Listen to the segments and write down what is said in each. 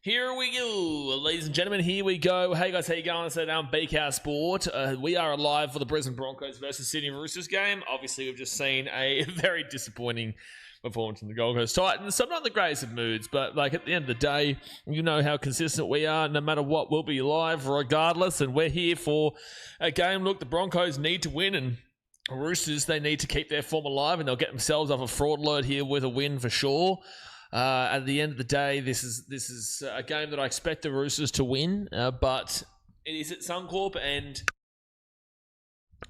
Here we go, ladies and gentlemen, here we go. Hey guys, how you going? So down BKRsport. We are alive for the Brisbane Broncos versus Sydney Roosters game. Obviously, we've just seen a very disappointing performance from the Gold Coast Titans. So I'm not in the greatest of moods, but like at the end of the day, you know how consistent we are. No matter what, we'll be alive regardless, and we're here for a game. Look, the Broncos need to win, and Roosters, they need to keep their form alive, and they'll get themselves off a fraud alert here with a win for sure. At the end of the day, this is a game that I expect the Roosters to win, but it is at Suncorp, and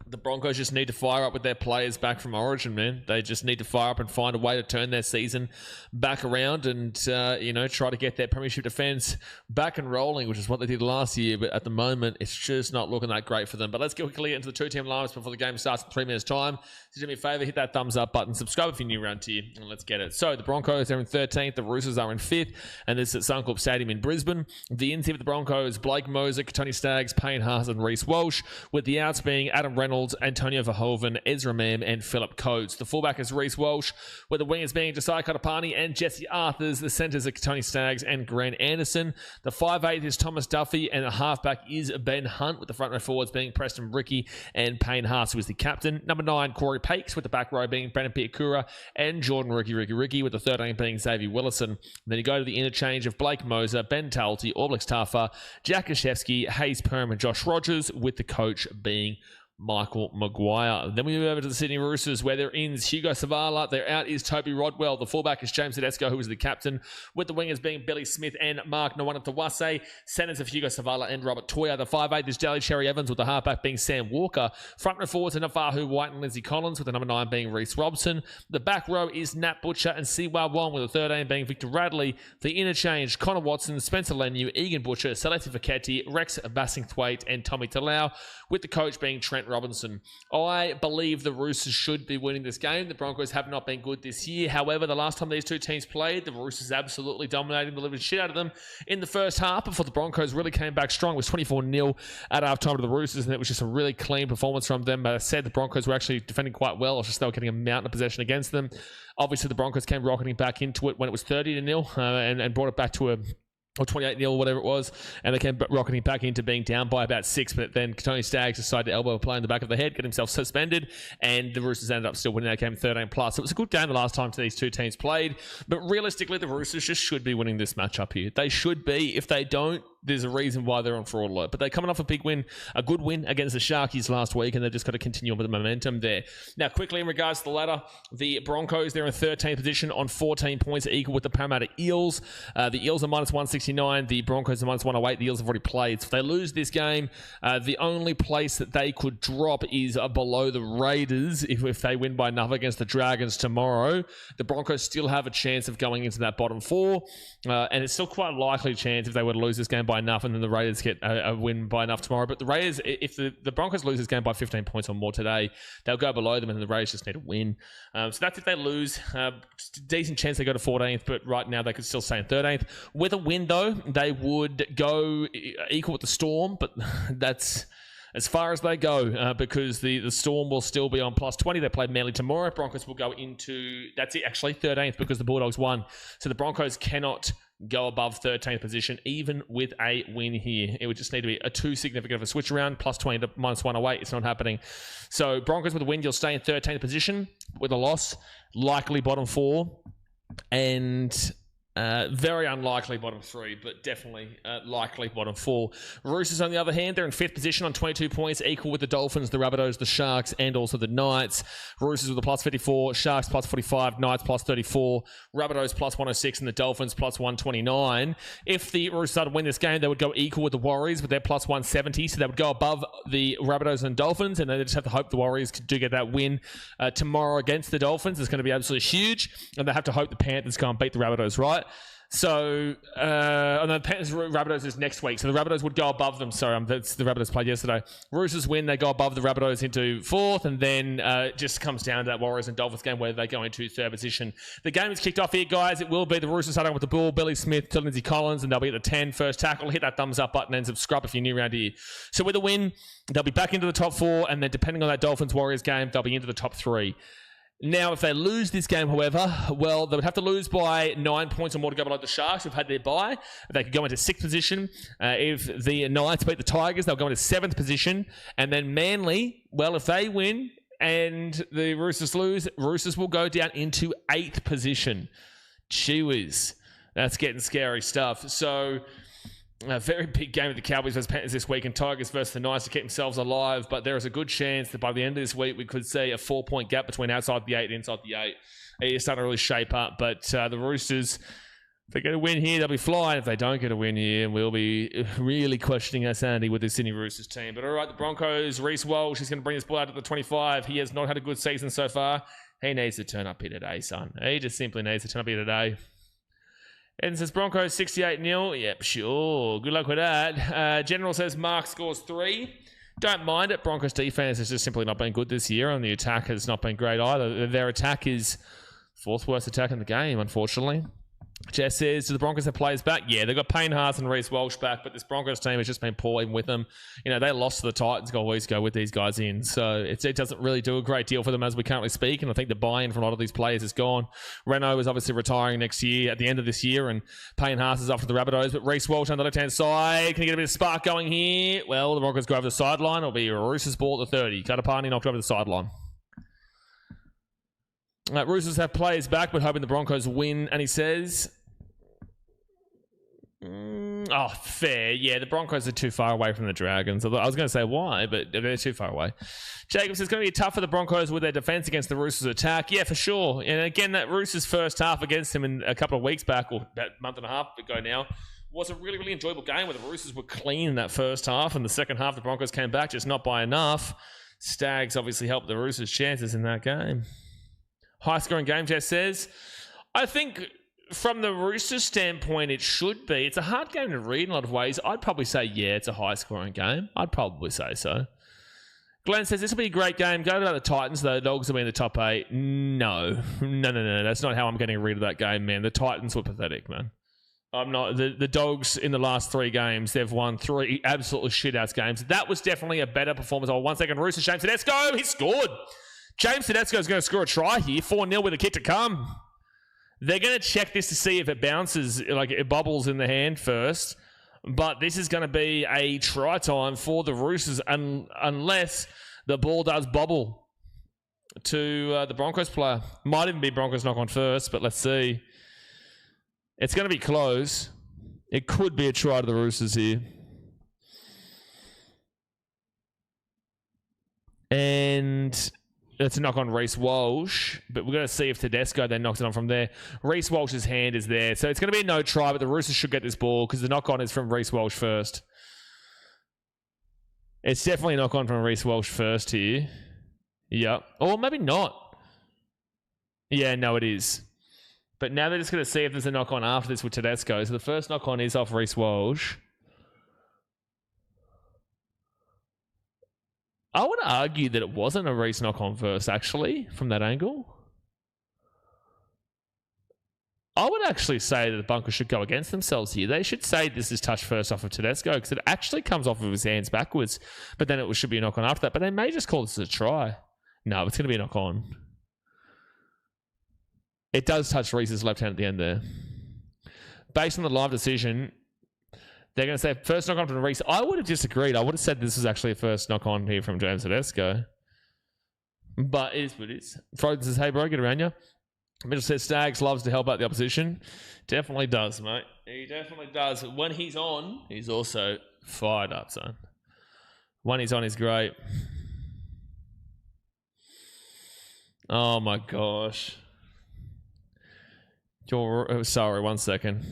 the Broncos just need to fire up with their players back from Origin, man. They just need to fire up and find a way to turn their season back around and, try to get their premiership defence back and rolling, which is what they did last year. But at the moment, it's just not looking that great for them. But let's get quickly into the two-team lineups before the game starts in 3 minutes' time. So do me a favour, hit that thumbs up button, subscribe if you're new around here, and let's get it. So the Broncos are in 13th, the Roosters are in 5th, and this is at Suncorp Stadium in Brisbane. The ins here for the Broncos, Blake Moser, Tony Staggs, Payne Haas, and Reece Walsh, with the outs being Adam Reynolds, Antonio Verhoeven, Ezra Mam, and Philip Coates. The fullback is Reece Walsh, with the wingers being Josiah Katapani and Jesse Arthurs. The centres are Tony Staggs and Grant Anderson. The 5'8" is Thomas Duffy, and the halfback is Ben Hunt, with the front row forwards being Preston Ricky and Payne Haas, who is the captain. Number 9, Corey Pakes, with the back row being Brandon Piakura and Jordan Ricky, with the 13 being Xavier Willison. And then you go to the interchange of Blake Moser, Ben Talty, Orblex Tafa, Jack Kashevsky, Hayes Perm, and Josh Rogers, with the coach being Michael Maguire. Then we move over to the Sydney Roosters, where their ins Hugo Savala, their out is Toby Rodwell, the fullback is James Tedesco, who is the captain, with the wingers being Billy Smith and Mark Nawanatawase, centers of Hugo Savala and Robert Toya. The 5'8" is Jelly Cherry Evans, with the halfback being Sam Walker. Front row forwards are Nafahu White and Lindsay Collins, with the number 9 being Reece Robson. The back row is Nat Butcher and Siwa Wong, with the 13 being Victor Radley. The interchange, Connor Watson, Spencer Lenu, Egan Butcher, Saleti Fiketti, Rex Bassingthwaite, and Tommy Talau, with the coach being Trent Robinson. I believe the Roosters should be winning this game. The Broncos have not been good this year. However, the last time these two teams played, the Roosters absolutely dominated, delivered shit out of them in the first half before the Broncos really came back strong. It was 24-0 at halftime to the Roosters, and it was just a really clean performance from them. But I said the Broncos were actually defending quite well. It's just they were getting a mountain of possession against them. Obviously, the Broncos came rocketing back into it when it was 30-0 and brought it back to a 28-0, whatever it was, and they came rocketing back into being down by about 6, but then Tony Staggs decided to elbow a play in the back of the head, get himself suspended, and the Roosters ended up still winning that game 13+. So it was a good game the last time these two teams played, but realistically, the Roosters just should be winning this matchup here. They should be. If they don't, there's a reason why they're on fraud alert. But they're coming off a big win, a good win against the Sharkies last week, and they've just got to continue on with the momentum there. Now, quickly in regards to the ladder, the Broncos, they're in 13th position on 14 points, equal with the Parramatta Eels. The Eels are minus 169, the Broncos are minus 108. The Eels have already played. So if they lose this game, the only place that they could drop is below the Raiders if they win by enough against the Dragons tomorrow. The Broncos still have a chance of going into that bottom 4, and it's still quite a likely chance if they were to lose this game by enough and then the Raiders get a win by enough tomorrow. But the Raiders, if the Broncos lose this game by 15 points or more today, they'll go below them and the Raiders just need to win. So that's if they lose. Decent chance they go to 14th, but right now they could still stay in 13th. With a win, though, they would go equal with the Storm, but that's as far as they go, because the Storm will still be on plus 20. They play Manly tomorrow. Broncos will go into, that's it, actually 13th, because the Bulldogs won. So the Broncos cannot go above 13th position, even with a win here. It would just need to be a too significant of a switch around, plus 20 to minus 108. It's not happening. So Broncos with a win, you'll stay in 13th position. With a loss, likely bottom 4, and very unlikely bottom 3, but definitely likely bottom 4. Roosters, on the other hand, they're in 5th position on 22 points, equal with the Dolphins, the Rabbitohs, the Sharks, and also the Knights. Roosters with a plus 54, Sharks plus 45, Knights plus 34, Rabbitohs plus 106, and the Dolphins plus 129. If the Roosters started to win this game, they would go equal with the Warriors with their plus 170, so they would go above the Rabbitohs and Dolphins, and they just have to hope the Warriors do get that win tomorrow against the Dolphins. It's going to be absolutely huge, and they have to hope the Panthers go and beat the Rabbitohs, right? So, and the Panthers Rabbitohs is next week. So the Rabbitohs would go above them. Sorry, that's the Rabbitohs played yesterday. Roosters win, they go above the Rabbitohs into 4th, and then it just comes down to that Warriors and Dolphins game where they go into 3rd position. The game is kicked off here, guys. It will be the Roosters starting with the ball, Billy Smith to Lindsay Collins, and they'll be at the 10 first tackle. Hit that thumbs up button and subscribe if you're new around here. So with a win, they'll be back into the top 4, and then depending on that Dolphins-Warriors game, they'll be into the top 3. Now, if they lose this game, however, well, they would have to lose by 9 points or more to go below the Sharks, who've had their bye. They could go into 6th position. If the Knights beat the Tigers, they'll go into 7th position. And then Manly, well, if they win and the Roosters lose, Roosters will go down into 8th position. Gee whiz. That's getting scary stuff. So, a very big game of the Cowboys versus Panthers this week, and Tigers versus the Knights to keep themselves alive. But there is a good chance that by the end of this week, we could see a 4-point gap between outside the 8 and inside the 8. It's starting to really shape up. But the Roosters, if they get a win here, they'll be flying. If they don't get a win here, we'll be really questioning our sanity with the Sydney Roosters team. But all right, the Broncos, Reece Walsh, he's going to bring his ball out to the 25. He has not had a good season so far. He needs to turn up here today, son. He just simply needs to turn up here today. And says Broncos 68-0. Yep, sure. Good luck with that. General says Mark scores 3. Don't mind it. Broncos defense has just simply not been good this year, and the attack has not been great either. Their attack is 4th worst attack in the game, unfortunately. Jess says, do the Broncos have players back? Yeah, they've got Payne Haas and Reece Walsh back, but this Broncos team has just been poor even with them. You know, they lost to the Titans, always go with these guys in. So it doesn't really do a great deal for them as we currently speak, and I think the buy-in from a lot of these players is gone. Renault is obviously retiring next year, at the end of this year, and Payne Haas is off to the Rabbitohs, but Reece Walsh on the left-hand side. Can you get a bit of spark going here? Well, the Broncos go over the sideline. It'll be a Roosters ball at the 30. Katapani knocked over the sideline. Roosters have players back, but hoping the Broncos win, and he says... Oh, fair. Yeah, the Broncos are too far away from the Dragons. I was going to say why, but they're too far away. Jacob says it's going to be tough for the Broncos with their defense against the Roosters' attack. Yeah, for sure. And again, that Roosters' first half against him in a couple of weeks back, or about a month and a half ago now, was a really, really enjoyable game where the Roosters were clean in that first half, and the second half the Broncos came back, just not by enough. Stags obviously helped the Roosters' chances in that game. High-scoring game, Jess says. I think... from the Roosters standpoint, it should be. It's a hard game to read in a lot of ways. I'd probably say, yeah, it's a high-scoring game. I'd probably say so. Glenn says, this will be a great game. Go to the Titans, though. The Dogs will be in the top 8. No. That's not how I'm getting a read of that game, man. The Titans were pathetic, man. I'm not. The Dogs in the last 3 games, they've won 3 absolutely shit-ass games. That was definitely a better performance. Oh, 1 second. Roosters, James Tedesco. He scored. James Tedesco is going to score a try here. 4-0 with a kick to come. They're going to check this to see if it bounces, like it bubbles in the hand first. But this is going to be a try time for the Roosters unless the ball does bobble to the Broncos player. Might even be Broncos knock on first, but let's see. It's going to be close. It could be a try to the Roosters here. And... it's a knock on Reece Walsh, but we're going to see if Tedesco then knocks it on from there. Reece Walsh's hand is there, so it's going to be a no try, but the Roosters should get this ball because the knock on is from Reece Walsh first. It's definitely a knock on from Reece Walsh first here. Yep. Or maybe not. Yeah, no, it is. But now they're just going to see if there's a knock on after this with Tedesco. So the first knock on is off Reece Walsh. I would argue that it wasn't a Reece knock-on first, actually, from that angle. I would actually say that the Broncos should go against themselves here. They should say this is touch first off of Tedesco because it actually comes off of his hands backwards, but then it should be a knock-on after that. But they may just call this a try. No, it's going to be a knock-on. It does touch Reece's left hand at the end there. Based on the live decision... they're going to say first knock-on from Reece. I would have disagreed. I would have said this was actually a first knock-on here from James Tedesco. But it is what it is. Frozen says, hey, bro, get around you. Mitchell says, Stags loves to help out the opposition. Definitely does, mate. He definitely does. When he's on, he's also fired up, son. When he's on, he's great. Oh, my gosh. Sorry, 1 second.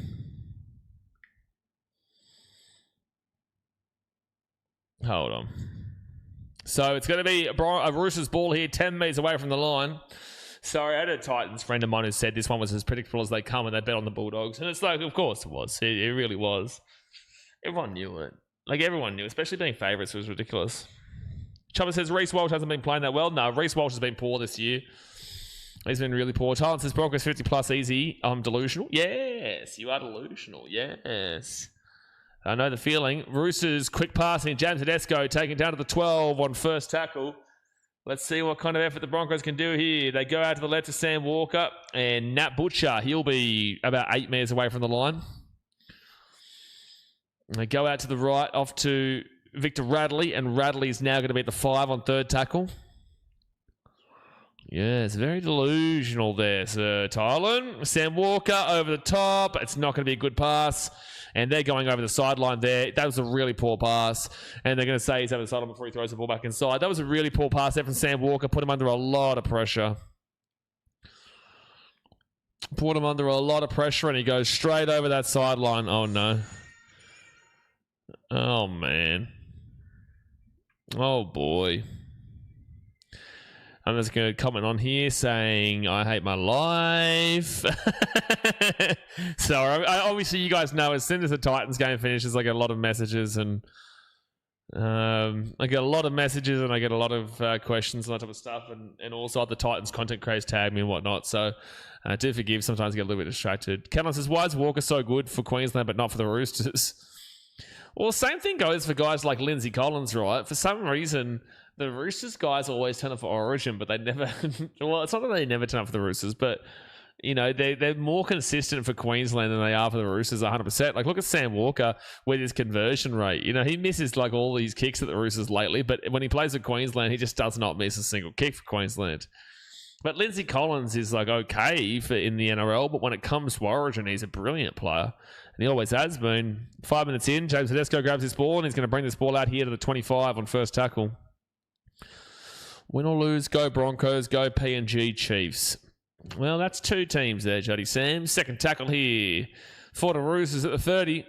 Hold on. So it's going to be a Roosters ball here, 10 metres away from the line. Sorry, I had a Titans friend of mine who said this one was as predictable as they come and they bet on the Bulldogs. And it's like, of course it was. It really was. Everyone knew it. Like, everyone knew, especially being favourites was ridiculous. Chubba says Reece Walsh hasn't been playing that well. No, Reece Walsh has been poor this year. He's been really poor. Talent says Broncos 50 plus easy. I'm delusional. Yes, you are delusional. Yes. I know the feeling. Roosters quick passing. James Tedesco taking down to the 12 on first tackle. Let's see what kind of effort the Broncos can do here. They go out to the left to Sam Walker and Nat Butcher. He'll be about 8 metres away from the line. And they go out to the right off to Victor Radley, and Radley is now going to be at the 5 on third tackle. Yeah, it's very delusional there, Sir Tylen. Sam Walker over the top. It's not going to be a good pass. And they're going over the sideline there. That was a really poor pass. And they're going to say he's over the sideline before he throws the ball back inside. That was a really poor pass there from Sam Walker. Put him under a lot of pressure. Put him under a lot of pressure, and he goes straight over that sideline. Oh, no. Oh, man. Oh, boy. I'm just going to comment on here saying, I hate my life. So, obviously, you guys know as soon as the Titans game finishes, I get a lot of messages, and I get a lot of messages, and I get a lot of questions and that type of stuff, and also the Titans content creators tag me and whatnot. So, do forgive. Sometimes I get a little bit distracted. Cameron says, why is Walker so good for Queensland but not for the Roosters? Well, same thing goes for guys like Lindsay Collins, right? For some reason, the Roosters guys always turn up for Origin, but they never... well, it's not that they never turn up for the Roosters, but, you know, they're more consistent for Queensland than they are for the Roosters 100%. Like, look at Sam Walker with his conversion rate. You know, he misses, like, all these kicks at the Roosters lately, but when he plays with Queensland, he just does not miss a single kick for Queensland. But Lindsay Collins is, like, okay in the NRL, but when it comes to Origin, he's a brilliant player. And he always has been. 5 minutes in, James Tedesco grabs his ball, and he's going to bring this ball out here to the 25 on first tackle. Win or lose, go Broncos, go P&G Chiefs. Well, that's 2 teams there, Jody Sam. Second tackle here for the Roosters at the 30.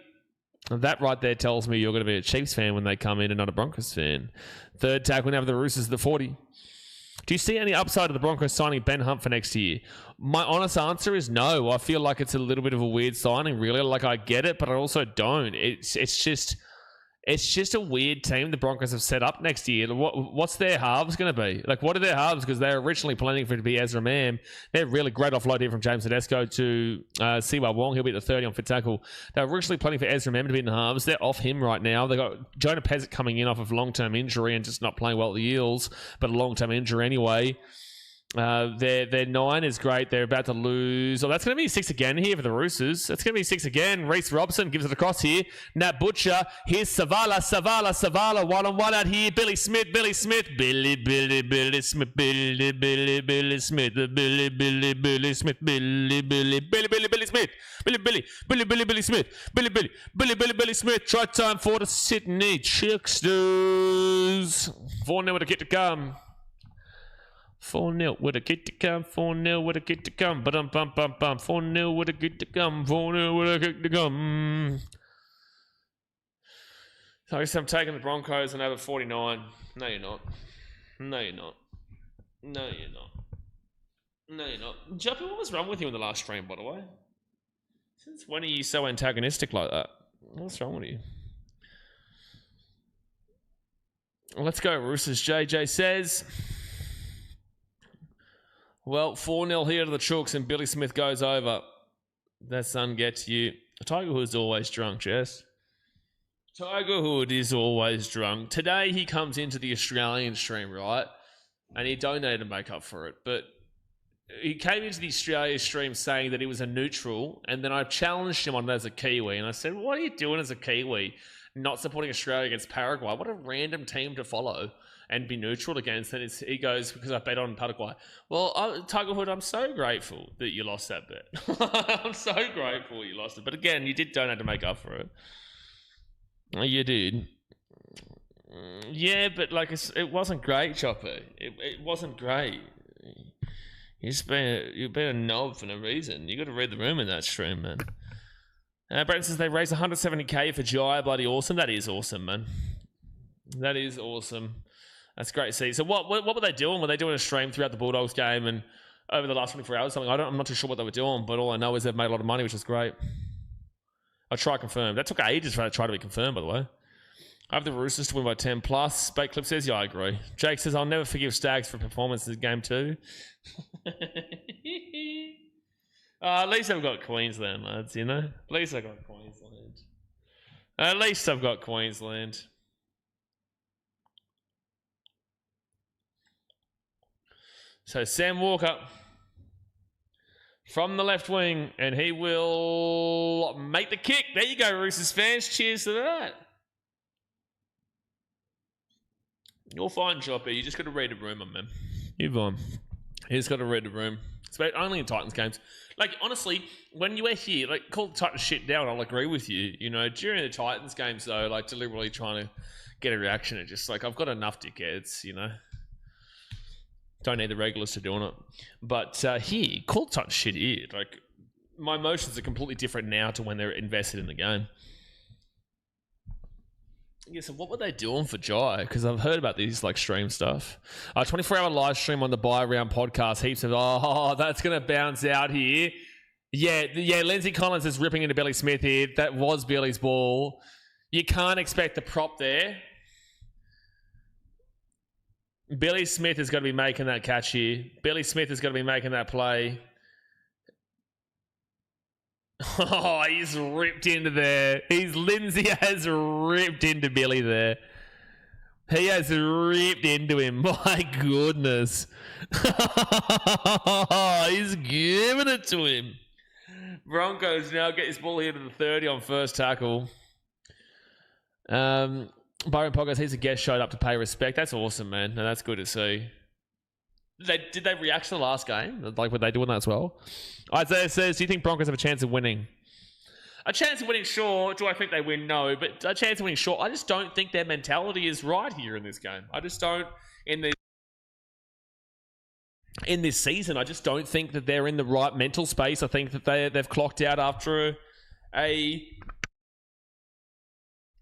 And that right there tells me you're going to be a Chiefs fan when they come in and not a Broncos fan. Third tackle now for the Roosters at the 40. Do you see any upside of the Broncos signing Ben Hunt for next year? My honest answer is no. I feel like it's a little bit of a weird signing, really. Like, I get it, but I also don't. It's just a weird team the Broncos have set up next year. What's their halves going to be? Like, what are their halves? Because they're originally planning for it to be Ezra Mam. They're really great offload here from James Tedesco to Siwa Wong. He'll be at the 30 on fit tackle. They're originally planning for Ezra Mam to be in the halves. They're off him right now. They've got Jonah Pezic coming in off of long-term injury and just not playing well at the Eels, but a long-term injury anyway. Their 9 is great. They're about to lose. Oh, that's going to be 6 again here for the Roosters. That's going to be 6 again. Reece Robson gives it across here. Nat Butcher. Here's Savala. 1-on-1 out here. Billy Smith. Billy Smith. Billy Smith. Billy Smith. Billy Smith. Billy Smith. Billy Smith. Try time for the Sydney Chicksters. 4-0 with a kick to come. 4-0 with a kick to come. 4-0 with a kick to come. Bum 4-0 with a kick to come. 4-0 with a kick to come. So I guess I'm taking the Broncos and over 49. No, you're not. No, you're not. No, you're not. No, you're not. Juppy, what was wrong with you in the last stream, by the way? Since when are you so antagonistic like that? What's wrong with you? Let's go, Roosters. JJ says... Well, 4-0 here to the Chooks, and Billy Smith goes over. That son gets you. Tiger Hood's always drunk, Jess. Tiger Hood is always drunk. Today he comes into the Australian stream, right? And he donated to make up for it. But he came into the Australia stream saying that he was a neutral, and then I challenged him on it as a Kiwi, and I said, what are you doing as a Kiwi? Not supporting Australia against Paraguay? What a random team to follow and be neutral against. And he goes, because I bet on Paraguay. Well, Tiger Hood, I'm so grateful that you lost that bet. I'm so grateful you lost it. But again, you did donate to make up for it. You did. Yeah, but like it wasn't great, Chopper. It wasn't great. You've been a knob for no reason. You got to read the room in that stream, man. Brent says they raised 170k for Jai. Bloody awesome. That is awesome, man. That is awesome. That's great to see. So what were they doing? Were they doing a stream throughout the Bulldogs game and over the last 24 hours or something? I'm not too sure what they were doing, but all I know is they've made a lot of money, which is great. I'll try confirm. That took ages for that to try to be confirmed, by the way. I have the Roosters to win by 10 plus. Bait Clip says, yeah, I agree. Jake says, I'll never forgive Stags for performance in game 2. At least I've got Queensland, lads, you know? At least I've got Queensland. At least I've got Queensland. So Sam Walker from the left wing, and he will make the kick. There you go, Roosters fans. Cheers to that. You're fine, Choppy. You just got to read the room, my man. You're fine. You just got to read the room. It's only in Titans games. Like, honestly, when you were here, like, call the Titans shit down, I'll agree with you. You know, during the Titans games, though, like, deliberately trying to get a reaction, it's just like, I've got enough dickheads, you know? Don't need the regulars to doing it. But here, call the Titans shit here. Like, my emotions are completely different now to when they're invested in the game. Yeah, so what were they doing for Jai? Because I've heard about these like stream stuff. 24-hour live stream on the Buy Round podcast. Heaps of, that's going to bounce out here. Yeah, Lindsay Collins is ripping into Billy Smith here. That was Billy's ball. You can't expect the prop there. Billy Smith is going to be making that catch here. Billy Smith is going to be making that play. Oh, he's ripped into there. Lindsay has ripped into Billy there. He has ripped into him. My goodness. He's giving it to him. Broncos now get this ball here to the 30 on first tackle. Byron Podcast, he's a guest, showed up to pay respect. That's awesome, man. No, that's good to see. Did they react to the last game? Like, were they doing that as well? Isaiah says, do you think Broncos have a chance of winning? A chance of winning, sure. Do I think they win? No. But a chance of winning, sure. I just don't think their mentality is right here in this game. I just don't, in this season, I just don't think that they're in the right mental space. I think that they've clocked out after a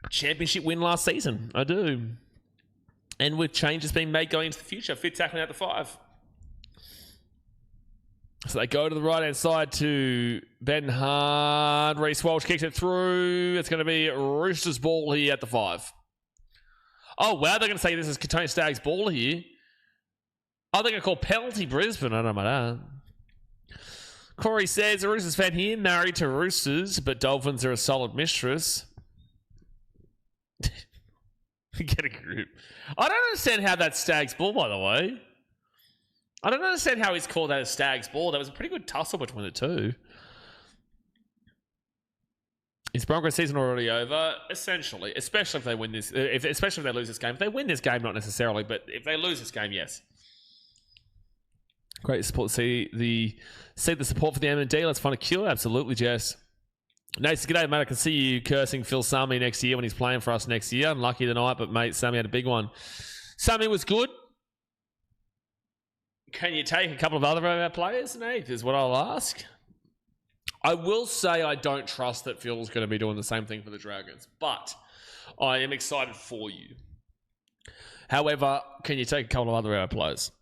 championship win last season. I do. And with changes being made going into the future. Fit tackling out the 5. So they go to the right-hand side to Ben Hard. Reece Walsh kicks it through. It's going to be Roosters' ball here at the 5. Oh, wow. They're going to say this is Katoni Stagg's ball here. Oh, they're going to call penalty Brisbane. I don't know about that. Corey says, a Roosters fan here, married to Roosters, but Dolphins are a solid mistress. Get a grip. I don't understand how that's Stag's ball, by the way. I don't understand how he's called that a Stag's ball. That was a pretty good tussle between the two. Is Broncos season already over? Essentially. Especially if they win this. Especially if they lose this game. If they win this game, not necessarily. But if they lose this game, yes. Great support. See the support for the M&D. Let's find a cure. Absolutely, Jess. Nathan, g'day, mate. I can see you cursing Phil Sammy next year when he's playing for us next year. Unlucky tonight, but mate, Sammy had a big one. Sammy was good. Can you take a couple of other of our players, Nate? Is what I'll ask. I will say I don't trust that Phil's going to be doing the same thing for the Dragons, but I am excited for you. However, can you take a couple of other of our players?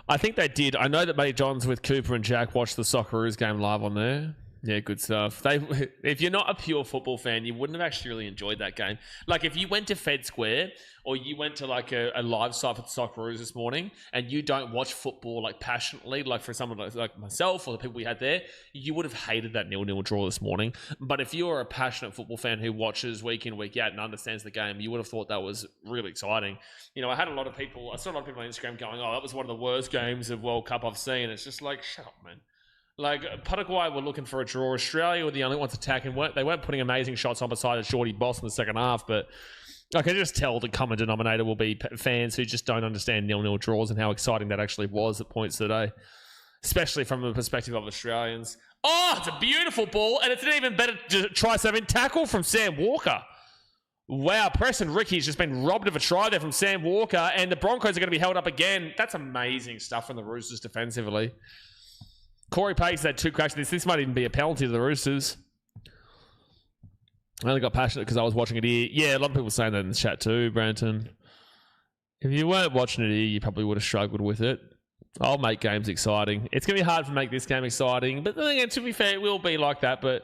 I think they did. I know that Matty Johns with Cooper and Jack watched the Socceroos game live on there. Yeah, good stuff. If you're not a pure football fan, you wouldn't have actually really enjoyed that game. Like, if you went to Fed Square or you went to, like, a live site for the Socceroos this morning and you don't watch football, like, passionately, like, for someone like myself or the people we had there, you would have hated that 0-0 draw this morning. But if you're a passionate football fan who watches week in, week out and understands the game, you would have thought that was really exciting. You know, I saw a lot of people on Instagram going, oh, that was one of the worst games of World Cup I've seen. It's just like, shut up, man. Like, Paraguay were looking for a draw. Australia were the only ones attacking. They weren't putting amazing shots on beside a shorty boss in the second half, but I can just tell the common denominator will be fans who just don't understand 0-0 draws and how exciting that actually was at points today, especially from the perspective of Australians. Oh, it's a beautiful ball, and it's an even better try-7 tackle from Sam Walker. Wow, Preston Ricky's just been robbed of a try there from Sam Walker, and the Broncos are going to be held up again. That's amazing stuff from the Roosters defensively. Corey Pace had 2 cracks at this. This might even be a penalty to the Roosters. I only got passionate because I was watching it here. Yeah, a lot of people saying that in the chat too, Branton. If you weren't watching it here, you probably would have struggled with it. I'll make games exciting. It's going to be hard to make this game exciting, but then again, to be fair, it will be like that, but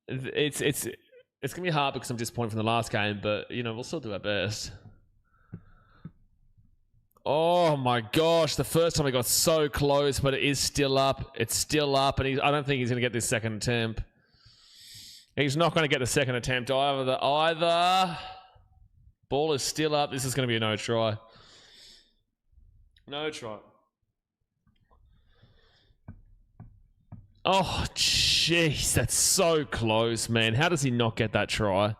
it's going to be hard because I'm disappointed from the last game, but, you know, we'll still do our best. Oh my gosh, the first time he got so close, but it is still up. It's still up, and I don't think he's going to get this second attempt. He's not going to get the second attempt either. Ball is still up. This is going to be a no try. No try. Oh, jeez. That's so close, man. How does he not get that try?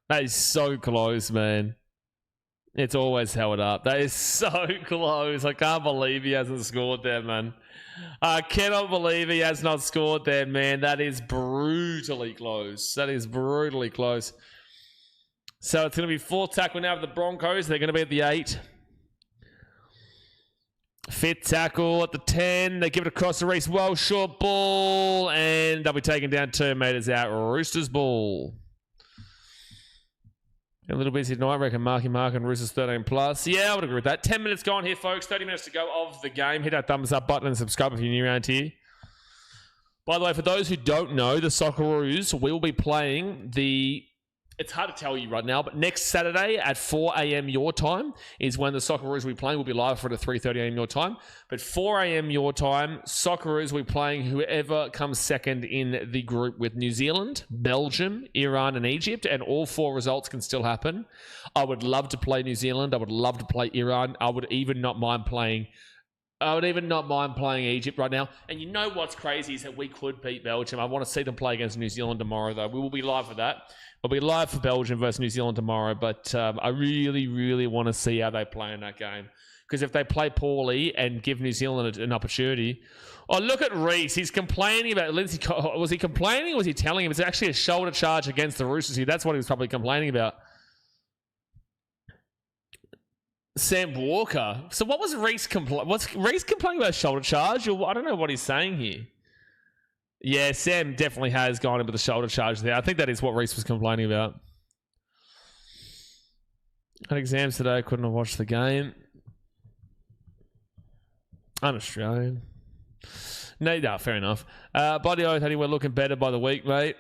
That is so close, man. It's always held up. That is so close. I can't believe he hasn't scored there, man. I cannot believe he has not scored there, man. That is brutally close. That is brutally close. So it's going to be fourth tackle now for the Broncos. They're going to be at the 8. Fifth tackle at the 10. They give it across to Reece Welsh. Short ball. And they'll be taken down 2 metres out. Roosters ball. A little busy tonight, I reckon. Marky Mark and Roosters 13 plus. Yeah, I would agree with that. 10 minutes gone here, folks. 30 minutes to go of the game. Hit that thumbs up button and subscribe if you're new around here. By the way, for those who don't know, the Socceroos will be playing the... It's hard to tell you right now, but next Saturday at 4 a.m. your time is when the Socceroos will be playing. We'll be live for it at 3:30 a.m. your time. But 4 a.m. your time, Socceroos will be playing whoever comes second in the group with New Zealand, Belgium, Iran, and Egypt. And all 4 results can still happen. I would love to play New Zealand. I would love to play Iran. I would even not mind playing Egypt right now. And you know what's crazy is that we could beat Belgium. I want to see them play against New Zealand tomorrow, though. We will be live for that. I'll be live for Belgium versus New Zealand tomorrow, but I really, really want to see how they play in that game. Because if they play poorly and give New Zealand an opportunity... Oh, look at Reece. He's complaining about... Lindsay. Was he complaining or was he telling him? It's actually a shoulder charge against the Roosters here. That's what he was probably complaining about. Sam Walker. So what was Reece complaining? Was Reece complaining about a shoulder charge? Or I don't know what he's saying here. Yeah, Sam definitely has gone in with the shoulder charge there. I think that is what Reece was complaining about. Had exams today. Couldn't have watched the game. I'm Australian. No, fair enough. Body oath, we're looking better by the week, mate.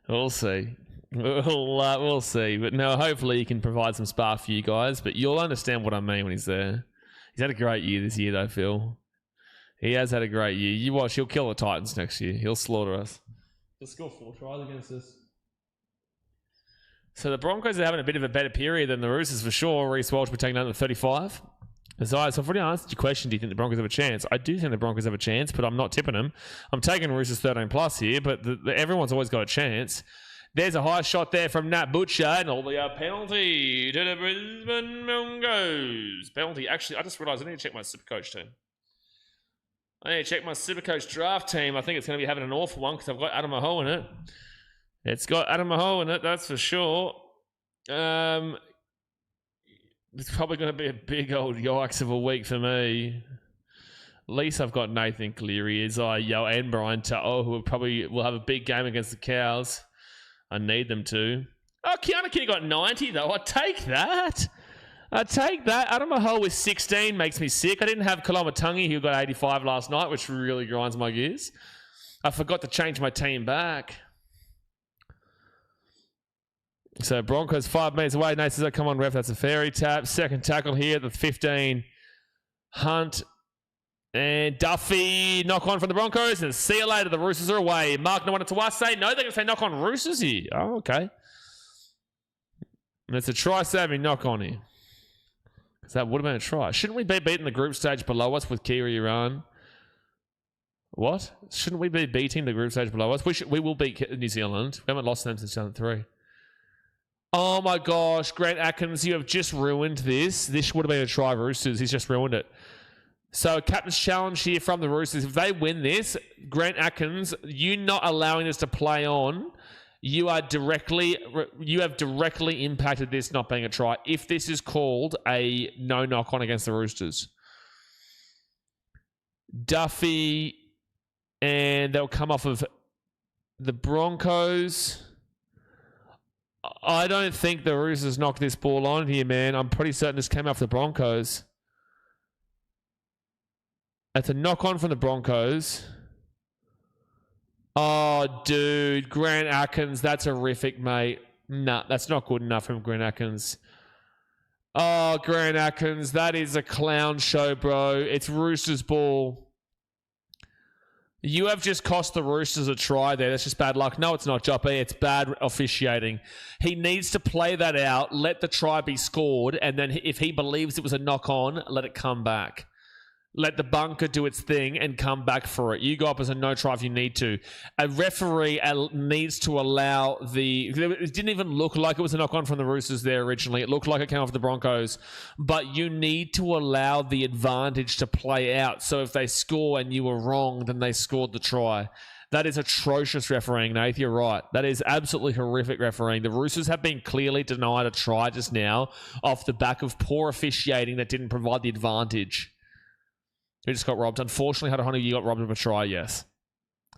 We'll see. We'll see. But no, hopefully he can provide some spark for you guys. But you'll understand what I mean when he's there. He's had a great year this year, though, Phil. He has had a great year. You watch, he'll kill the Titans next year. He'll slaughter us. He'll score 4 tries against us. So the Broncos are having a bit of a better period than the Roosters for sure. Reece Welsh will be taking down to 35. So I've already answered your question. Do you think the Broncos have a chance? I do think the Broncos have a chance, but I'm not tipping them. I'm taking Roosters 13 plus here, but everyone's always got a chance. There's a high shot there from Nat Butcher, and all the penalty to the Brisbane Broncos. Penalty. Actually, I just realised I need to check my Supercoach team. I need to check my Supercoach draft team. I think it's going to be having an awful one because I've got Adam Aho in it. It's got Adam Aho in it, that's for sure. It's probably going to be a big old yikes of a week for me. At least I've got Nathan Cleary, Isaiah and Brian Ta'o, who will have a big game against the Cows. I need them to. Oh, Keanu Kitty got 90, though. I'd take that. Adam Aho with 16 makes me sick. I didn't have Kalamatangi, who got 85 last night, which really grinds my gears. I forgot to change my team back. So Broncos 5 metres away. Nate says, oh, come on, ref, that's a fairy tap. Second tackle here at the 15. Hunt and Duffy. Knock on from the Broncos. And see you later. The Roosters are away. Mark, no one to us say. No, they're going to say knock on Roosters here. Oh, okay. And it's a try-saving knock on here. Because that would have been a try. Shouldn't we be beating the group stage below us with Kiri Iran? What? Shouldn't we be beating the group stage below us? We will beat New Zealand. We haven't lost them since 2003. Oh my gosh, Grant Atkins, you have just ruined this. This would have been a try, Roosters. He's just ruined it. So, captain's challenge here from the Roosters. If they win this, Grant Atkins, you not allowing this to play on, you have directly impacted this not being a try. If this is called a no knock on against the Roosters. Duffy, and they'll come off of the Broncos. I don't think the Roosters knocked this ball on here, man. I'm pretty certain this came off the Broncos. That's a knock-on from the Broncos. Oh, dude. Grant Atkins, that's horrific, mate. Nah, that's not good enough from Grant Atkins. Oh, Grant Atkins, that is a clown show, bro. It's Roosters ball. You have just cost the Roosters a try there. That's just bad luck. No, it's not, Joppy. It's bad officiating. He needs to play that out, let the try be scored, and then if he believes it was a knock-on, let it come back. Let the bunker do its thing and come back for it. You go up as a no try if you need to. A referee needs to allow it didn't even look like it was a knock-on from the Roosters there originally. It looked like it came off the Broncos. But you need to allow the advantage to play out. So if they score and you were wrong, then they scored the try. That is atrocious refereeing, Nath. You're right. That is absolutely horrific refereeing. The Roosters have been clearly denied a try just now off the back of poor officiating that didn't provide the advantage. Who just got robbed? Unfortunately, Hunter, you got robbed of a try, yes.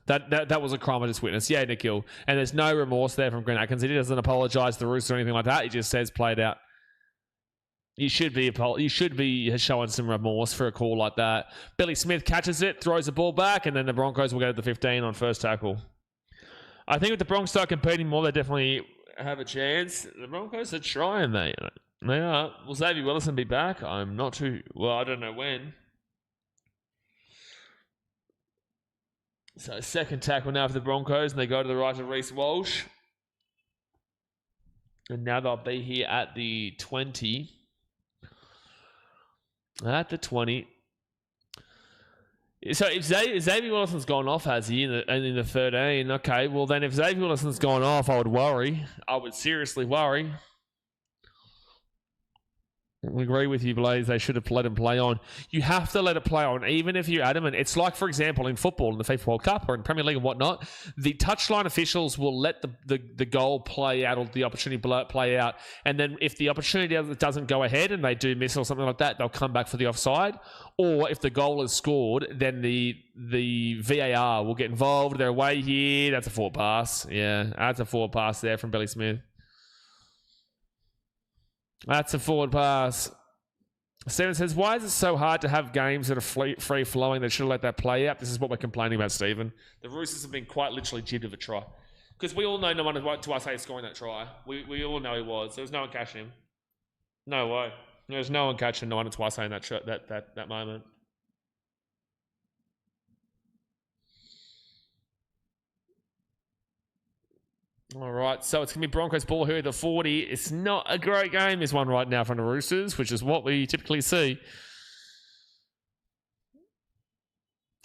That was a crime I just witnessed. Yeah, Nikhil. And there's no remorse there from Grant Atkins. He doesn't apologise to the Roosters or anything like that. He just says, play it out. You should be showing some remorse for a call like that. Billy Smith catches it, throws the ball back, and then the Broncos will go to the 15 on first tackle. I think if the Broncos start competing more, they definitely have a chance. The Broncos are trying, they are. Will Xavier Willison be back? I'm not too... Well, I don't know when. So second tackle now for the Broncos, and they go to the right of Reece Walsh. And now they'll be here at the 20. At the 20. So if Xavier Wilson's gone off, has he, in the 13? Okay, well then if Xavier Wilson's gone off, I would worry. I would seriously worry. I agree with you, Blaze. They should have let him play on. You have to let it play on, even if you're adamant. It's like, for example, in football, in the FIFA World Cup or in Premier League and whatnot, the touchline officials will let the goal play out or the opportunity play out. And then if the opportunity doesn't go ahead and they do miss or something like that, they'll come back for the offside. Or if the goal is scored, then the VAR will get involved. They're away here. That's a forward pass. Yeah, that's a forward pass there from Billy Smith. That's a forward pass. Steven says, why is it so hard to have games that are free-flowing? They should have let that play out. This is what we're complaining about, Stephen. The Roosters have been quite literally jibbed of a try. Because we all know no one to us is scoring that try. We all know he was. There was no one catching him. No way. There was no one catching no one to us in that moment. All right, so it's going to be Broncos ball here at the 40. It's not a great game, this one right now from the Roosters, which is what we typically see.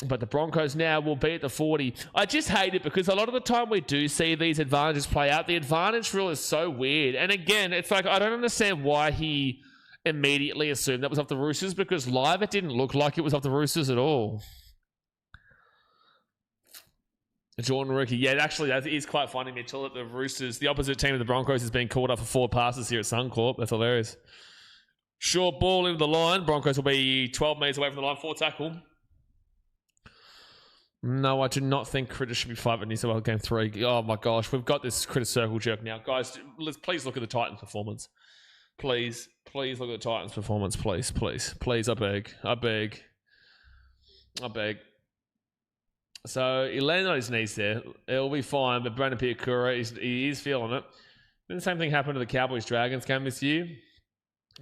But the Broncos now will be at the 40. I just hate it because a lot of the time we do see these advantages play out. The advantage rule is so weird. And again, it's like I don't understand why he immediately assumed that was off the Roosters, because live it didn't look like it was off the Roosters at all. Jordan Rookie. Yeah, actually, that is quite funny, Mitchell, that the Roosters, the opposite team of the Broncos, is being called up for forward passes here at Suncorp. That's hilarious. Short ball into the line. Broncos will be 12 metres away from the line. Forward tackle. No, I do not think Critter should be 5 at New South Wales game 3. Oh my gosh, we've got this Critter circle jerk now. Guys, please look at the Titans' performance. Please look at the Titans' performance. Please, I beg. So he landed on his knees there. It'll be fine, but Brandon Piakura, he is feeling it. Then the same thing happened to the Cowboys-Dragons game this year.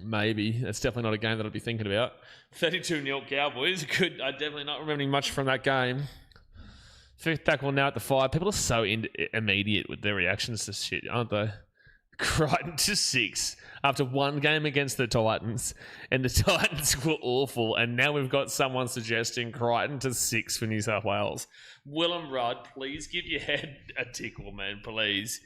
Maybe. That's definitely not a game that I'd be thinking about. 32-0 Cowboys. I definitely not remembering much from that game. Fifth tackle now at the 5. People are so immediate with their reactions to shit, aren't they? Crichton to 6 after one game against the Titans, and the Titans were awful, and now we've got someone suggesting Crichton to 6 for New South Wales. Willem Rudd, please give your head a tickle, man, please.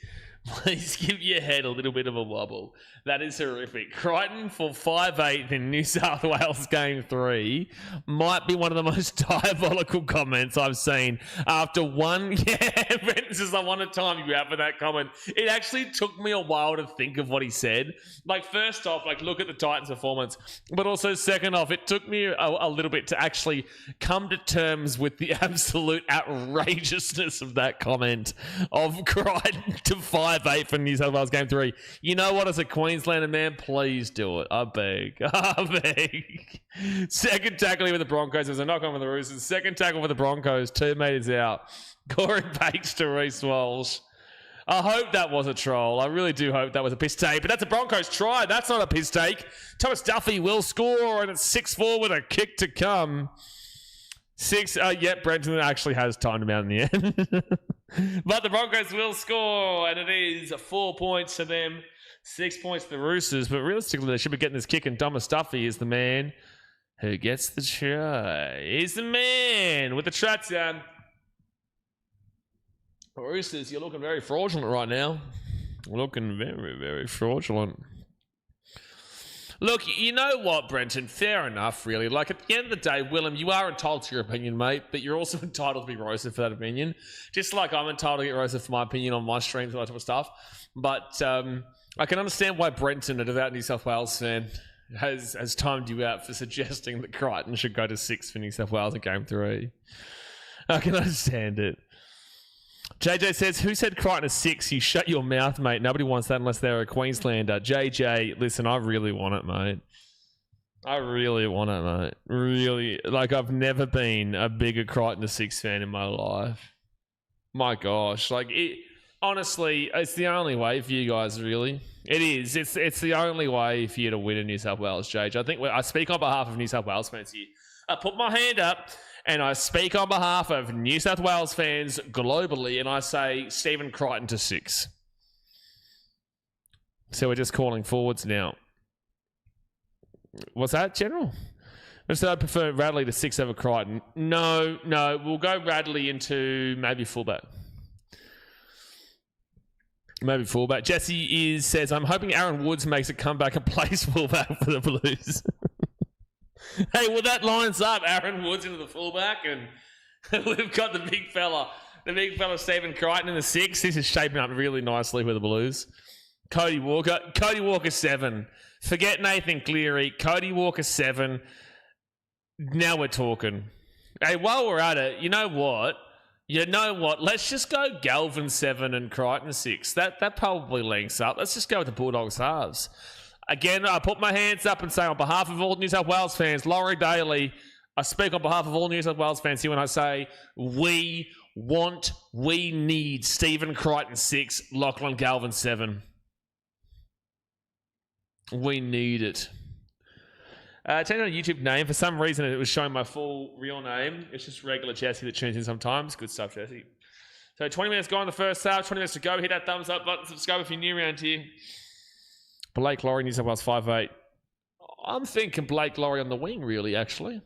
Please give your head a little bit of a wobble. That is horrific. Crichton for 5'8" in New South Wales game 3 might be one of the most diabolical comments I've seen after one. Yeah, this is I want to time you out for that comment. It actually took me a while to think of what he said. Like, first off, like, look at the Titans' performance, but also second off, it took me a little bit to actually come to terms with the absolute outrageousness of that comment of Crichton to 5'8" for New South Wales game 3. You know what, as a Queenslander, man, please do it. I beg. Second tackle here with the Broncos. There's a knock on for the Roosters. Second tackle for the Broncos, 2 metres out. Corey Bakes to Reece Walsh. I hope that was a troll. I really do hope that was a piss take, but that's a Broncos try. That's not a piss take. Thomas Duffy will score, and it's 6-4 with a kick to come. 6. Yep, Brenton actually has timed him out in the end. But the Broncos will score, and it is 4 points to them, 6 points to the Roosters. But realistically, they should be getting this kick, and Dom Mustafi is the man who gets the try. He's the man with the touchdown. Roosters, you're looking very fraudulent right now. Looking very, very fraudulent. Look, you know what, Brenton? Fair enough, really. Like, at the end of the day, Willem, you are entitled to your opinion, mate, but you're also entitled to be roasted for that opinion. Just like I'm entitled to get roasted for my opinion on my streams and that type of stuff. But I can understand why Brenton, a devout New South Wales fan, has timed you out for suggesting that Crichton should go to 6 for New South Wales in Game 3. I can understand it. JJ says, who said Crichton is 6? You shut your mouth, mate. Nobody wants that unless they're a Queenslander. JJ, listen, I really want it, mate. I really want it, mate. Really. Like, I've never been a bigger Crichton to 6 fan in my life. My gosh. Like, honestly, it's the only way for you guys, really. It is. It's the only way for you to win in New South Wales, JJ. I think I speak on behalf of New South Wales fans here. I put my hand up and I speak on behalf of New South Wales fans globally, and I say Stephen Crichton to 6. So we're just calling forwards now. What's that, General? I prefer Radley to 6 over Crichton. No, we'll go Radley into maybe fullback. Maybe fullback. Jesse says, I'm hoping Aaron Woods makes a comeback and plays fullback for the Blues. Hey, well, that lines up Aaron Woods into the fullback, and we've got the big fella Stephen Crichton in the 6. This is shaping up really nicely with the Blues. Cody Walker 7. Forget Nathan Cleary. Cody Walker 7. Now we're talking. Hey, while we're at it, you know what? Let's just go Galvin 7 and Crichton 6. That probably links up. Let's just go with the Bulldogs halves. Again, I put my hands up and say on behalf of all New South Wales fans, Laurie Daly, I speak on behalf of all New South Wales fans here when I say we need Stephen Crichton 6, Lachlan Galvin 7. We need it. Changed on YouTube name. For some reason, it was showing my full real name. It's just regular Jesse that tunes in sometimes. Good stuff, Jesse. So 20 minutes gone in the first half, 20 minutes to go. Hit that thumbs up button, subscribe if you're new around here. Blake Laurie, New South Wales 5'8". I'm thinking Blake Laurie on the wing, really, actually.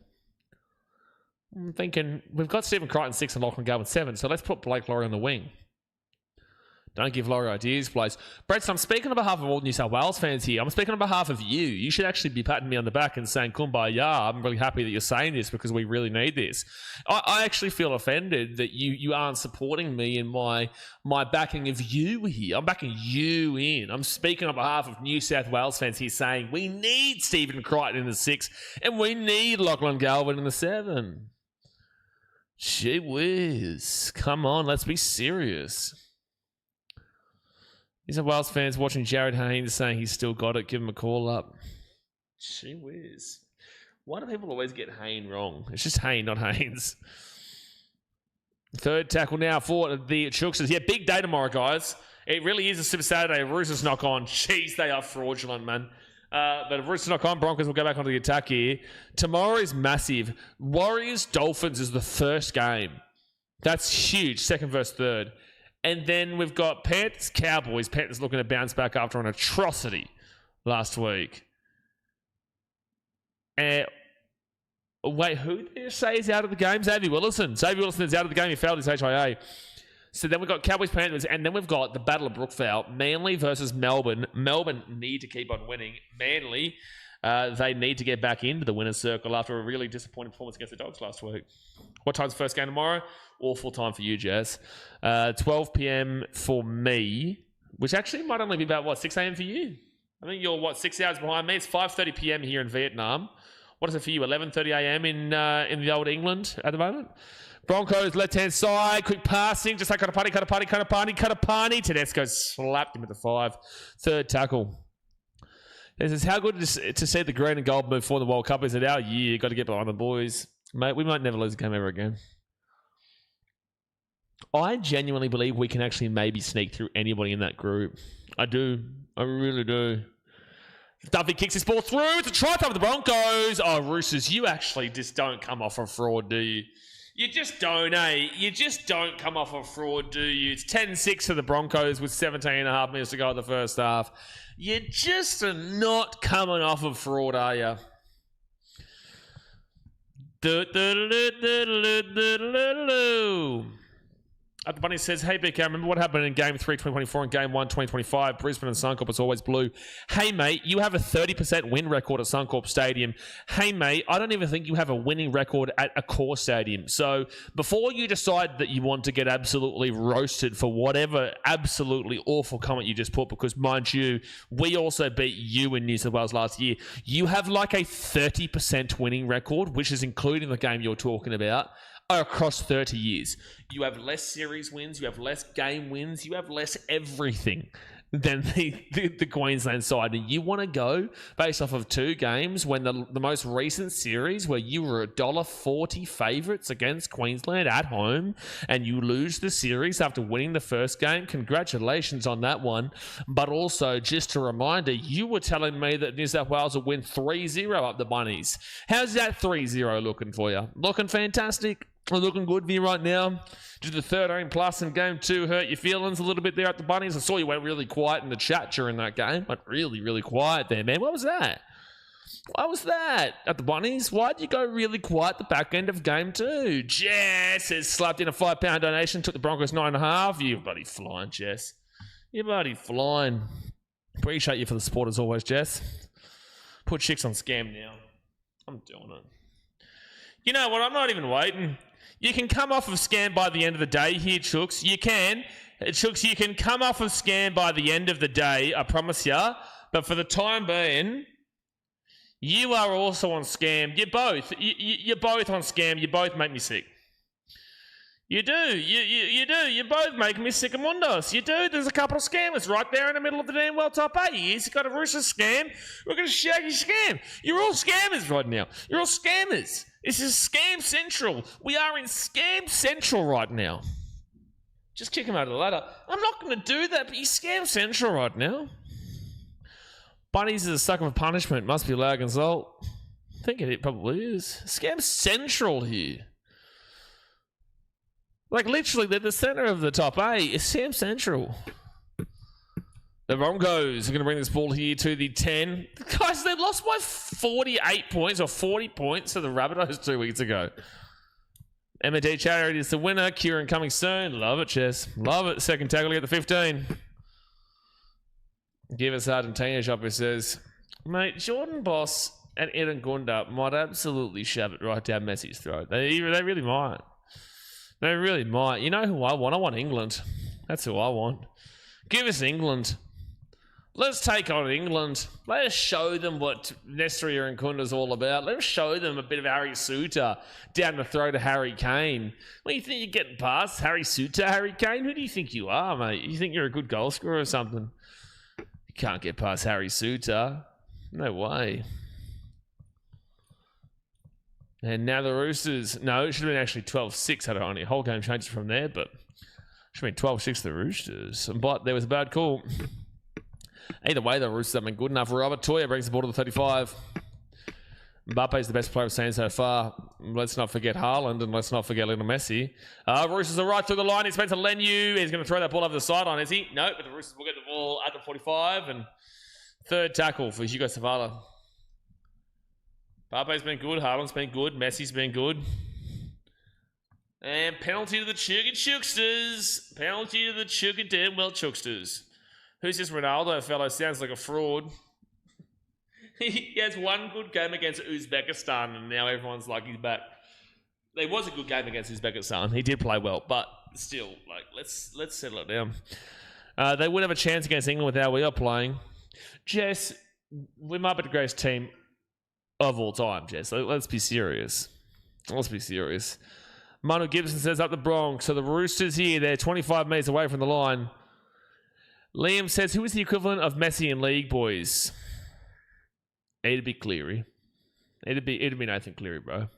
I'm thinking we've got Stephen Crichton 6 and Lachlan Galvin 7, so let's put Blake Laurie on the wing. Don't give Laurie ideas, please. Brett, I'm speaking on behalf of all New South Wales fans here. I'm speaking on behalf of you. You should actually be patting me on the back and saying, Kumbaya, I'm really happy that you're saying this because we really need this. I actually feel offended that you aren't supporting me in my backing of you here. I'm backing you in. I'm speaking on behalf of New South Wales fans here saying we need Stephen Crichton in the 6 and we need Lachlan Galvin in the 7. Gee whiz. Come on, let's be serious. New South Wales fans watching Jared Haynes saying he's still got it. Give him a call up. Gee whiz. Why do people always get Hayne wrong? It's just Hayne, not Haynes. Third tackle now for the Chooksters. Yeah, big day tomorrow, guys. It really is a Super Saturday. Roosters knock on. Jeez, they are fraudulent, man. But if Roosters knock on, Broncos will go back onto the attack here. Tomorrow is massive. Warriors-Dolphins is the first game. That's huge. Second versus third. And then we've got Panthers-Cowboys. Panthers looking to bounce back after an atrocity last week. Wait, who did you say is out of the game? Xavier Willison. Xavier Willison is out of the game. He failed his HIA. So then we've got Cowboys-Panthers, and then we've got the Battle of Brookvale. Manly versus Melbourne. Melbourne need to keep on winning. Manly, they need to get back into the winner's circle after a really disappointing performance against the Dogs last week. What time's the first game tomorrow? Awful time for you, Jazz. 12 p.m. for me, which actually might only be about, 6 a.m. for you? I think you're, 6 hours behind me? It's 5:30 p.m. here in Vietnam. What is it for you? 11:30 a.m. in the old England at the moment? Broncos, left-hand side, quick passing, just like Katapani. Tedesco slapped him at the 5. Third tackle. This is how good it is to see the green and gold move for the World Cup. Is it our year? Got to get behind the boys. Mate, we might never lose a game ever again. I genuinely believe we can actually maybe sneak through anybody in that group. I do. I really do. Duffy kicks his ball through. It's a try time for the Broncos. Oh, Roosters, you actually just don't come off a fraud, do you? You just don't, eh? You just don't come off a fraud, do you? It's 10-6 to the Broncos with 17.5 minutes to go in the first half. You just are not coming off a fraud, are you? At the Bunny says, hey, BK, remember what happened in Game 3, 2024 and Game 1, 2025? Brisbane and Suncorp was always blue. Hey, mate, you have a 30% win record at Suncorp Stadium. Hey, mate, I don't even think you have a winning record at a core stadium. So before you decide that you want to get absolutely roasted for whatever absolutely awful comment you just put, because, mind you, we also beat you in New South Wales last year, you have like a 30% winning record, which is including the game you're talking about, across 30 years. You have less series wins, you have less game wins, you have less everything than the Queensland side. And you want to go based off of 2 games when the most recent series where you were $1.40 favourites against Queensland at home and you lose the series after winning the first game. Congratulations on that one. But also, just a reminder, you were telling me that New South Wales will win 3-0 up the Bunnies. How's that 3-0 looking for you? Looking fantastic? Looking good for you right now? Did the 13 plus in Game 2 hurt your feelings a little bit there at the Bunnies? I saw you went really quiet in the chat during that game. Went really, really quiet there, man. What was that? What was that at the Bunnies? Why'd you go really quiet at the back end of Game 2? Jess has slapped in a £5 donation, took the Broncos 9.5. You bloody flying, Jess. You bloody flying. Appreciate you for the support as always, Jess. Put chicks on scam now. I'm doing it. You know what? I'm not even waiting. You can come off of scam by the end of the day here, Chooks. You can. Chooks, you can come off of scam by the end of the day, I promise ya. But for the time being, you are also on scam. You're both. You're both on scam. You both make me sick. You do. You do. You both make me sick amundos. You do. There's a couple of scammers right there in the middle of the damn well top 8. He's got a Roosters scam. We're going to shaggy scam. You're all scammers right now. You're all scammers. This is Scam Central. We are in Scam Central right now. Just kick him out of the ladder. I'm not going to do that, but he's Scam Central right now. Bunnies is a sucker for punishment. Must be lag and salt. I think it probably is. Scam Central here. Like, literally, they're the center of the top 8. It's Scam Central. The Broncos are going to bring this ball here to the 10. Guys, they lost by 48 points or 40 points to the Rabbitohs 2 weeks ago. M&D Charity is the winner. Kieran coming soon. Love it, Chess. Love it. Second tackle at the 15. Give us Argentina shop, who says, mate, Jordan Boss and Eden Gunda might absolutely shove it right down Messi's throat. They really might. They really might. You know who I want? I want England. That's who I want. Give us England. Let's take on England. Let us show them what Nestria and Kunda's all about. Let us show them a bit of Harry Suter down the throat of Harry Kane. What do you think you're getting past? Harry Suter, Harry Kane? Who do you think you are, mate? You think you're a good goal scorer or something? You can't get past Harry Suter. No way. And now the Roosters. No, it should have been actually 12-6 had it only. Whole game changes from there, but it should have been 12-6 to the Roosters. But there was a bad call. Either way, the Roosters haven't been good enough. Robert Toya brings the ball to the 35. Mbappe's the best player we've seen so far. Let's not forget Haaland and let's not forget Lionel Messi. Roosters are right through the line. It's Spencer Lenu. He's going to throw that ball over the sideline, is he? No, but the Roosters will get the ball at the 45. And third tackle for Hugo Savala. Mbappe's been good. Haaland's been good. Messi's been good. And penalty to the Chugga-Chooksters. Penalty to the Chugga-Damn-Well-Chooksters. Who's this Ronaldo fellow? Sounds like a fraud. He has one good game against Uzbekistan, and now everyone's like he's back. There was a good game against Uzbekistan. He did play well, but still, like let's settle it down. They would have a chance against England with how we are playing. Jess, we might be the greatest team of all time, Jess. Let's be serious. Let's be serious. Manu Gibson says up the Bronx. So the Roosters here, they're 25 metres away from the line. Liam says, who is the equivalent of Messi in league, boys? It'd be Cleary. It'd be Nathan Cleary, bro.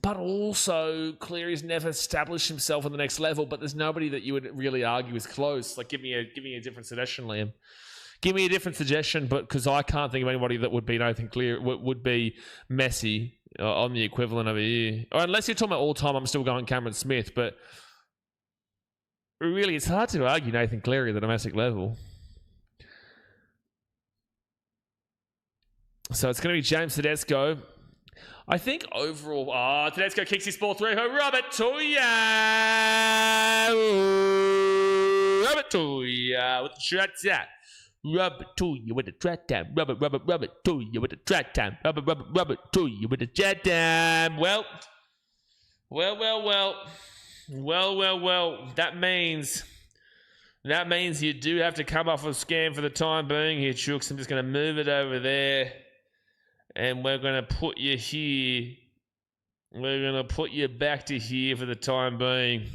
But also, Cleary's never established himself on the next level, but there's nobody that you would really argue is close. Like, give me a different suggestion, Liam. Give me a different suggestion, but because I can't think of anybody that would be Nathan Cleary, would be Messi on the equivalent of a year. Or unless you're talking about all time, I'm still going Cameron Smith, but really, it's hard to argue Nathan Cleary at the domestic level. So it's going to be James Tedesco. I think overall... Tedesco kicks his ball through. Robert Tuya! Robert Tuya with the shot. Robert Tuya with the track time. Robert Tuya with the track time. Robert Tuya with the chat time. Well. That means you do have to come off a scan for the time being here, Chooks. I'm just going to move it over there. And we're going to put you here. We're going to put you back to here for the time being.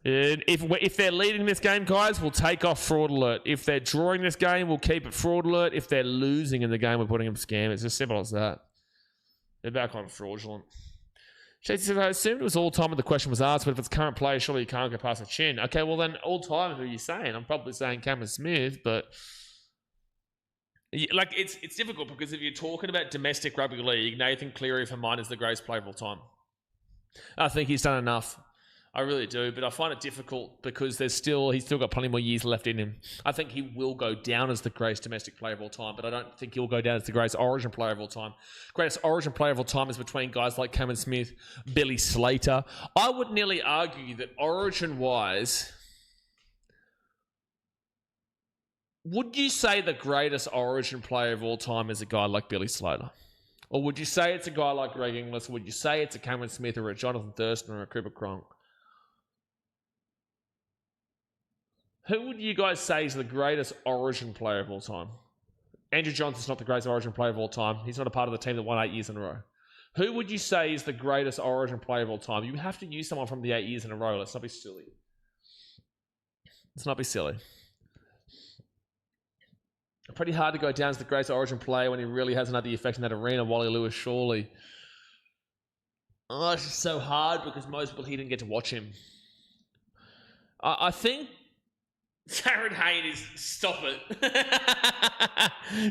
And if they're leading this game, guys, we'll take off fraud alert. If they're drawing this game, we'll keep it fraud alert. If they're losing in the game, we're putting them scam. It's as simple as that. They're back on fraudulent. Chase said, I assumed it was all time when the question was asked, but if it's current player, surely you can't go past the chin. Okay, well then, all time, who are you saying? I'm probably saying Cameron Smith, but... Like, it's difficult because if you're talking about domestic rugby league, Nathan Cleary for mine is the greatest player of all time. I think he's done enough. I really do, but I find it difficult because he's still got plenty more years left in him. I think he will go down as the greatest domestic player of all time, but I don't think he'll go down as the greatest Origin player of all time. Greatest Origin player of all time is between guys like Cameron Smith, Billy Slater. I would nearly argue that Origin-wise... Would you say the greatest Origin player of all time is a guy like Billy Slater? Or would you say it's a guy like Greg Inglis? Would you say it's a Cameron Smith or a Jonathan Thurston or a Cooper Cronk? Who would you guys say is the greatest Origin player of all time? Andrew Johnson's not the greatest Origin player of all time. He's not a part of the team that won 8 years in a row. Who would you say is the greatest Origin player of all time? You have to use someone from the 8 years in a row. Let's not be silly. Let's not be silly. Pretty hard to go down as the greatest Origin player when he really hasn't had the effect in that arena. Wally Lewis, surely. Oh, it's just so hard because most people, he didn't get to watch him. I think Jared Hayne is... Stop it.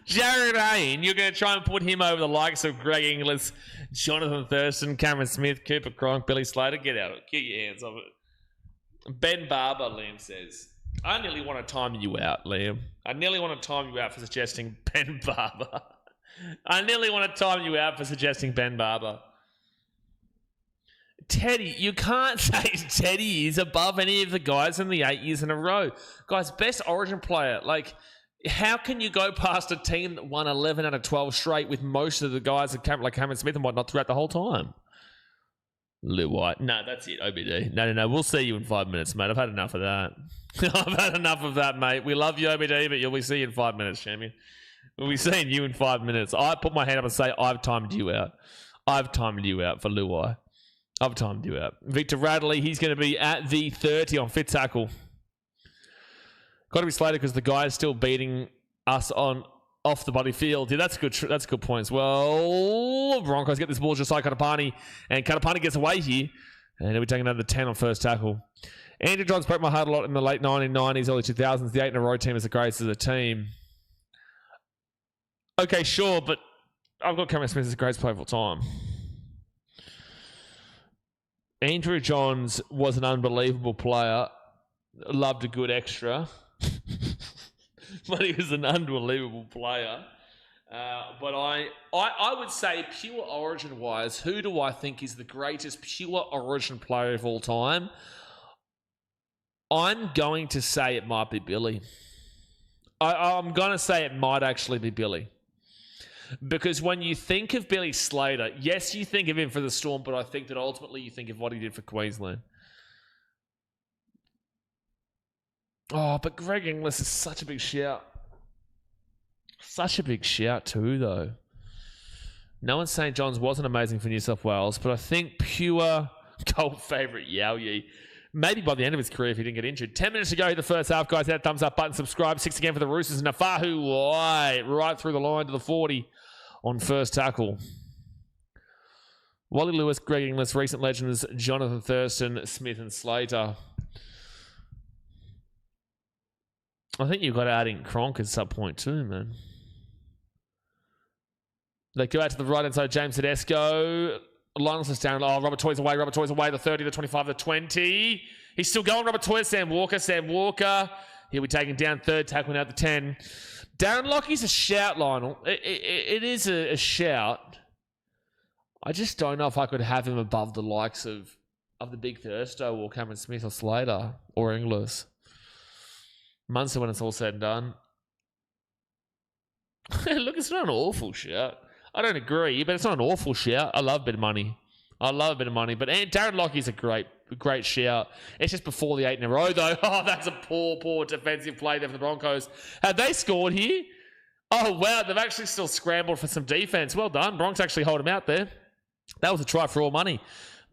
Jared Hayne, you're going to try and put him over the likes of Greg Inglis, Jonathan Thurston, Cameron Smith, Cooper Cronk, Billy Slater. Get out of it. Get your hands off it. Ben Barber, Liam says... I nearly want to time you out, Liam. I nearly want to time you out for suggesting Ben Barber. I nearly want to time you out for suggesting Ben Barber. Teddy, you can't say Teddy is above any of the guys in the 8 years in a row. Guys, best Origin player. Like, how can you go past a team that won 11 out of 12 straight with most of the guys like Cameron Smith and whatnot throughout the whole time? Lou White. No, that's it, OBD. No. We'll see you in 5 minutes, mate. I've had enough of that. I've had enough of that, mate. We love you, OBD, but you'll see you in 5 minutes, champion. We'll be seeing you in 5 minutes. I put my hand up and say, I've timed you out. I've timed you out for Luai. I've timed you out. Victor Radley, he's going to be at the 30 on fit tackle. Got to be Slater because the guy is still beating us on off the bloody field. Yeah, that's good. That's a good point as well. Broncos get this ball just like Katapani, and Katapani gets away here, and he'll be taking another 10 on first tackle. Andrew Johns broke my heart a lot in the late 1990s, early 2000s. The 8 in a row team is the greatest as a team. Okay, sure, but I've got Cameron Smith as the greatest player of all time. Andrew Johns was an unbelievable player. Loved a good extra. But he was an unbelievable player. But I would say, pure Origin-wise, who do I think is the greatest pure Origin player of all time? I'm going to say it might be Billy. I'm going to say it might actually be Billy. Because when you think of Billy Slater, yes, you think of him for the Storm, but I think that ultimately you think of what he did for Queensland. Oh, but Greg Inglis is such a big shout. Such a big shout too, though. No one's saying Johns wasn't amazing for New South Wales, but I think pure cult favourite Yao Yi. Maybe by the end of his career if he didn't get injured. 10 minutes to go in the first half, guys. Hit that thumbs up button, subscribe. 6 again for the Roosters. And Nafahu right through the line to the 40 on first tackle. Wally Lewis, Greg Inglis, recent legends, Jonathan Thurston, Smith and Slater. I think you've got to add in Cronk at some point too, man. They go out to the right-hand side, James Tedesco. Lionel's is down. Oh, Robert Toy's away, the 30, the 25, the 20. He's still going, Robert Toy, Sam Walker. He'll be taken down, third tackle now at the 10. Darren Lockie's a shout, Lionel. It is a shout. I just don't know if I could have him above the likes of the Big Thursto or Cameron Smith or Slater or Inglis. Munster when it's all said and done. Look, it's not an awful shout. I don't agree, but it's not an awful shout. I love a bit of money. But Darren Lockie's a great shout. It's just before the 8 in a row, though. Oh, that's a poor defensive play there for the Broncos. Have they scored here? Oh, wow, they've actually still scrambled for some defense. Well done. Broncos actually hold him out there. That was a try for all money.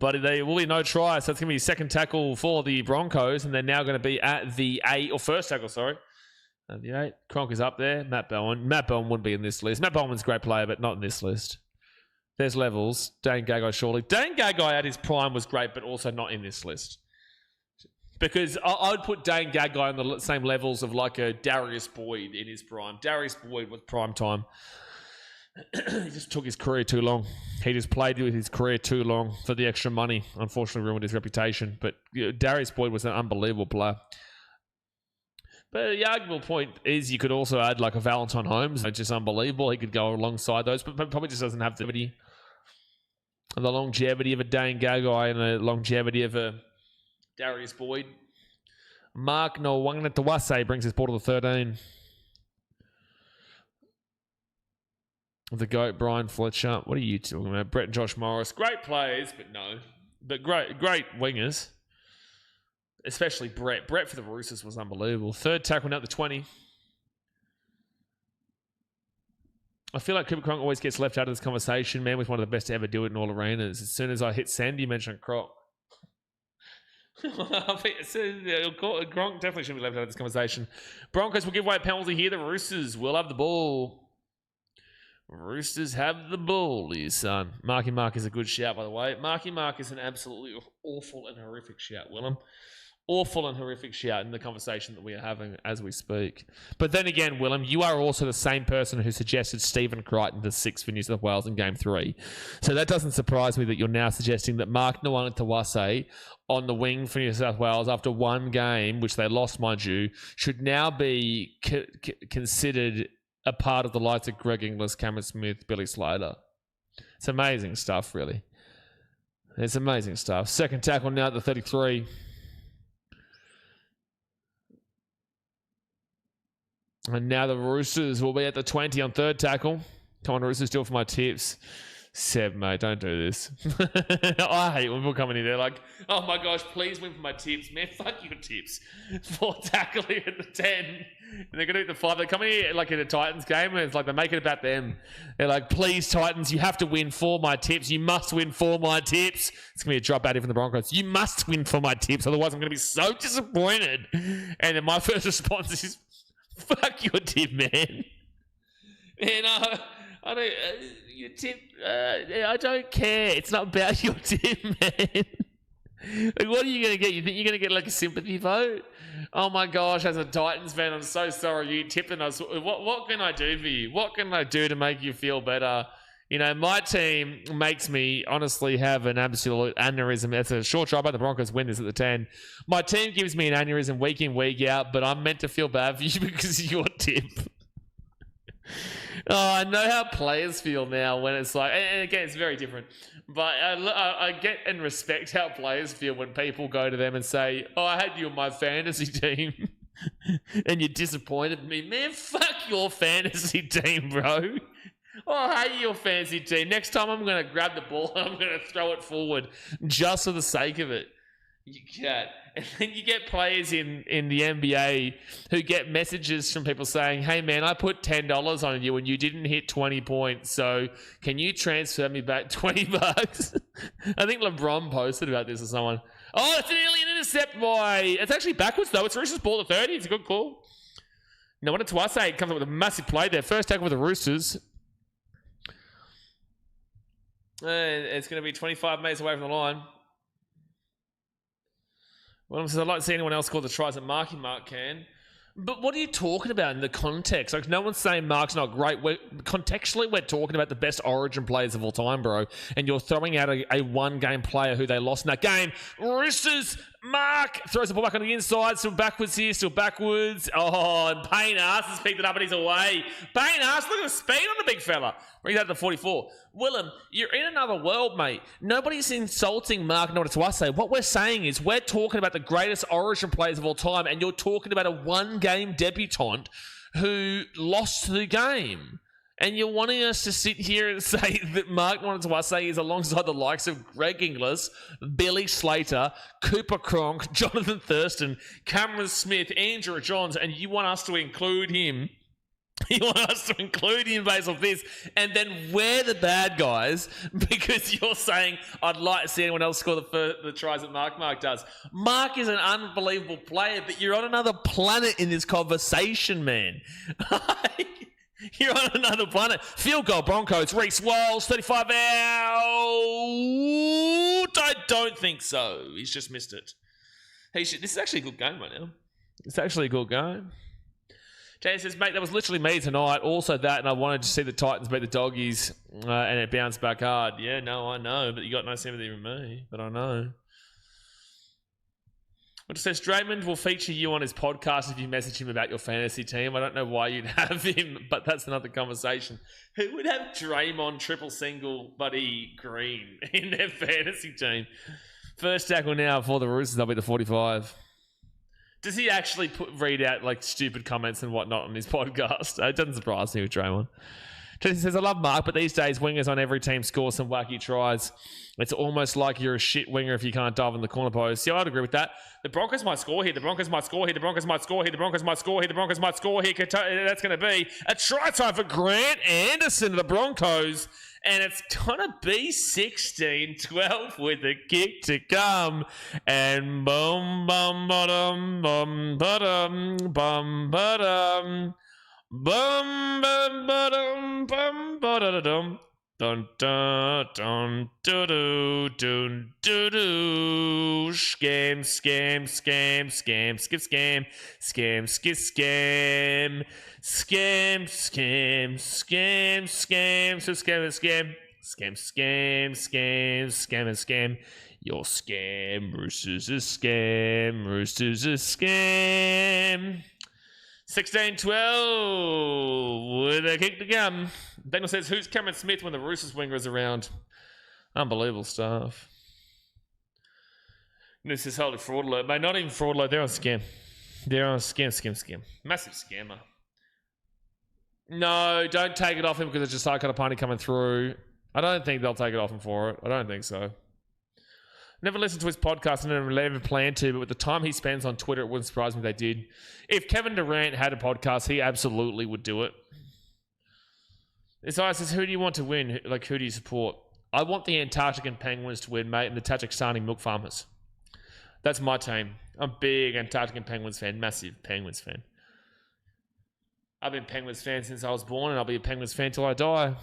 But there will be no try, so it's going to be second tackle for the Broncos, and they're now going to be at the 8, or first tackle, sorry. At the 8. Cronk is up there. Matt Bowen. Matt Bowen wouldn't be in this list. Matt Bowen's a great player, but not in this list. There's levels. Dane Gagai, surely. Dane Gagai at his prime was great, but also not in this list. Because I would put Dane Gagai on the same levels of like a Darius Boyd in his prime. Darius Boyd was prime time. He just took his career too long. He just played with his career too long for the extra money. Unfortunately, ruined his reputation. But Darius Boyd was an unbelievable player. But the arguable point is you could also add like a Valentine Holmes. It's just unbelievable. He could go alongside those, but probably just doesn't have the longevity of a Dane Gagai and the longevity of a Darius Boyd. Mark Nowangatawase brings his ball to the 13. The GOAT, Brian Fletcher. What are you talking about? Brett and Josh Morris. Great players, but no. But great wingers. Especially Brett. Brett for the Roosters was unbelievable. Third tackle now at the 20. I feel like Cooper Cronk always gets left out of this conversation. Man was one of the best to ever do it in all arenas. As soon as I hit send, you mentioned Cronk. Gronk definitely shouldn't be left out of this conversation. Broncos will give away a penalty here. The Roosters will have the ball. Roosters have the ball, dear son. Marky Mark is a good shout, by the way. Marky Mark is an absolutely awful and horrific shout, Willem. Awful and horrific shout in the conversation that we are having as we speak. But then again, Willem, you are also the same person who suggested Stephen Crichton to 6 for New South Wales in Game 3. So that doesn't surprise me that you're now suggesting that Mark Nawangtawase on the wing for New South Wales after one game, which they lost, mind you, should now be considered a part of the likes of Greg Inglis, Cameron Smith, Billy Slater. It's amazing stuff, really. It's amazing stuff. Second tackle now at the 33. And now the Roosters will be at the 20 on third tackle. Come on, Roosters, do it for my tips. Seb, mate, don't do this. I hate when people come in here like, oh my gosh, please win for my tips. Man, fuck your tips. 4 tackle here at the 10. And they're going to do the 5. They come in here like in a Titans game and it's like they make it about them. They're like, please, Titans, you have to win for my tips. You must win for my tips. It's going to be a drop out here from the Broncos. You must win for my tips. Otherwise, I'm going to be so disappointed. And then my first response is, fuck your tip, man. And I don't. Your tip. I don't care. It's not about your tip, man. Like, what are you going to get? You think you're going to get like a sympathy vote? Oh my gosh! As a Titans fan, I'm so sorry you tipped us. What can I do for you? What can I do to make you feel better? You know, my team makes me honestly have an absolute aneurysm. That's a short try, but the Broncos win this at the 10. My team gives me an aneurysm week in, week out, but I'm meant to feel bad for you because of your tip. Oh, I know how players feel now when it's like, and again, it's very different. But I get and respect how players feel when people go to them and say, oh, I had you on my fantasy team. And you disappointed me. Man, fuck your fantasy team, bro. Oh, I hate your fantasy team. Next time I'm going to grab the ball and I'm going to throw it forward just for the sake of it. You can't. And then you get players in the NBA who get messages from people saying, hey, man, I put $10 on you and you didn't hit 20 points. So can you transfer me back $20? I think LeBron posted about this or someone. Oh, it's an alien intercept by... It's actually backwards, though. It's Roosters ball to 30. It's a good call. Now, what did Tuase comes up with a massive play there. First tackle with the Roosters. And it's going to be 25 metres away from the line. Well, I'd like to see anyone else score the tries that Marky Mark can. But what are you talking about in the context? Like, no one's saying Mark's not great. Contextually, we're talking about the best Origin players of all time, bro. And you're throwing out a one-game player who they lost in that game. Roosters, Mark throws the ball back on the inside. Still backwards here, still backwards. Oh, and Payne Haas has picked it up and he's away. Payne Haas, look at the speed on the big fella. Brings that to 44. Willem, you're in another world, mate. Nobody's insulting Mark Notarwase. What we're saying is we're talking about the greatest Origin players of all time, and you're talking about a one-game debutant who lost the game. And you're wanting us to sit here and say that Mark Notarwase is alongside the likes of Greg Inglis, Billy Slater, Cooper Cronk, Jonathan Thurston, Cameron Smith, Andrew Johns, and you want us to include him. You want us to include him based off this, and then we're the bad guys because you're saying, I'd like to see anyone else score the tries that Mark does. Mark is an unbelievable player, but you're on another planet in this conversation, man. You're on another planet. Field goal, Broncos. Reece Walsh, 35 out. I don't think so. He's just missed it. This is actually a good game right now. It's actually a good game. Jay says, mate, that was literally me tonight. Also that, and I wanted to see the Titans beat the Doggies, and it bounced back hard. Yeah, no, I know, but you got no sympathy with me. But I know. It says, Draymond will feature you on his podcast if you message him about your fantasy team. I don't know why you'd have him, but that's another conversation. Who would have Draymond triple single Buddy Green in their fantasy team? First tackle now for the Roosters. They'll be the 45. Does he actually read out like stupid comments and whatnot on his podcast? It doesn't surprise me with Draymond. Jesse says, I love Mark, but these days wingers on every team score some wacky tries. It's almost like you're a shit winger if you can't dive in the corner post. Yeah, I'd agree with that. The Broncos might score here. The Broncos might score here. The Broncos might score here. The Broncos might score here. The Broncos might score here. That's going to be a try time for Grant Anderson of the Broncos. And it's going to be 16-12 with a kick to come. And boom, bum, ba-dum, bum, ba-dum, bum, ba-dum. Bum, bum, ba-dum, bum, ba-da-da-dum. Dun, dun, dun, doo-doo, dun, doo-doo. Scam, scam, scam, scam, skip, scam. Scam, skip, scam. Scam, scam, scam, scam, so scam and scam. Scam, scam, scam, scam and scam. Your scam, Roosters is scam, Roosters is scam. 16-12 with a kick to come. Daniel says, who's Cameron Smith when the Roosters winger is around? Unbelievable stuff. This is holy fraud alert. Mate, not even fraud alert. They're on scam. They're on scam. Massive scammer. No, don't take it off him because it's just Sarkota Pony coming through. I don't think they'll take it off him for it. I don't think so. Never listened to his podcast and never planned to, but with the time he spends on Twitter, it wouldn't surprise me if they did. If Kevin Durant had a podcast, he absolutely would do it. Isaiah says, who do you want to win? Like, who do you support? I want the Antarctican Penguins to win, mate, and the Tajikistani Milk Farmers. That's my team. I'm a big Antarctican Penguins fan, massive Penguins fan. I've been a Penguins fan since I was born, and I'll be a Penguins fan till I die.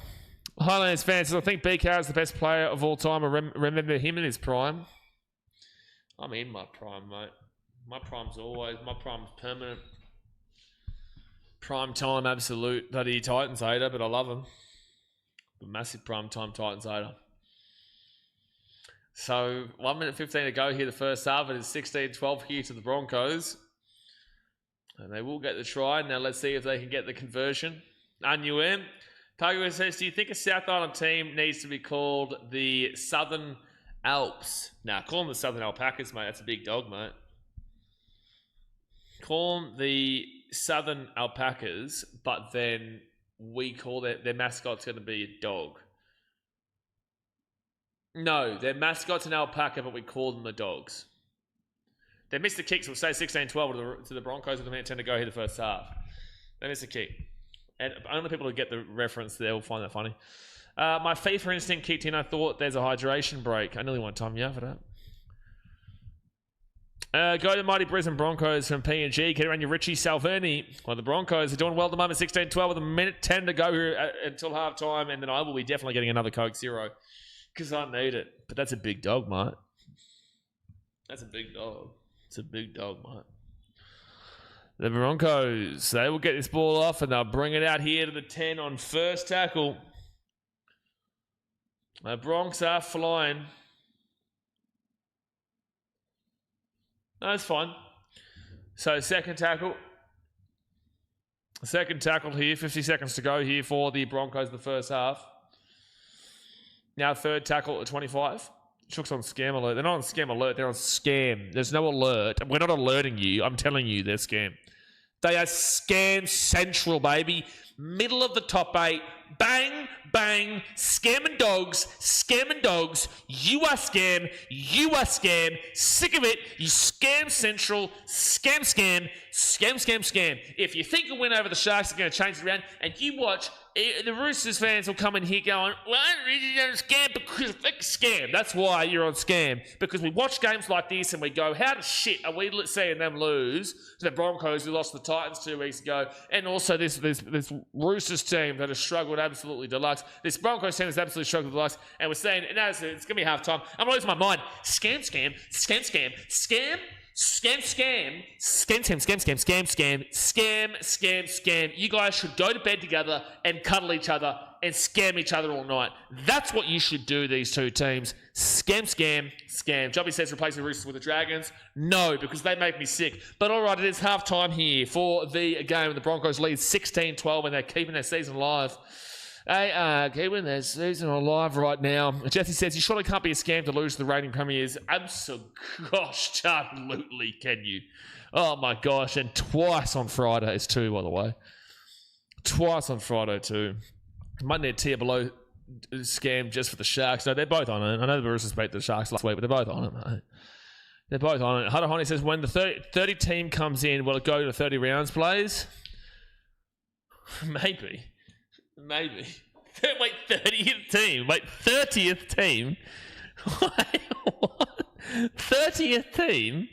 Highlanders fans says, I think BKR is the best player of all time. I remember him in his prime. I'm in my prime, mate. My prime's permanent. Prime time, absolute bloody Titans hater, but I love him. A massive prime time Titans hater. So, 1 minute 15 to go here, the first half. It is 16-12 here to the Broncos. And they will get the try. Now, let's see if they can get the conversion. Annuem. Tiger says, do you think a South Island team needs to be called the Southern Alps? Nah, call them the Southern Alpacas, mate. That's a big dog, mate. Call them the Southern Alpacas, but then we call their mascot's going to be a dog. No, their mascot's an alpaca, but we call them the dogs. They missed the kick, so we'll say 16-12 to the Broncos with a minute 10 to go here the first half. They missed the kick. And only people who get the reference there will find that funny. My FIFA instinct kicked in. I thought there's a hydration break. I nearly want to time you out for that. Go to mighty Brisbane Broncos from P&G. Get around your Richie Salverni. Well, the Broncos are doing well at the moment. 16-12 with a minute 10 to go here until half time. And then I will be definitely getting another Coke Zero because I need it. But that's a big dog, mate. That's a big dog. It's a big dog, mate. The Broncos, they will get this ball off and they'll bring it out here to the 10 on first tackle. The Bronx are flying. That's fine. So second tackle. Second tackle here. 50 seconds to go here for the Broncos in the first half. Now third tackle at 25. Shook's on scam alert. They're not on scam alert. They're on scam. There's no alert. We're not alerting you. I'm telling you they're scam. They are scam central, baby. Middle of the top 8. Bang, bang. Scamming dogs. Scamming dogs. You are scam. You are scam. Sick of it. You scam central. Scam, scam. Scam, scam, scam. If you think you'll win over the Sharks, they're going to change it around. And you watch, the Roosters fans will come in here going, well, I don't scam because scam. That's why you're on scam. Because we watch games like this and we go, how the shit are we seeing them lose to the Broncos who lost to the Titans 2 weeks ago? And also this Roosters team that has struggled absolutely deluxe. This Broncos team has absolutely struggled deluxe. And we're saying, no, it's going to be half time. I'm losing my mind. Scam, scam, scam, scam, scam. Scam, scam, scam, scam, scam, scam, scam, scam, scam, scam, scam. You guys should go to bed together and cuddle each other and scam each other all night. That's what you should do, these two teams. Scam, scam, scam. Jobby says replace the Roosters with the Dragons. No, because they make me sick. But all right, it is half time here for the game. The Broncos lead 16-12 and they're keeping their season alive. They are keeping their season alive right now. Jesse says, you surely can't be a scam to lose to the reigning premiers. Absolutely can you. Oh my gosh, and twice on Fridays too, by the way. Twice on Friday too. Might need a tier below scam just for the Sharks. No, they're both on it. I know the Roosters beat the Sharks last week, but they're both on it, mate. They're both on it. Hunter says, when the 30 team comes in, will it go to 30 rounds plays? Maybe. Maybe. Wait, 30th team? Wait, 30th team? Wait, what? 30th team?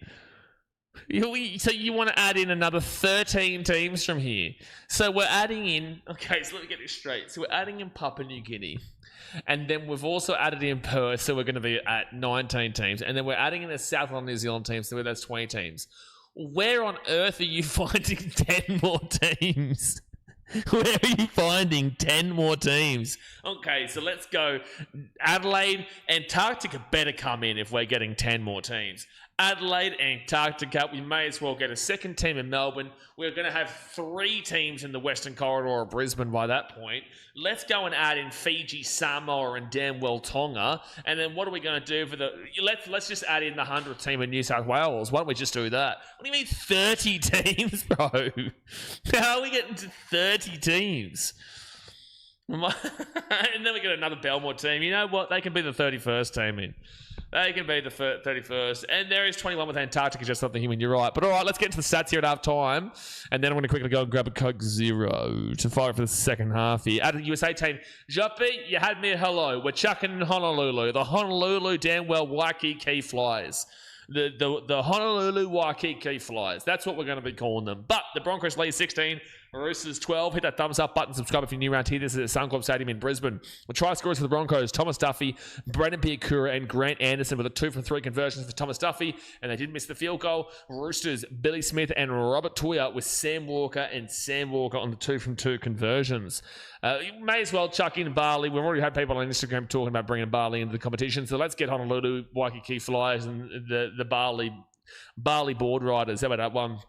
So you want to add in another 13 teams from here. So we're adding in... Okay, so let me get this straight. So we're adding in Papua New Guinea. And then we've also added in Perth, so we're going to be at 19 teams. And then we're adding in a South Island New Zealand team, so that's 20 teams. Where on earth are you finding 10 more teams? Where are you finding 10 more teams? Okay, so let's go. Adelaide, Antarctica better come in if we're getting 10 more teams. Adelaide, Antarctica, we may as well get a second team in Melbourne. We're going to have 3 teams in the Western Corridor of Brisbane by that point. Let's go and add in Fiji, Samoa, and damn well Tonga. And then what are we going to do for the... Let's just add in the 100th team in New South Wales. Why don't we just do that? What do you mean 30 teams, bro? How are we getting to 30 teams? And then we get another Belmore team. You know what? They can be the 31st team in. They can be the 31st. And there is 21 with Antarctica, just something human. You're right. But all right, let's get into the stats here at half time. And then I'm going to quickly go and grab a Coke Zero to fire for the second half here. Out of the USA team, Joppy, you had me at hello. We're chucking in Honolulu. The Honolulu damn well Waikiki Flyers. The Honolulu Waikiki Flyers. That's what we're going to be calling them. But the Broncos lead 16. Roosters 12. Hit that thumbs up button. Subscribe if you're new around here. This is at Suncorp Stadium in Brisbane. The try scorers for the Broncos, Thomas Duffy, Brendan Piakura, and Grant Anderson with a 2 from 3 conversions for Thomas Duffy. And they did miss the field goal. Roosters, Billy Smith and Robert Tuia with Sam Walker on the 2 from 2 conversions. You may as well chuck in Barley. We've already had people on Instagram talking about bringing Barley into the competition. So let's get Honolulu, Waikiki Flyers, and the Barley board riders. How about that one?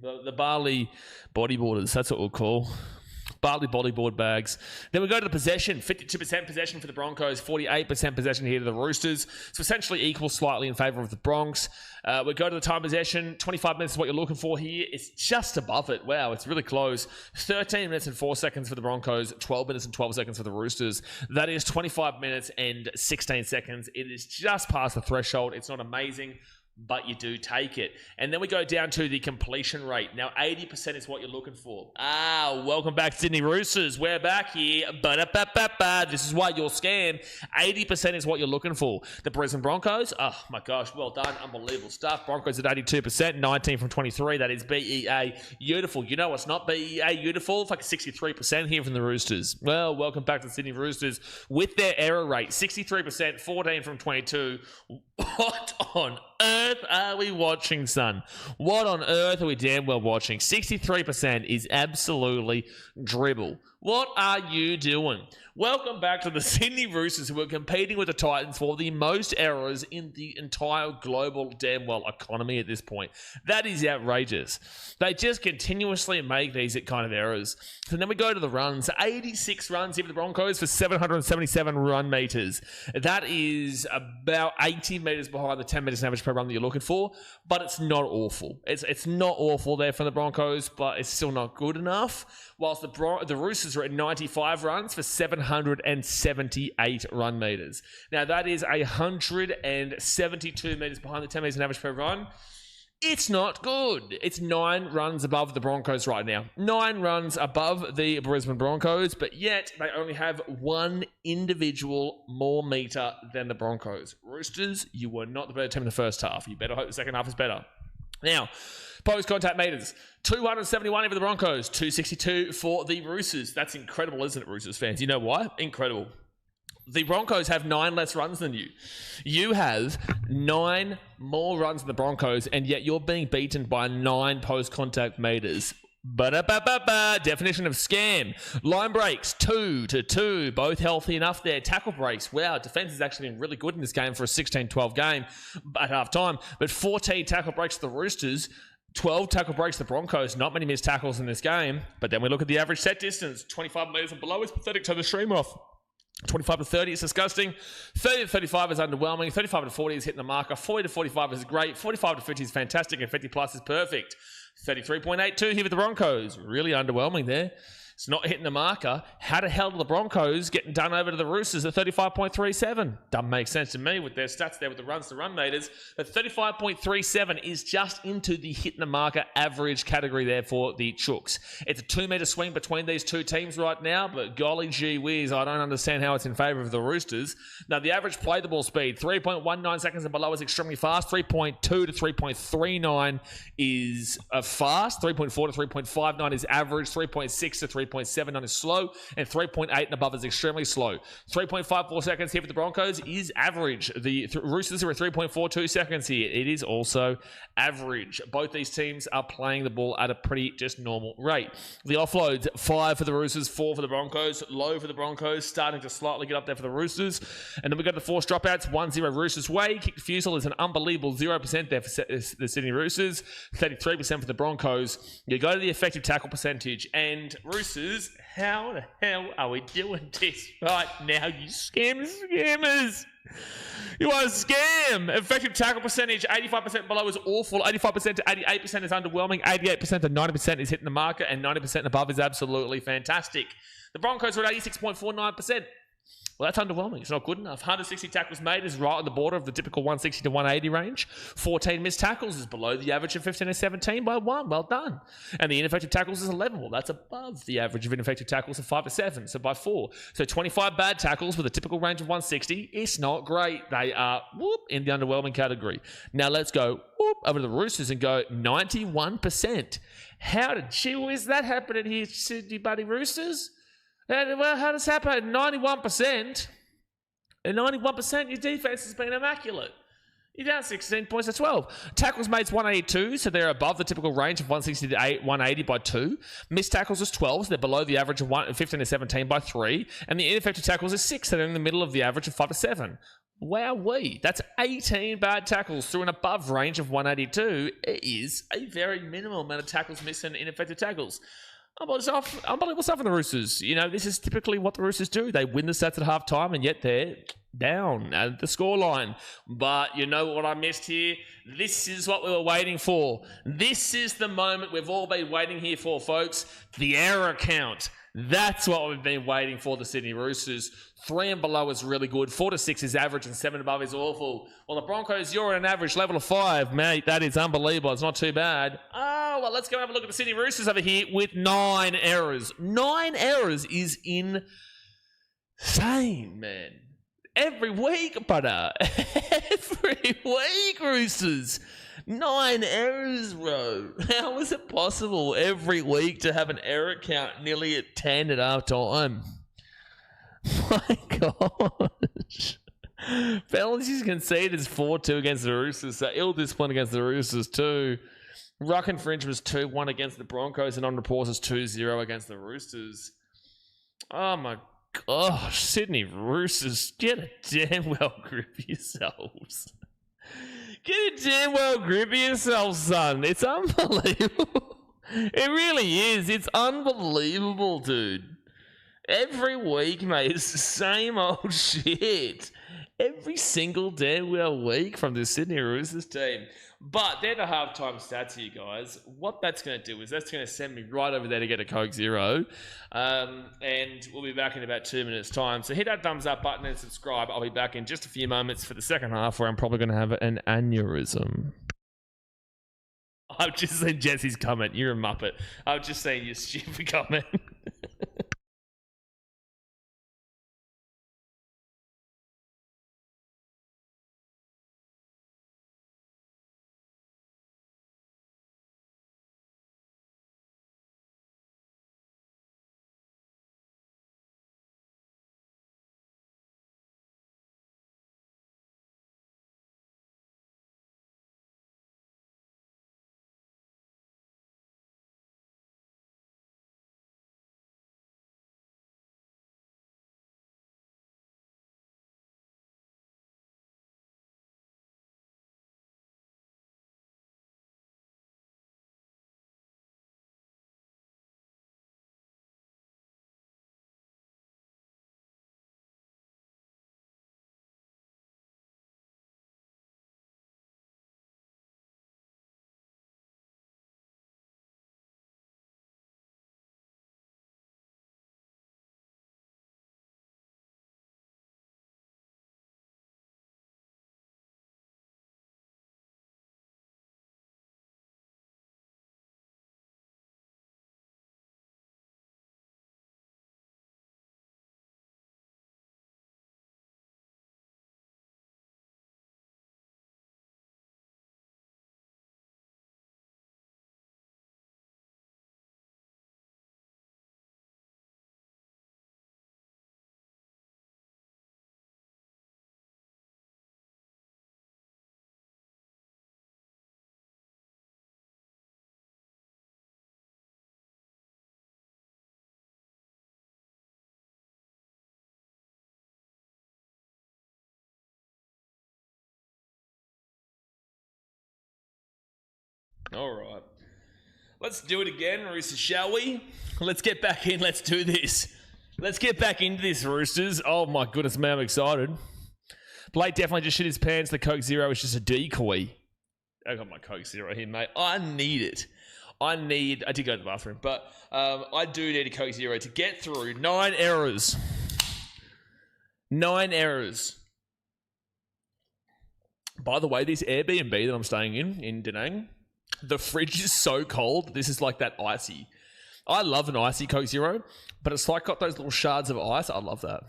The Barley bodyboarders, that's what we'll call. Barley bodyboard bags. Then we go to the possession. 52% possession for the Broncos, 48% possession here to the Roosters. So essentially equal slightly in favour of the Bronx. We go to the time possession. 25 minutes is what you're looking for here. It's just above it. Wow, it's really close. 13 minutes and 4 seconds for the Broncos. 12 minutes and 12 seconds for the Roosters. That is 25 minutes and 16 seconds. It is just past the threshold. It's not amazing, but you do take it. And then we go down to the completion rate. Now, 80% is what you're looking for. Welcome back, Sydney Roosters. We're back here. This is why you're scammed. 80% is what you're looking for. The Brisbane Broncos, oh my gosh, well done. Unbelievable stuff. Broncos at 82%, 19 from 23. That is BEA beautiful. You know what's not BEA beautiful? It's like 63% here from the Roosters. Well, welcome back to the Sydney Roosters with their error rate. 63%, 14 from 22. What on earth are we watching, son? What on earth are we damn well watching? 63% is absolutely dribble. What are you doing? Welcome back to the Sydney Roosters, who are competing with the Titans for the most errors in the entire global damn well economy at this point. That is outrageous. They just continuously make these kind of errors. So then we go to the runs. 86 runs here for the Broncos for 777 run meters. That is about 80 meters behind the 10 meters average per run that you're looking for, but it's not awful. It's not awful there from the Broncos, but it's still not good enough. Whilst the Roosters are at 95 runs for 778 run meters. Now, that is 172 meters behind the 10 meters average per run. It's not good. It's 9 runs above the Broncos right now. 9 runs above the Brisbane Broncos, but yet they only have one individual more meter than the Broncos. Roosters, you were not the better team in the first half. You better hope the second half is better. Now, post-contact meters, 271 for the Broncos, 262 for the Roosters. That's incredible, isn't it, Roosters fans? You know why? Incredible. The Broncos have 9 less runs than you. You have 9 more runs than the Broncos, and yet you're being beaten by 9 post-contact meters. Definition of scam. Line breaks, 2-2. Both healthy enough there. Tackle breaks. Wow, defense has actually been really good in this game for a 16-12 game at half-time. But 14 tackle breaks to the Roosters. 12 tackle breaks to the Broncos. Not many missed tackles in this game. But then we look at the average set distance. 25 metres and below is pathetic. Turn the stream off. 25 to 30 is disgusting. 30 to 35 is underwhelming. 35 to 40 is hitting the marker. 40 to 45 is great. 45 to 50 is fantastic. And 50 plus is perfect. 33.82 here with the Broncos. Really underwhelming there. It's not hitting the marker. How the hell do the Broncos getting done over to the Roosters at 35.37? Doesn't make sense to me with their stats there with the runs to run meters. But 35.37 is just into the hitting the marker average category there for the Chooks. It's a 2-meter swing between these two teams right now, but golly gee whiz, I don't understand how it's in favour of the Roosters. Now, the average play the ball speed, 3.19 seconds and below is extremely fast. 3.2 to 3.39 is fast. 3.4 to 3.59 is average. 3.6 to 3.79 is slow, and 3.8 and above is extremely slow. 3.54 seconds here for the Broncos is average. The Roosters are at 3.42 seconds here. It is also average. Both these teams are playing the ball at a pretty just normal rate. The offloads, 5 for the Roosters, 4 for the Broncos. Low for the Broncos, starting to slightly get up there for the Roosters. And then we got the forced dropouts, 1-0 Roosters way. Kick refusal is an unbelievable 0% there for the Sydney Roosters, 33% for the Broncos. You go to the effective tackle percentage, and Roosters, how the hell are we doing this right now, you scammers? You are a scam. Effective tackle percentage, 85% below is awful. 85% to 88% is underwhelming. 88% to 90% is hitting the marker, and 90% above is absolutely fantastic. The Broncos are at 86.49%. Well, that's underwhelming. It's not good enough. 160 tackles made is right on the border of the typical 160 to 180 range. 14 missed tackles is below the average of 15 and 17 by 1. Well done. And the ineffective tackles is 11. Well, that's above the average of ineffective tackles of 5 to 7, so by 4. So 25 bad tackles with a typical range of 160. It's not great. They are in the underwhelming category. Now let's go over to the Roosters and go 91%. How did is that happening here, Sydney Buddy Roosters? Well, how does that happen? 91%. At 91%, your defense has been immaculate. You're down 16 points to 12. Tackles made 182, so they're above the typical range of 160 to 180 by 2. Missed tackles is 12, so they're below the average of 15 to 17 by 3. And the ineffective tackles is 6, so they're in the middle of the average of 5 to 7. Wowee. That's 18 bad tackles through an above range of 182. It is a very minimal amount of tackles missed and ineffective tackles. Unbelievable stuff in the Roosters. You know, this is typically what the Roosters do. They win the stats at halftime, and yet they're down at the scoreline. But you know what I missed here? This is what we were waiting for. This is the moment we've all been waiting here for, folks. The error count. That's what we've been waiting for, the Sydney Roosters. 3 and below is really good. 4 to 6 is average, and 7 above is awful. Well, the Broncos, you're at an average level of 5. Mate, that is unbelievable. It's not too bad. Oh, well, let's go have a look at the Sydney Roosters over here with 9 errors. 9 errors is insane, man. Every week, butter. Every week, Roosters. 9 errors, bro. How is it possible every week to have an error count nearly at 10 at half time? My gosh. Penalties conceded is 4-2 against the Roosters. So ill discipline against the Roosters too. Ruck infringe was 2-1 against the Broncos, and on reports was 2-0 against the Roosters. Oh my gosh, Sydney Roosters, get a damn well grip of yourselves. Get a damn well grip of yourselves, son. It's unbelievable. It really is. It's unbelievable, dude. Every week, mate, it's the same old shit. Every single damn well week from the Sydney Roosters team. But they're the halftime stats here, guys. What that's going to do is that's going to send me right over there to get a Coke Zero. And we'll be back in about 2 minutes' time. So hit that thumbs up button and subscribe. I'll be back in just a few moments for the second half where I'm probably going to have an aneurysm. I've just seen Jesse's comment. You're a muppet. I've just seen your stupid comment. All right. Let's do it again, Roosters, shall we? Let's get back in. Let's do this. Let's get back into this, Roosters. Oh, my goodness, man, I'm excited. Blake definitely just shit his pants. The Coke Zero is just a decoy. I got my Coke Zero here, mate. I need it. I did go to the bathroom, but I do need a Coke Zero to get through 9 errors. 9 errors. By the way, this Airbnb that I'm staying in Da Nang, the fridge is so cold. This is like that icy. I love an icy Coke Zero, but it's like got those little shards of ice. I love that.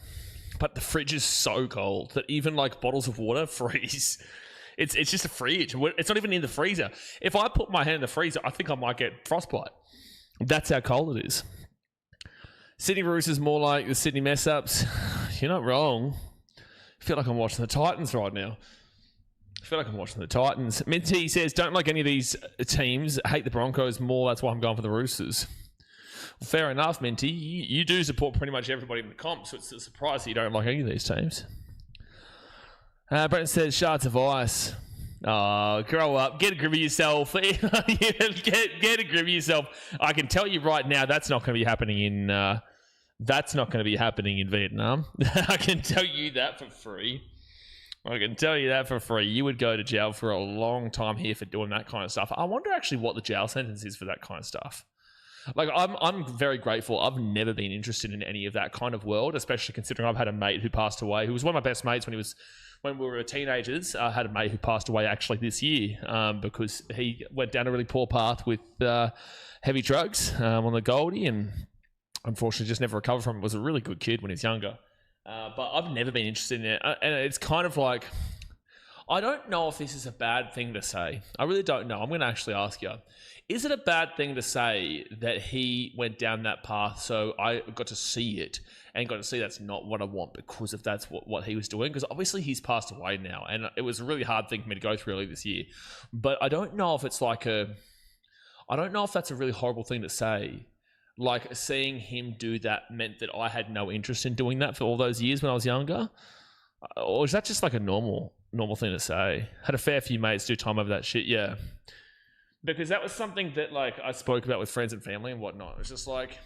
But the fridge is so cold that even like bottles of water freeze. It's just a fridge. It's not even in the freezer. If I put my hand in the freezer, I think I might get frostbite. That's how cold it is. Sydney Roosters more like the Sydney mess ups. You're not wrong. I feel like I'm watching the Titans right now. Minty says, don't like any of these teams. Hate the Broncos more. That's why I'm going for the Roosters. Well, fair enough, Minty. You do support pretty much everybody in the comp, so it's a surprise that you don't like any of these teams. Brent says, shards of ice. Oh, grow up. Get a grip of yourself. Get a grip of yourself. I can tell you right now, that's not going to be happening in Vietnam. I can tell you that for free. You would go to jail for a long time here for doing that kind of stuff. I wonder actually what the jail sentence is for that kind of stuff. Like, I'm very grateful. I've never been interested in any of that kind of world, especially considering I've had a mate who passed away, who was one of my best mates when we were teenagers. I had a mate who passed away actually this year because he went down a really poor path with heavy drugs on the Goldie, and unfortunately just never recovered from it. Was a really good kid when he was younger. But I've never been interested in it. And it's kind of like, I don't know if this is a bad thing to say. I really don't know. I'm going to actually ask you. Is it a bad thing to say that he went down that path so I got to see it and got to see that's not what I want because if that's what he was doing? Because obviously he's passed away now and it was a really hard thing for me to go through earlier this year. But I don't know if it's like I don't know if that's a really horrible thing to say. Like seeing him do that meant that I had no interest in doing that for all those years when I was younger. Or is that just like a normal thing to say? Had a fair few mates do time over that shit, yeah. Because that was something that like I spoke about with friends and family and whatnot. It's just like,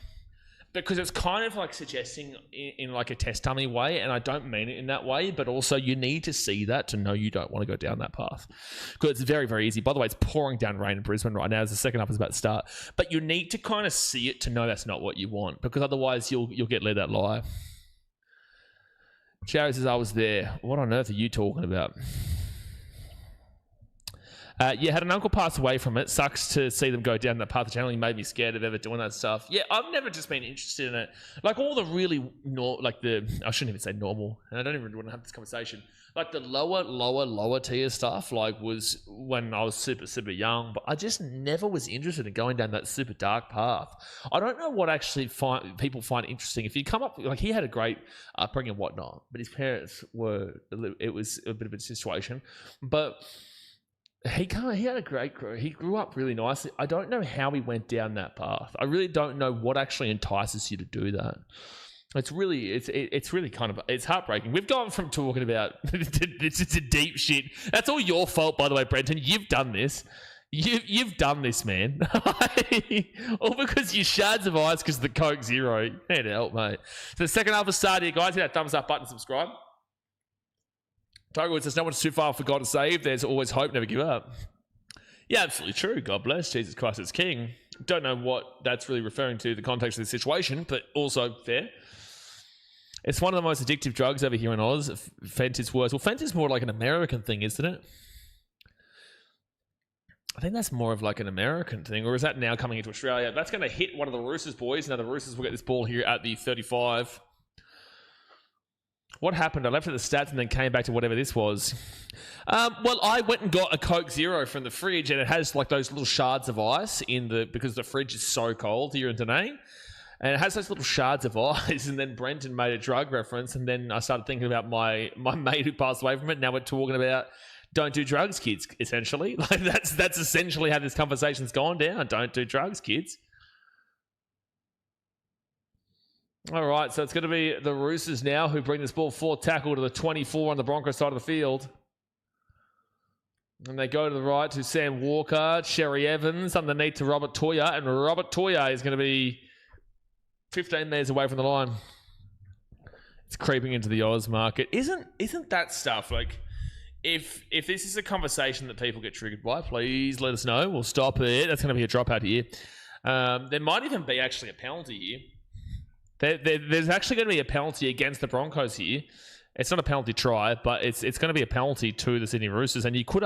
because it's kind of like suggesting in like a test dummy way, and I don't mean it in that way, but also you need to see that to know you don't want to go down that path. Because it's very, very easy. By the way, it's pouring down rain in Brisbane right now as the second half is about to start. But you need to kind of see it to know that's not what you want, because otherwise you'll get led that lie. Jerry says, I was there. What on earth are you talking about? Yeah, had an uncle pass away from it. Sucks to see them go down that path. It generally made me scared of ever doing that stuff. Yeah, I've never just been interested in it. Like all the really, I shouldn't even say normal, and I don't even want to have this conversation. Like the lower tier stuff, like was when I was super, super young, but I just never was interested in going down that super dark path. I don't know what actually people find interesting. If you come up, like he had a great upbringing and whatnot, but his parents it was a bit of a situation, but he had a great growth. He grew up really nicely. I don't know how he went down that path. I really don't know what actually entices you to do that. It's really kind of, it's heartbreaking. We've gone from talking about this is a deep shit. That's all your fault, by the way, Brenton. You've done this. You've done this, man. All because you shards of ice because of the Coke Zero. Can't help, mate. So the second half has started here, guys. Hit that thumbs up button, subscribe. Tiger Woods says, no one's too far for God to save. There's always hope, never give up. Yeah, absolutely true. God bless. Jesus Christ is King. Don't know what that's really referring to, the context of the situation, but also fair. It's one of the most addictive drugs over here in Oz. Fent is worse. Well, Fent is more like an American thing, isn't it? I think that's more of like an American thing. Or is that now coming into Australia? That's going to hit one of the Roosters boys. Now the Roosters will get this ball here at the 35. What happened? I left at the stats and then came back to whatever this was. Well, I went and got a Coke Zero from the fridge, and it has like those little shards of ice because the fridge is so cold here in Dunedin. And it has those little shards of ice, and then Brenton made a drug reference, and then I started thinking about my mate who passed away from it. Now we're talking about don't do drugs, kids, essentially. Like that's essentially how this conversation's gone down. Don't do drugs, kids. All right, so it's going to be the Roosters now who bring this ball forward tackle to the 24 on the Broncos side of the field. And they go to the right to Sam Walker, Sherry Evans, underneath to Robert Toya, and Robert Toya is going to be 15 metres away from the line. It's creeping into the Oz market. Isn't that stuff like if this is a conversation that people get triggered by, please let us know. We'll stop it. That's going to be a dropout here. There might even be actually a penalty here. There's actually going to be a penalty against the Broncos here. It's not a penalty try, but it's going to be a penalty to the Sydney Roosters. And you could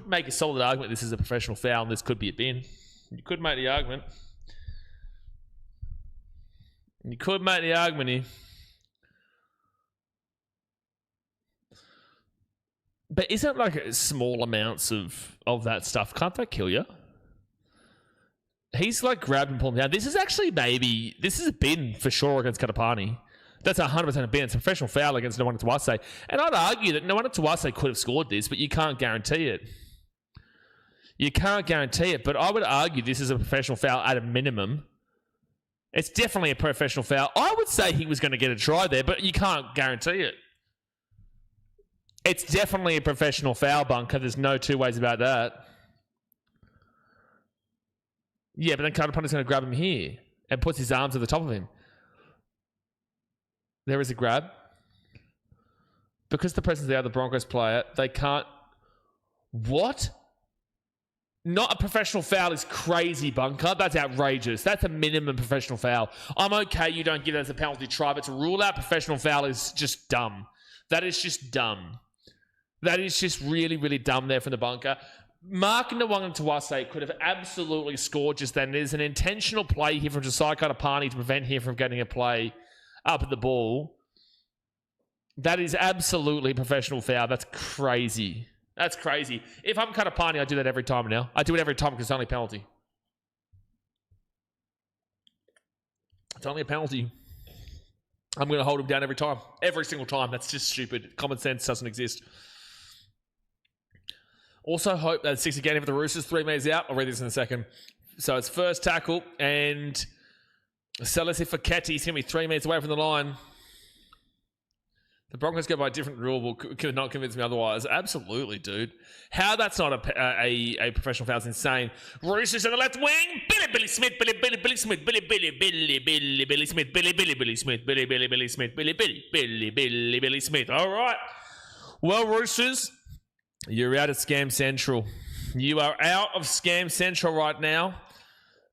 make a solid argument this is a professional foul and this could be a bin. You could make the argument. Here. But isn't like small amounts of that stuff, can't that kill you? He's like grabbed and pulled him down. This is a bin for sure against Katapani. That's 100% a bin. It's a professional foul against Nwana Tuwase. And I'd argue that Nwana Tuwase could have scored this, but you can't guarantee it. But I would argue this is a professional foul at a minimum. It's definitely a professional foul. I would say he was going to get a try there, but you can't guarantee it. It's definitely a professional foul, Bunker. There's no two ways about that. Yeah, but then Katapani's going to grab him here and puts his arms at the top of him. There is a grab. Because the presence of the other Broncos player, they can't... What? Not a professional foul is crazy, Bunker. That's outrageous. That's a minimum professional foul. I'm okay you don't give that as a penalty try, but to rule out professional foul is just dumb. That is just dumb. That is just really, really dumb there from the Bunker. Mark Nwanga Tuwase could have absolutely scored just then. There's an intentional play here from Josiah Katapani to prevent him from getting a play up at the ball. That is absolutely a professional foul. That's crazy. That's crazy. If I'm cut a party, I do that every time now. I do it every time because it's only a penalty. It's only a penalty. I'm going to hold him down every time. Every single time. That's just stupid. Common sense doesn't exist. Also hope that 6 again for the Roosters. 3 metres out. I'll read this in a second. So it's first tackle and Celesi Faketi is going to be 3 metres away from the line. The Broncos go by a different rule will could not convince me otherwise. Absolutely, dude. How that's not a professional foul is insane. Roosters on the left wing. Billy Smith. Billy Smith. Billy Smith. All right. Well, Roosters, you're out of Scam Central. You are out of Scam Central right now.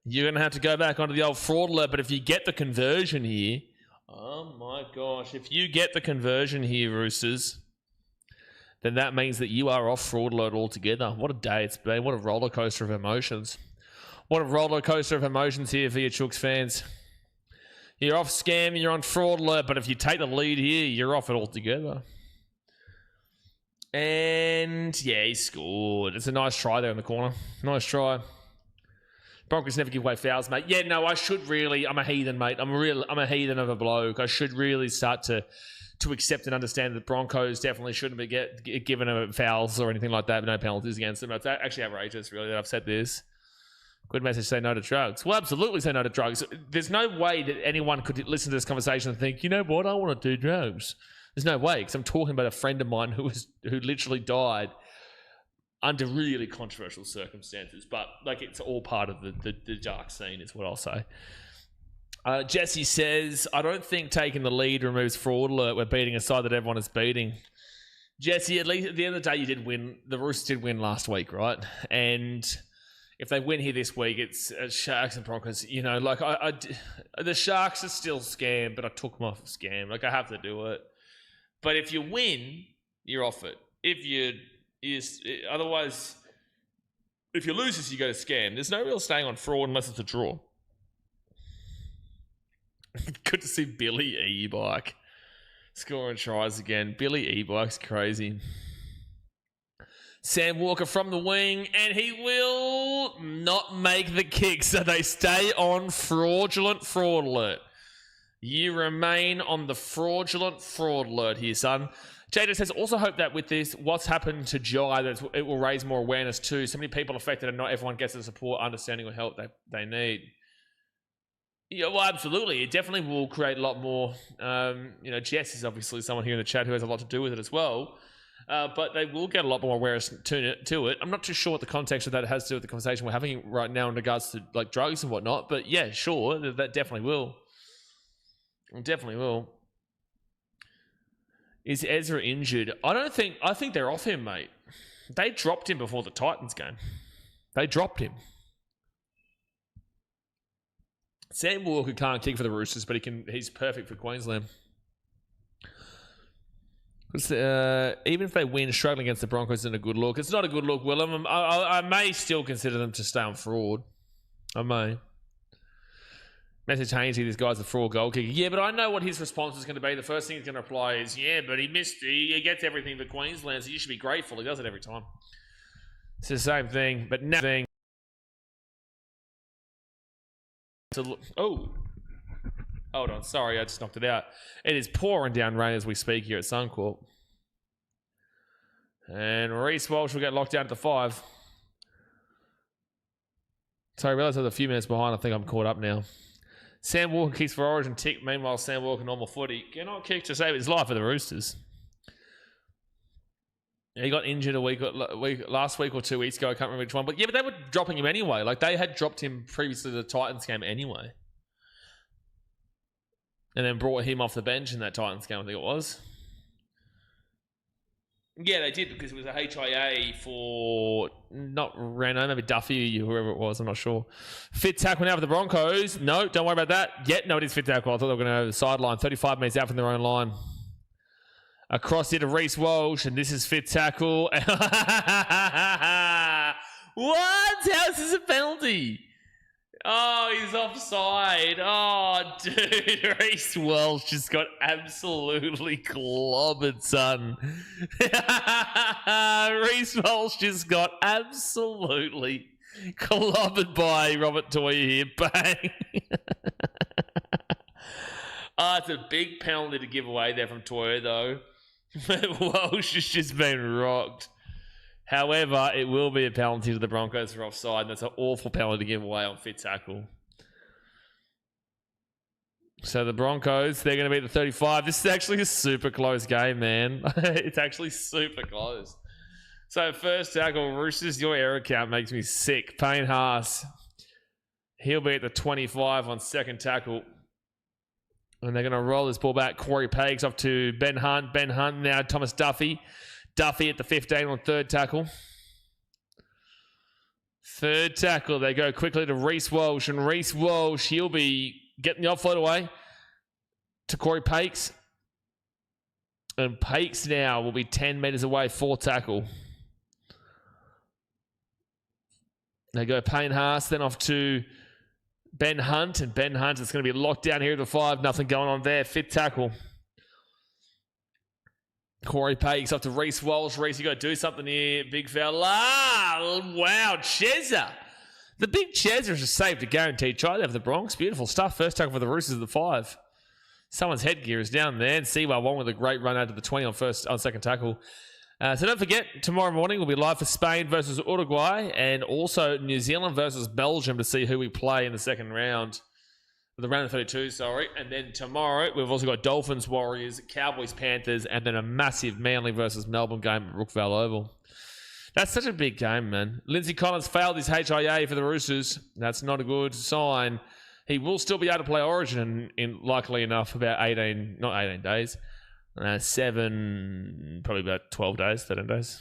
You're going to have to go back onto the old fraud alert. But if you get the conversion here, oh my gosh, if you get the conversion here, Roosters, then that means that you are off fraud alert altogether. What a day it's been. What a roller coaster of emotions. What a roller coaster of emotions here for your Chooks fans. You're off Scam, you're on fraud alert, but if you take the lead here, you're off it altogether. And yeah, he scored. It's a nice try there in the corner. Nice try. Broncos never give away fouls, mate. Yeah, no, I should really. I'm a heathen, mate. I'm a heathen of a bloke. I should really start to accept and understand that Broncos definitely shouldn't be given fouls or anything like that. No penalties against them. It's actually outrageous, really, that I've said this. Good message, say no to drugs. Well, absolutely say no to drugs. There's no way that anyone could listen to this conversation and think, you know what, I want to do drugs. There's no way, because I'm talking about a friend of mine who literally died under really controversial circumstances, but like it's all part of the dark scene is what I'll say. Jesse says, I don't think taking the lead removes fraud alert. We're beating a side that everyone is beating. Jesse, at least at the end of the day, you did win. The Roosters did win last week, right? And if they win here this week, it's Sharks and Broncos. You know, like the Sharks are still scam, but I took them off of scam. Like I have to do it. But if you win, you're off it. Otherwise, if you lose this, you go to scam. There's no real staying on fraud unless it's a draw. Good to see Billy E-Bike scoring tries again. Billy E-Bike's crazy. Sam Walker from the wing, and he will not make the kick, so they stay on fraudulent fraud alert. You remain on the fraudulent fraud alert here, son. Jada says, also hope that with this, what's happened to Jai, that it will raise more awareness too. So many people affected and not everyone gets the support, understanding, or help they need. Yeah, well, absolutely. It definitely will create a lot more. Jess is obviously someone here in the chat who has a lot to do with it as well. But they will get a lot more awareness to it. I'm not too sure what the context of that has to do with the conversation we're having right now in regards to like drugs and whatnot. But yeah, sure, that definitely will. It definitely will. Is Ezra injured? I think they're off him, mate. They dropped him before the Titans game. They dropped him. Sam Walker can't kick for the Roosters, but he's perfect for Queensland. Even if they win, struggling against the Broncos isn't a good look. It's not a good look, Willem. I may still consider them to stay on fraud. I may. Message Hainsey, this guy's a fraud goal kicker. Yeah, but I know what his response is going to be. The first thing he's going to reply is, yeah, but he missed. He gets everything for Queensland, so you should be grateful. He does it every time. It's the same thing, but nothing. Oh, hold on. Sorry, I just knocked it out. It is pouring down rain as we speak here at Suncorp. And Reece Walsh will get locked down at the 5. Sorry, I realised I was a few minutes behind. I think I'm caught up now. Sam Walker kicks for Origin tick. Meanwhile, Sam Walker normal footy cannot kick to save his life for the Roosters. He got injured last week or 2 weeks ago. I can't remember which one. But yeah, but they were dropping him anyway. Like they had dropped him previously to the Titans game anyway. And then brought him off the bench in that Titans game, I think it was. Yeah, they did because it was a HIA for not Renault, maybe Duffy or whoever it was. I'm not sure. Fit tackle now for the Broncos. No, don't worry about that. Yet, no, it is fit tackle. I thought they were going to go to the sideline. 35 metres out from their own line. Across here to Reece Walsh, and this is fit tackle. What? How is this a penalty? Oh, he's offside. Oh, dude. Reece Welsh just got absolutely clobbered, son. Reece Welsh just got absolutely clobbered by Robert Toy here. Bang. It's a big penalty to give away there from Toya, though. Welsh has just been rocked. However, it will be a penalty to the Broncos for offside, and that's an awful penalty to give away on fit tackle. So the Broncos, they're going to be the 35. This is actually a super close game, man. It's actually super close. So first tackle, Roosters, your error count makes me sick. Payne Haas, he'll be at the 25 on second tackle. And they're going to roll this ball back. Corey Pakes off to Ben Hunt. Ben Hunt now Thomas Duffy. Duffy at the 15 on third tackle. Third tackle. They go quickly to Reece Walsh. And Reece Walsh, he'll be getting the offload away to Corey Pakes. And Pakes now will be 10 metres away. Fourth tackle. They go Payne Haas. Then off to Ben Hunt, and Ben Hunt is going to be locked down here at the 5. Nothing going on there. Fifth tackle. Corey Pakes off to Reece Walsh. Reece, you got to do something here, big fella. Wow, Chezza. The big Chezza has saved a guaranteed try there for the Bronx. Beautiful stuff. First tackle for the Roosters at the 5. Someone's headgear is down there. And Seawell won with a great run out to the 20 on second tackle. So don't forget, tomorrow morning we'll be live for Spain versus Uruguay and also New Zealand versus Belgium to see who we play in the second round. The round of 32, sorry. And then tomorrow we've also got Dolphins, Warriors, Cowboys, Panthers, and then a massive Manly versus Melbourne game at Brookvale Oval. That's such a big game, man. Lindsay Collins failed his HIA for the Roosters. That's not a good sign. He will still be able to play Origin in likely enough, about 18 days. 7, probably about 12 days, 13 days.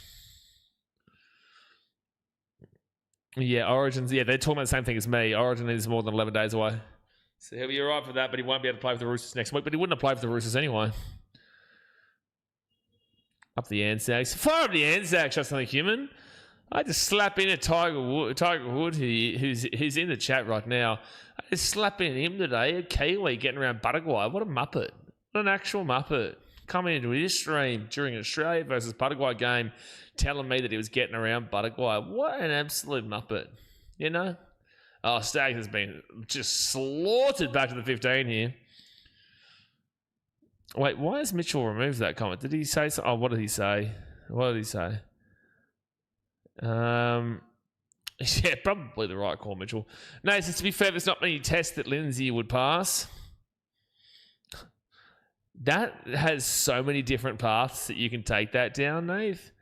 Yeah, Origins, yeah, they're talking about the same thing as me. Origin is more than 11 days away. So he'll be all right for that, but he won't be able to play for the Roosters next week. But he wouldn't have played for the Roosters anyway. Up the Anzacs. Fire up the Anzacs, just something human. I just slap in a Tiger Wood who's in the chat right now. I just slap in him today. A Kiwi getting around Paraguay. What a muppet. What an actual muppet. Coming into his stream during an Australia versus Paraguay game, telling me that he was getting around Paraguay. What an absolute muppet, you know? Oh, Staggs has been just slaughtered back to the 15 here. Wait, why has Mitchell removed that comment? Did he say so? Oh, what did he say? Yeah, probably the right call, Mitchell. No, to be fair, there's not many tests that Lindsay would pass. That has so many different paths that you can take that down, Nave.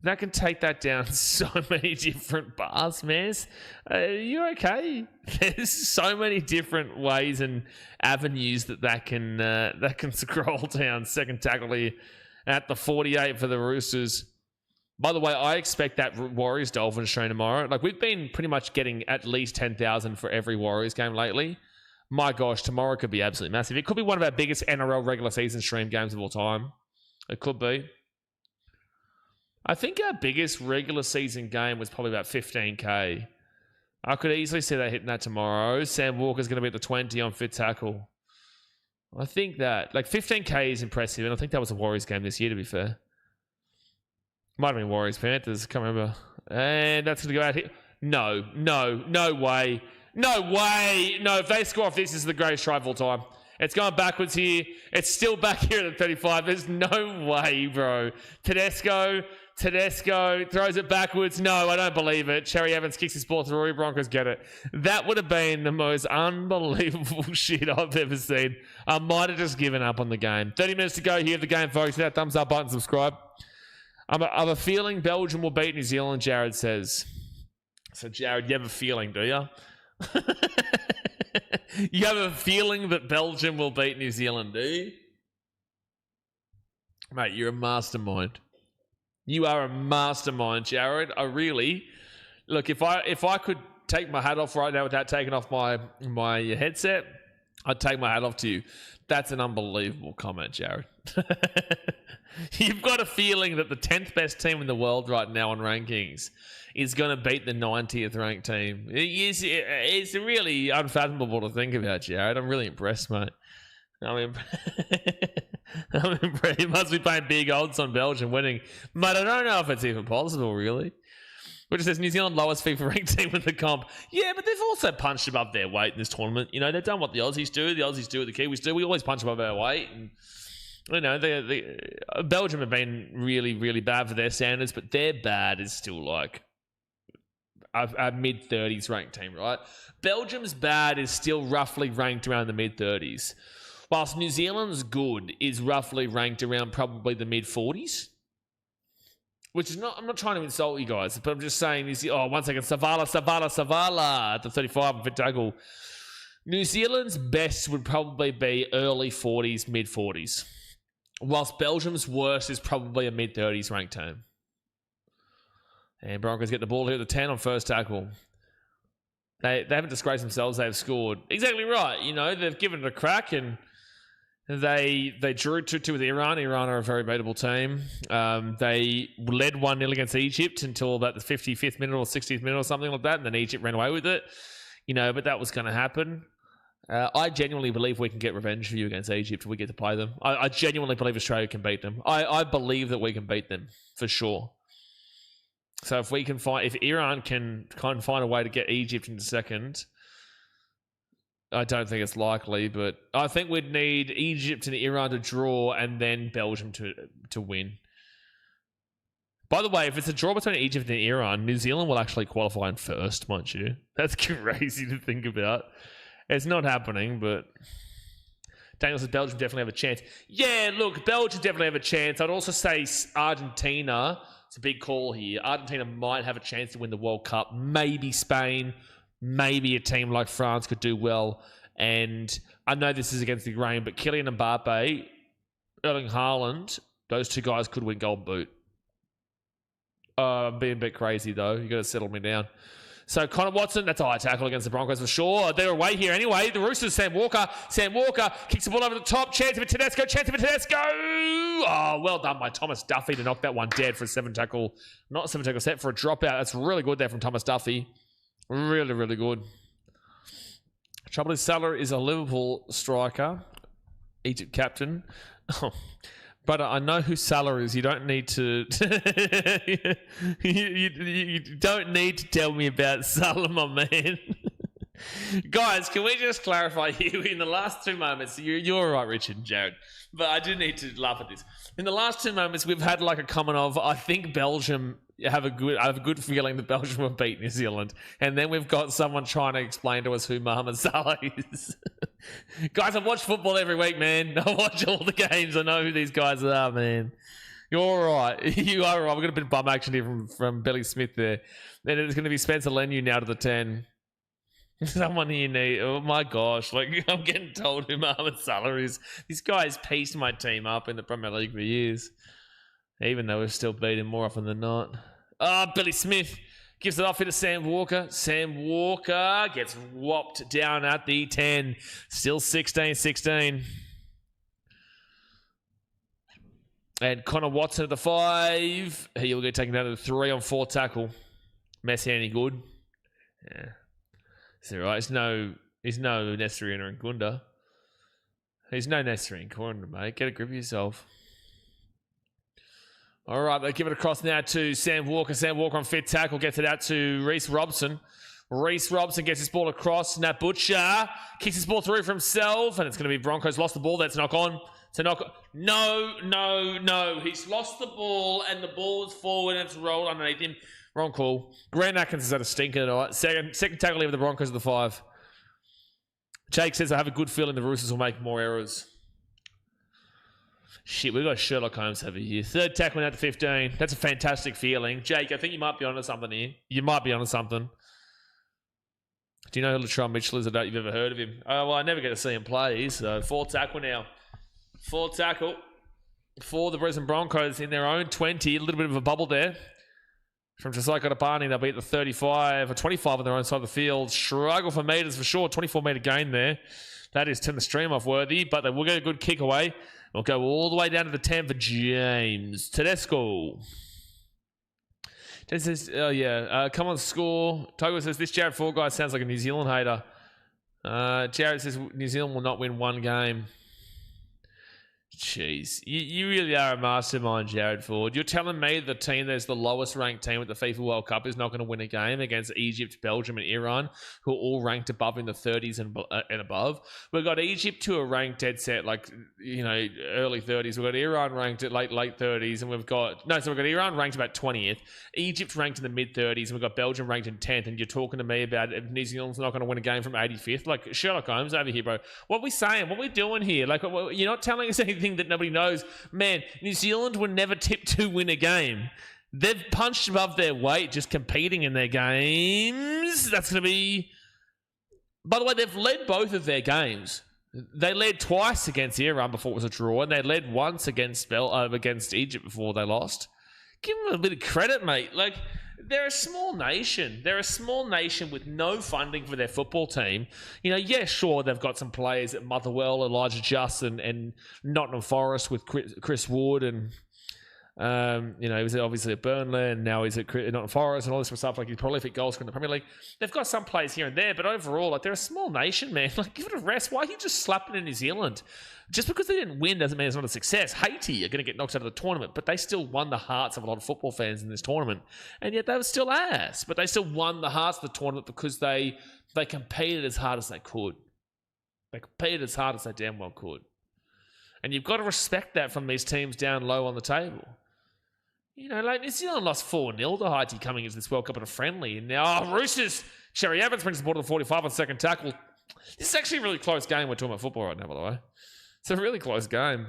That can take that down so many different paths, man. You okay? There's so many different ways and avenues that can scroll down. Second tackle here at the 48 for the Roosters. By the way, I expect that Warriors Dolphins stream tomorrow. Like, we've been pretty much getting at least 10,000 for every Warriors game lately. My gosh, tomorrow could be absolutely massive. It could be one of our biggest NRL regular season stream games of all time. It could be. I think our biggest regular season game was probably about 15K. I could easily see that hitting that tomorrow. Sam Walker's going to be at the 20 on fit tackle. I think that, like, 15K is impressive, and I think that was a Warriors game this year, to be fair. Might have been Warriors Panthers, can't remember. And that's going to go out here. No way. No way. No, if they score off this, is the greatest try of all time. It's going backwards here. It's still back here at the 35. There's no way, bro. Tedesco throws it backwards. No, I don't believe it. Cherry Evans kicks his ball through. Broncos get it. That would have been the most unbelievable shit I've ever seen. I might have just given up on the game. 30 minutes to go here of the game, folks. Hit that thumbs up button, subscribe. I have a feeling Belgium will beat New Zealand, Jared says. So, Jared, you have a feeling, do you? You have a feeling that Belgium will beat New Zealand, do you? Mate, you're a mastermind. You are a mastermind, Jared. I really... Look, if I could take my hat off right now without taking off my headset, I'd take my hat off to you. That's an unbelievable comment, Jared. You've got a feeling that the 10th best team in the world right now on rankings is going to beat the 90th ranked team. It's really unfathomable to think about, Jared. I'm really impressed, mate. I'm impressed. You must be paying big odds on Belgium winning. But I don't know if it's even possible, really. Which says New Zealand lowest FIFA ranked team in the comp. Yeah, but they've also punched above their weight in this tournament. You know, they've done what the Aussies do. The Aussies do what the Kiwis do. We always punch above our weight. And, you know, Belgium have been really, really bad for their standards, but their bad is still like a mid-30s ranked team, right? Belgium's bad is still roughly ranked around the mid-30s. Whilst New Zealand's good is roughly ranked around probably the mid-40s. Which is not, I'm not trying to insult you guys, but I'm just saying, one second, Savala at the 35 on fit tackle. New Zealand's best would probably be early 40s, mid 40s. Whilst Belgium's worst is probably a mid 30s ranked team. And Broncos get the ball here at the 10 on first tackle. They haven't disgraced themselves, they've scored. Exactly right, you know, they've given it a crack and They drew 2-2 with Iran. Iran are a very beatable team. They led 1-0 against Egypt until about the 55th minute or 60th minute or something like that, and then Egypt ran away with it. You know, but that was going to happen. I genuinely believe we can get revenge for you against Egypt if we get to play them. I genuinely believe Australia can beat them. I believe that we can beat them, for sure. So if Iran can kind of find a way to get Egypt into second... I don't think it's likely, but I think we'd need Egypt and Iran to draw and then Belgium to win. By the way, if it's a draw between Egypt and Iran, New Zealand will actually qualify in first, won't you? That's crazy to think about. It's not happening, but Daniel says Belgium definitely have a chance. Yeah, look, Belgium definitely have a chance. I'd also say Argentina. It's a big call here. Argentina might have a chance to win the World Cup. Maybe Spain. Maybe a team like France could do well. And I know this is against the grain, but Kylian Mbappe, Erling Haaland, those two guys could win Golden Boot. I'm being a bit crazy, though. You got to settle me down. So Connor Watson, that's a high tackle against the Broncos for sure. They're away here anyway. The Roosters, Sam Walker kicks the ball over the top. Chance of it, Tedesco. Oh, well done by Thomas Duffy to knock that one dead for a 7-tackle. Not 7-tackle set, for a dropout. That's really good there from Thomas Duffy. Really, really good. Trouble is, Salah is a Liverpool striker, Egypt captain. Oh, but I know who Salah is. You don't need to. you don't need to tell me about Salah, my man. Guys, can we just clarify here? In the last 2 moments, you're right, Richard and Jared, but I do need to laugh at this. In the last 2 moments, we've had like a comment of, I think Belgium. I have a good feeling that Belgium will beat New Zealand. And then we've got someone trying to explain to us who Mohamed Salah is. Guys, I watch football every week, man. I watch all the games. I know who these guys are, man. You're all right. You are all right. We've got a bit of bum action here from Billy Smith there. Then it's going to be Spencer Lenu now to the 10. Someone here oh my gosh, like I'm getting told who Mohamed Salah is. This guy's pieced my team up in the Premier League for years. Even though we've still beat him more often than not. Billy Smith gives it off here to Sam Walker. Sam Walker gets whopped down at the 10. Still 16-16. And Connor Watson at the 5. He will get taken down to the 3 on 4 tackle. Messi any good? Yeah. Is that right? He's no Nestorina and Gunda. He's no Nestorina and Gunda, mate. Get a grip of yourself. All right, they give it across now to Sam Walker. Sam Walker on fit tackle, gets it out to Reece Robson. Reece Robson gets his ball across. Nat Butcher kicks his ball through for himself, and it's going to be Broncos lost the ball. That's a knock on. It's a knock on. No. He's lost the ball, and the ball is forward, and it's rolled underneath him. Wrong call. Grant Atkins has had a stinker tonight. Second tackle here with the Broncos of the 5. Jake says, I have a good feeling the Roosters will make more errors. Shit, we've got Sherlock Holmes over here. 3rd tackle out to 15. That's a fantastic feeling. Jake, I think you might be onto something here. You might be onto something. Do you know who Latrell Mitchell is? I doubt you've ever heard of him. Oh, well, I never get to see him play. So 4th tackle now. 4th tackle for the Brisbane Broncos in their own 20. A little bit of a bubble there. From Josiah Barney, they'll be at the 35 or 25 on their own side of the field. Struggle for metres for sure. 24-metre gain there. That is turn the stream off worthy, but they will get a good kick away. We'll go all the way down to the 10 for James Tedesco. James says, oh yeah, come on, score. Togo says, this Jared Ford guy sounds like a New Zealand hater. Jared says, New Zealand will not win one game. Jeez, you really are a mastermind, Jared Ford. You're telling me the team that's the lowest ranked team at the FIFA World Cup is not going to win a game against Egypt, Belgium, and Iran, who are all ranked above in the 30s and above. We've got Egypt, who are ranked dead set, like, early 30s. We've got Iran ranked at late 30s, and we've got Iran ranked about 20th, Egypt ranked in the mid 30s, and we've got Belgium ranked in 10th. And you're talking to me about if New Zealand's not going to win a game from 85th? Like, Sherlock Holmes over here, bro. What are we saying? What are we doing here? Like, you're not telling us anything that nobody knows. Man, New Zealand were never tipped to win a game. They've punched above their weight just competing in their games. That's going to be... By the way, they've led both of their games. They led twice against Iran before it was a draw, and they led once against Egypt before they lost. Give them a bit of credit, mate. Like, they're a small nation. They're a small nation with no funding for their football team. Yeah, sure, they've got some players at Motherwell, Elijah Just, and Nottingham Forest with Chris Wood, and he was obviously at Burnley, and now he's at Nottingham Forest, and all this sort of stuff. Like, he's prolific goal scorer in the Premier League. They've got some players here and there, but overall, like, they're a small nation, man. Like, give it a rest. Why are you just slapping in New Zealand? Just because they didn't win doesn't mean it's not a success. Haiti are going to get knocked out of the tournament, but they still won the hearts of a lot of football fans in this tournament. And yet they were still ass, but they still won the hearts of the tournament because they competed as hard as they could. They competed as hard as they damn well could. And you've got to respect that from these teams down low on the table. Like, New Zealand lost 4-0 to Haiti coming into this World Cup in a friendly. And now, Roosters, Sherry Evans brings the ball to the 45 on second tackle. This is actually a really close game. We're talking about football right now, by the way. It's a really close game.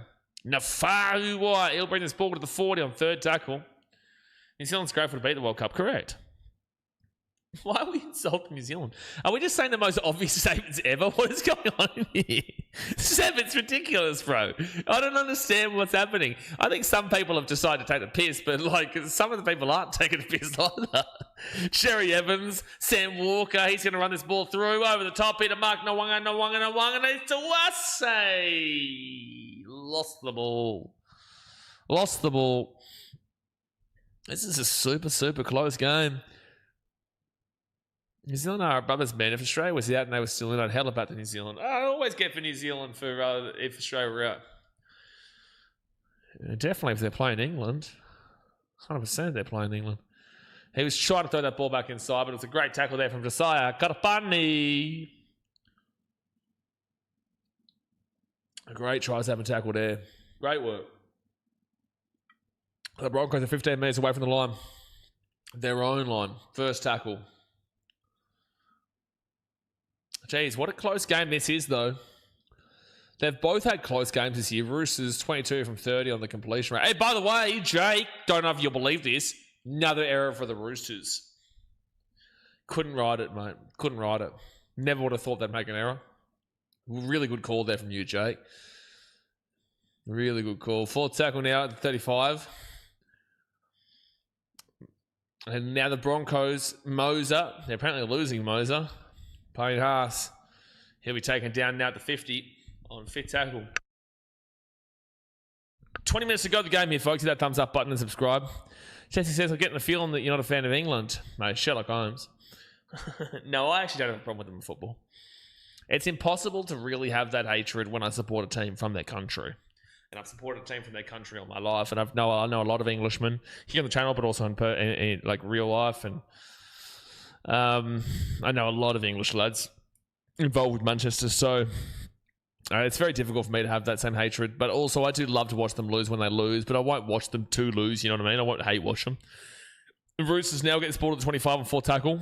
Nafaru White, he'll bring this ball to the 40 on third tackle. New Zealand's grateful to beat the World Cup. Correct. Why are we insulting New Zealand? Are we just saying the most obvious statements ever? What is going on here? Seb, it's ridiculous, bro. I don't understand what's happening. I think some people have decided to take the piss, but some of the people aren't taking the piss either. Sherry Evans, Sam Walker, he's going to run this ball through over the top here to Mark Nwanga, and it's to Wase. Lost the ball. This is a super, super close game. New Zealand are our brothers, man. If Australia was out and they were still in, I'd hell about to New Zealand. I always get for New Zealand for if Australia were out. Definitely if they're playing England. 100% they're playing England. He was trying to throw that ball back inside, but it was a great tackle there from Josiah Karapani. A great try-saving tackle there. Great work. The Broncos are 15 metres away from the line. Their own line. First tackle. Jeez, what a close game this is, though. They've both had close games this year. Roosters, 22 from 30 on the completion rate. Hey, by the way, Jake, don't know if you'll believe this, another error for the Roosters. Couldn't ride it, mate. Couldn't ride it. Never would have thought they'd make an error. Really good call there from you, Jake. Really good call. Fourth tackle now at 35. And now the Broncos, Moser. They're apparently losing Moser. Payne Haas. He'll be taken down now to 50 on fifth tackle. 20 minutes to go the game here, folks. Hit that thumbs up button and subscribe. Jesse says, I'm getting the feeling that you're not a fan of England. Mate, Sherlock Holmes. No, I actually don't have a problem with them in football. It's impossible to really have that hatred when I support a team from their country. And I've supported a team from their country all my life. And I know a lot of Englishmen here on the channel, but also in like real life. And I know a lot of English lads involved with Manchester, so it's very difficult for me to have that same hatred. But also, I do love to watch them lose when they lose, but I won't watch them to lose, you know what I mean? I won't hate watch them. The Roosters now get this ball to the 25 on fourth tackle.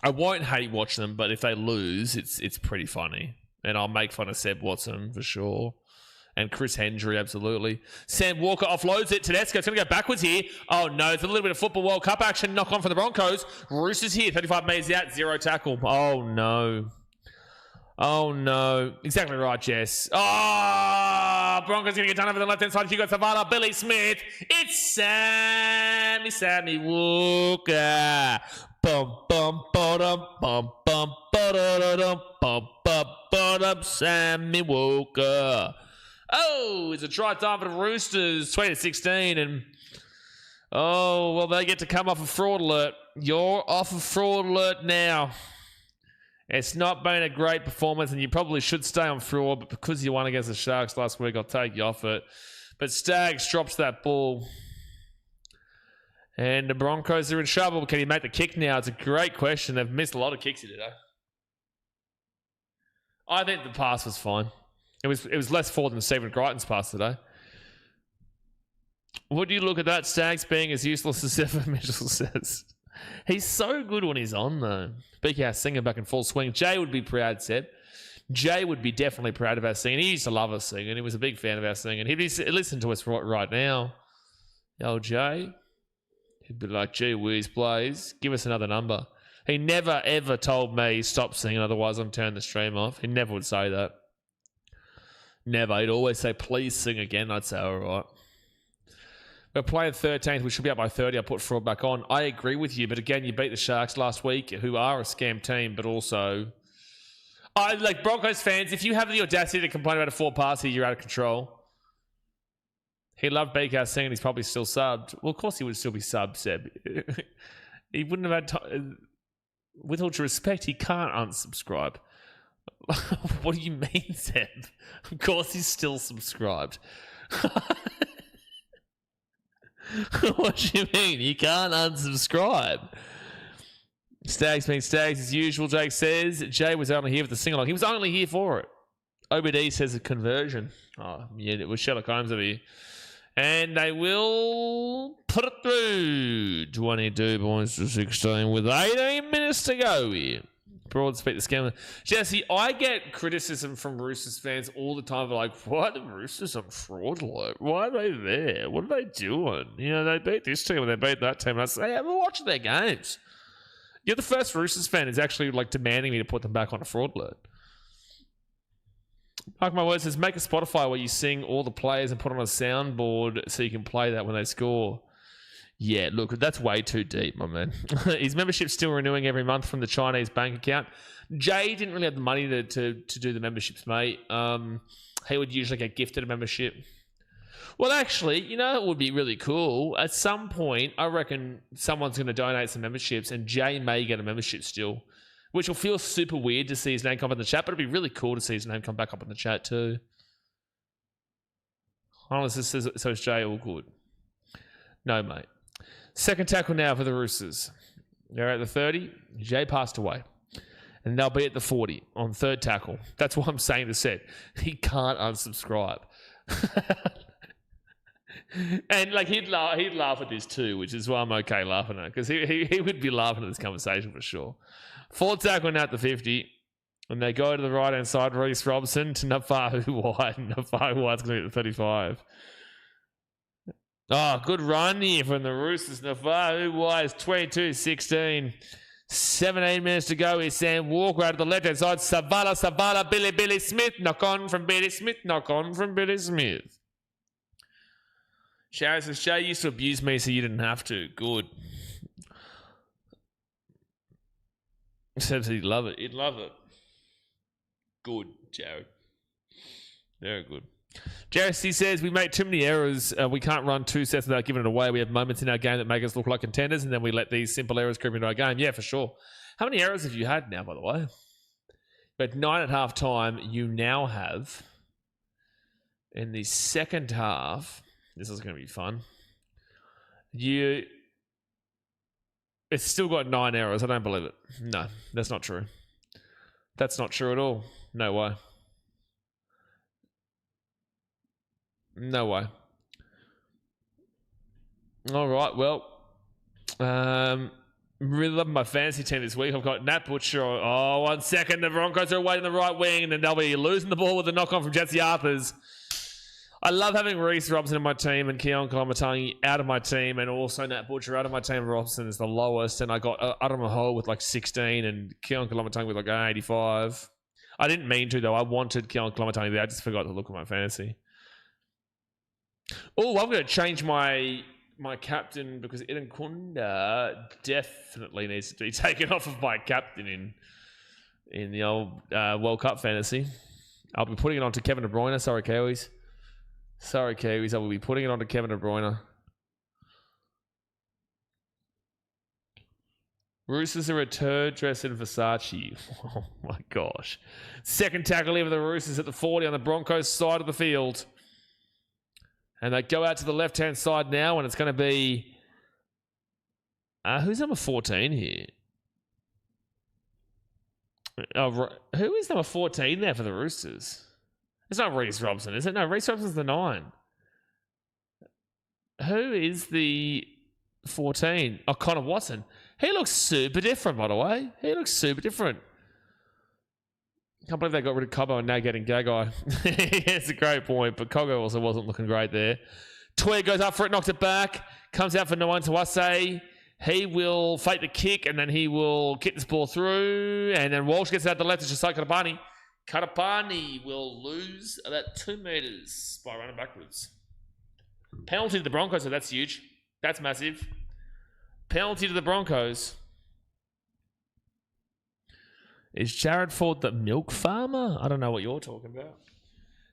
I won't hate watch them, but if they lose, it's pretty funny. And I'll make fun of Seb Watson for sure. And Chris Hendry, absolutely. Sam Walker offloads it. Tedesco's going to go backwards here. Oh, no. It's a little bit of Football World Cup action. Knock on for the Broncos. Roosters here. 35 metres out. Zero tackle. Oh, no. Oh, no. Exactly right, Jess. Oh, Broncos going to get done over the left-hand side. Hugo Zavala. Billy Smith. It's Sammy Walker. Bum, bum, bum, bum, bum, bum. Sammy Walker. Oh, it's a try time for the Roosters, 20-16, and oh, well, they get to come off a fraud alert. You're off a fraud alert now. It's not been a great performance, and you probably should stay on fraud, but because you won against the Sharks last week, I'll take you off it. But Staggs drops that ball. And the Broncos are in trouble. Can he make the kick now? It's a great question. They've missed a lot of kicks here today. I think the pass was fine. It was less forward than Stephen Crichton's pass today. Would you look at that? Staggs being as useless as ever, Mitchell says. He's so good when he's on, though. BKR singing back in full swing. Jay would be proud, Seb. Jay would be definitely proud of our singing. He used to love us singing. He was a big fan of our singing. He'd listen to us right now. Oh, Jay. He'd be like, gee whiz, please, give us another number. He never, ever told me, stop singing, otherwise I'm turning the stream off. He never would say that. Never. He'd always say, please sing again. I'd say, all right. We're playing 13th. We should be up by 30. I'll put fraud back on. I agree with you, but again, you beat the Sharks last week, who are a scam team, but also... like Broncos fans, if you have the audacity to complain about a forward pass here, you're out of control. He loved BKR singing. He's probably still subbed. Well, of course he would still be subbed, Seb. He wouldn't have had time. With all due respect, he can't unsubscribe. What do you mean, Seb? Of course he's still subscribed. What do you mean? You can't unsubscribe. Stags being Stags as usual, Jake says. Jay was only here for the sing-along. He was only here for it. OBD says a conversion. Oh, yeah, it was Sherlock Holmes over here. And they will put it through. 22 points to 16 with 18 minutes to go here. Broad speak the scammer. Jesse, I get criticism from Roosters fans all the time. They're like, why are the Roosters on fraud alert? Why are they there? What are they doing? You know, they beat this team and they beat that team. And I say, I'm watching their games. You're the first Roosters fan who's actually like demanding me to put them back on a fraud alert. Mark my words, says make a Spotify where you sing all the players and put on a soundboard so you can play that when they score. Yeah, look, that's way too deep, my man. His membership's still renewing every month from the Chinese bank account. Jay didn't really have the money to do the memberships, mate. He would usually get gifted a membership. Well, actually, you know, it would be really cool. At some point, I reckon someone's going to donate some memberships and Jay may get a membership still, which will feel super weird to see his name come up in the chat, but it'd be really cool to see his name come back up in the chat too. Honestly, so is Jay all good? No, mate. Second tackle now for the Roosters. They're at the 30. Jay passed away. And they'll be at the 40 on third tackle. That's what I'm saying to Seth. He can't unsubscribe. And like he'd laugh at this too, which is why I'm okay laughing at it, because he would be laughing at this conversation for sure. Fourth tackle now at the 50. And they go to the right-hand side, Reece Robson to Nafahu White. Nafahu White's going to be at the 35. Oh, good run here from the Roosters. Nafahu White is 22-16. 17 minutes to go here. Sam Walker out of the left-hand side. Savala, Billy Smith. Knock on from Billy Smith. Sharon says, Jay used to abuse me so you didn't have to. Good. Says he'd love it. He'd love it. Good, Jared. Very good. Jared says, we make too many errors. We can't run two sets without giving it away. We have moments in our game that make us look like contenders, and then we let these simple errors creep into our game. Yeah, for sure. How many errors have you had now, by the way? But 9 at half time, you now have, in the second half, this is going to be fun. It's still got 9 errors. I don't believe it. No, that's not true. That's not true at all. No way. No way. All right, well, really loving my fantasy team this week. I've got Nat Butcher. Oh, 1 second. The Broncos are away in the right wing, and then they'll be losing the ball with a knock-on from Jesse Arthurs. I love having Reece Robson in my team and Keon Koloamatangi out of my team, and also Nat Butcher out of my team. Robson is the lowest, and I got Adam Mahal with like 16 and Keon Koloamatangi with like 85. I didn't mean to, though. I wanted Keon Koloamatangi there. I just forgot to look at my fantasy. Oh, I'm going to change my captain because Eden Kunda definitely needs to be taken off of my captain in the old World Cup fantasy. I'll be putting it on to Kevin De Bruyne. Sorry, Kiwis. I will be putting it on to Kevin De Bruyne. Roosters are a turd dressed in Versace. Oh my gosh. Second tackle here for the Roosters at the 40 on the Broncos side of the field. And they go out to the left-hand side now, and it's going to be... who's number 14 here? Who is number 14 there for the Roosters? It's not Reece Robson, is it? No, Reece Robson's the 9. Who is the 14? Oh, Connor Watson. He looks super different, by the way. He looks super different. Can't believe they got rid of Cobbo and now getting Gagai. It's a great point, but Coggo also wasn't looking great there. Twig goes up for it, knocks it back. Comes out for Noan Tawase. He will fake the kick, and then he will kick this ball through. And then Walsh gets out the left. It's just like Katapani. Katapani will lose about 2 meters by running backwards. Penalty to the Broncos, so that's huge. That's massive. Penalty to the Broncos. Is Jared Ford the milk farmer? I don't know what you're talking about.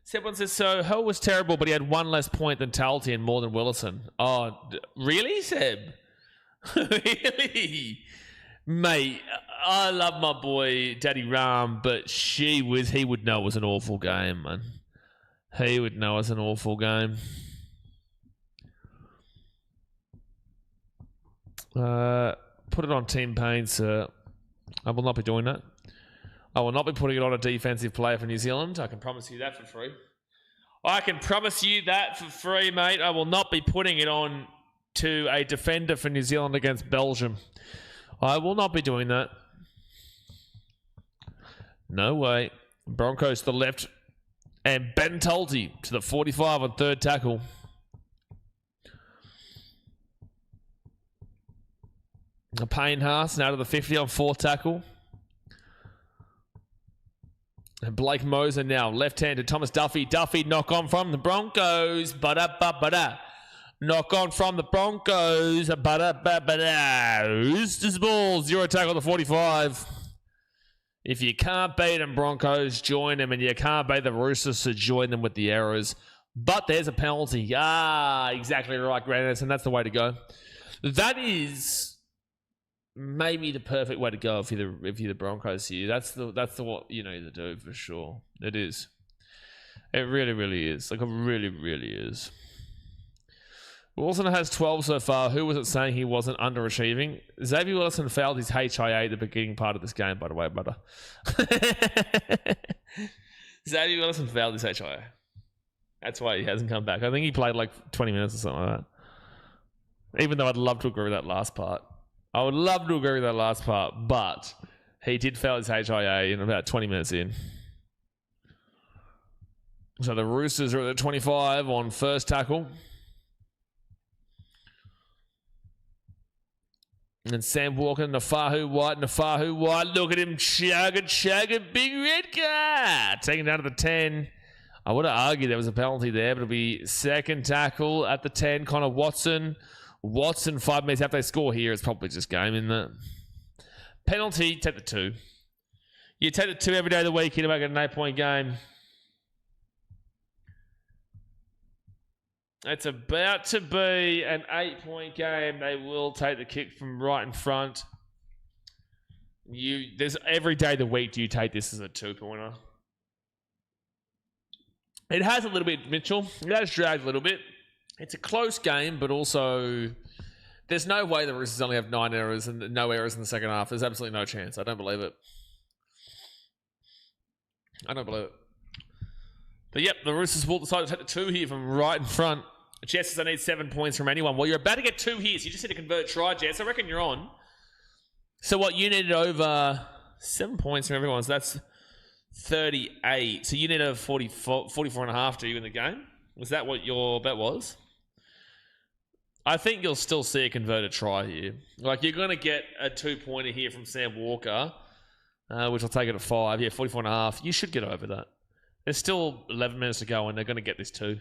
Seb says, so Hull was terrible, but he had 1 less point than Talty and more than Willison. Oh, really, Seb? Really? Mate, I love my boy Daddy Ram, but he would know it was an awful game, man. He would know it's an awful game. Put it on Team Pain, sir. I will not be doing that. I will not be putting it on a defensive player for New Zealand. I can promise you that for free. I can promise you that for free, mate. I will not be putting it on to a defender for New Zealand against Belgium. I will not be doing that. No way. Broncos to the left. And Ben Talty to the 45 on third tackle. Payne Haas now to the 50 on fourth tackle. And Blake Moser now left-handed. Thomas Duffy. Duffy knock on from the Broncos. Ba-da-ba-ba-da. Knock on from the Broncos. Ba-da-ba-ba-da. Roosters ball. 0 tackle to 45. If you can't beat them, Broncos, join them. And you can't beat the Roosters, so join them with the errors. But there's a penalty. Exactly right, Grandis. And that's the way to go. That is maybe the perfect way to go if you're the Broncos here. That's the what you need to do for sure. It is. It really, really is. Like, it really, really is. Wilson has 12 so far. Who was it saying he wasn't underachieving? Xavier Wilson failed his HIA at the beginning part of this game, by the way, brother. Xavier Wilson failed his HIA. That's why he hasn't come back. I think he played like 20 minutes or something like that. Even though I'd love to agree with that last part. I would love to agree with that last part, but he did fail his HIA in about 20 minutes in. So the Roosters are at the 25 on first tackle. And Sam Walker, Nafahu White. Look at him chugging, big red card. Taken down to the 10. I would have argued there was a penalty there, but it'll be second tackle at the 10. Connor Watson, 5 minutes after they score here. It's probably just game, isn't it? Penalty, take the 2. You take the 2 every day of the week, you'll make it an 8-point game. It's about to be an 8-point game. They will take the kick from right in front. There's every day of the week do you take this as a 2-pointer. It has a little bit, Mitchell. It has dragged a little bit. It's a close game, but also there's no way the Roosters only have 9 errors and no errors in the second half. There's absolutely no chance. I don't believe it. But yep, the Roosters will decide to take the 2 here from right in front. Jess says I need 7 points from anyone. Well, you're about to get 2 here, so you just need to convert a try, Jess. I reckon you're on. So what, you needed over 7 points from everyone, so that's 38. So you need a 44 and a half to you in the game? Was that what your bet was? I think you'll still see a converted try here. Like, you're going to get a 2-pointer here from Sam Walker, which will take it at 5. Yeah, 44 and a half. You should get over that. There's still 11 minutes to go, and they're going to get this 2.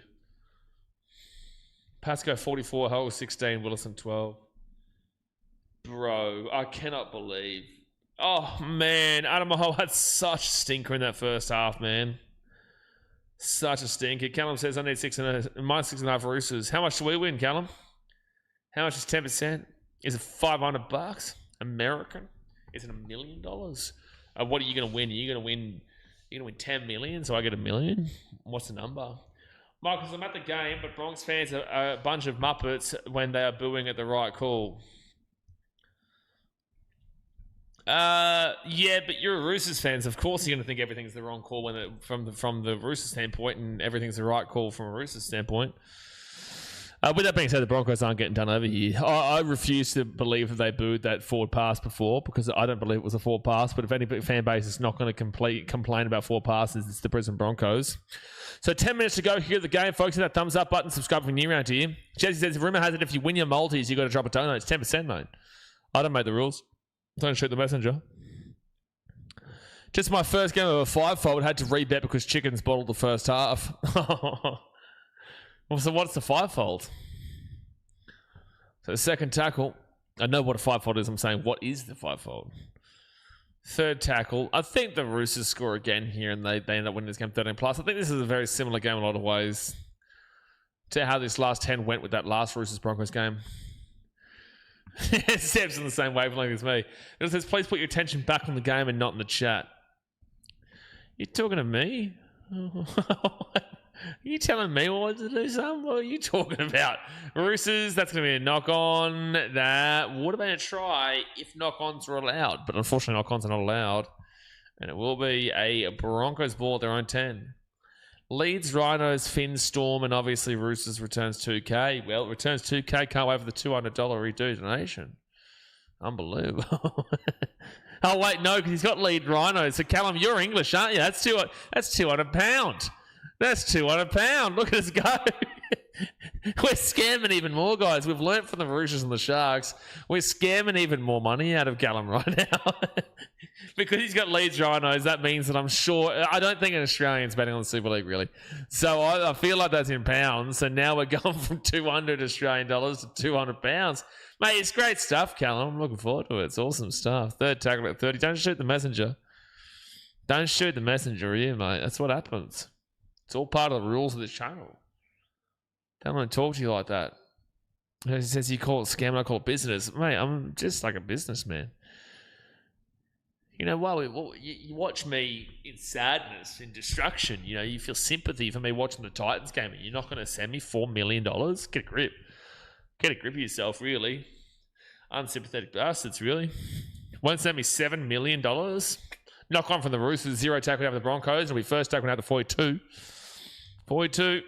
Pasco 44, Hull 16, Willison 12. Bro, I cannot believe Oh, man. Adam Maho had such a stinker in that first half, man. Such a stinker. Callum says I need -6.5 Roosters. How much do we win, Callum? How much is 10%? Is it $500? American? Is it $1 million? What are you going to win? Are you going to win? You're going to win 10 million, so I get $1 million? What's the number? Because I'm at the game, but Bronx fans are a bunch of muppets when they are booing at the right call. Yeah, but you're a Roosters fan, so of course you're going to think everything's the wrong call from the Roosters standpoint, and everything's the right call from a Roosters standpoint. With that being said, the Broncos aren't getting done over here. I refuse to believe that they booed that forward pass before, because I don't believe it was a forward pass. But if any fan base is not going to complain about forward passes, it's the Brisbane Broncos. So 10 minutes to go here at the game, folks. Hit that thumbs up button, subscribe for new round here. Jesse says, rumour has it if you win your multis, you got to drop a donut. It's 10%, mate. I don't make the rules. Don't shoot the messenger. Just my first game of a five-fold. Had to rebet because chickens bottled the first half. Well, so what's the five-fold? So the second tackle. I know what a five-fold is. I'm saying, what is the five-fold? Third tackle. I think the Roosters score again here, and they end up winning this game 13+. I think this is a very similar game in a lot of ways to how this last 10 went with that last Roosters-Broncos game. Seb's on the same wavelength as me. It says, please put your attention back on the game and not in the chat. You talking to me? Are you telling me what to do, son? What are you talking about? Roosters, that's going to be a knock-on. That would have been a try if knock-ons were allowed. But unfortunately, knock-ons are not allowed. And it will be a Broncos ball at their own 10. Leeds, Rhinos, Finns, Storm, and obviously Roosters returns 2K. Well, it returns 2K. Can't wait for the $200 redo donation. Unbelievable. Oh, wait, no, because he's got Leeds, Rhinos. So, Callum, you're English, aren't you? That's £200. That's £200. Look at us go. We're scamming even more, guys. We've learnt from the Roosters and the Sharks. We're scamming even more money out of Callum right now. Because he's got Leeds Rhinos, that means that I'm sure... I don't think an Australian's betting on the Super League, really. So I feel like that's in pounds. So now we're going from 200 Australian dollars to 200 pounds. Mate, it's great stuff, Callum. I'm looking forward to it. It's awesome stuff. Third tackle at 30. Don't shoot the messenger. Don't shoot the messenger here, mate. That's what happens. It's all part of the rules of this channel. Don't want to talk to you like that. He says you call it scam, I call it business. Mate, I'm just like a businessman. You know, you watch me in sadness, in destruction. You know, you feel sympathy for me watching the Titans game, and you're not going to send me $4 million? Get a grip. Get a grip of yourself, really. Unsympathetic bastards, really. Won't send me $7 million? Knock on from the Roosters, 0 tackling out the Broncos, and we first tackling out the 42. 42.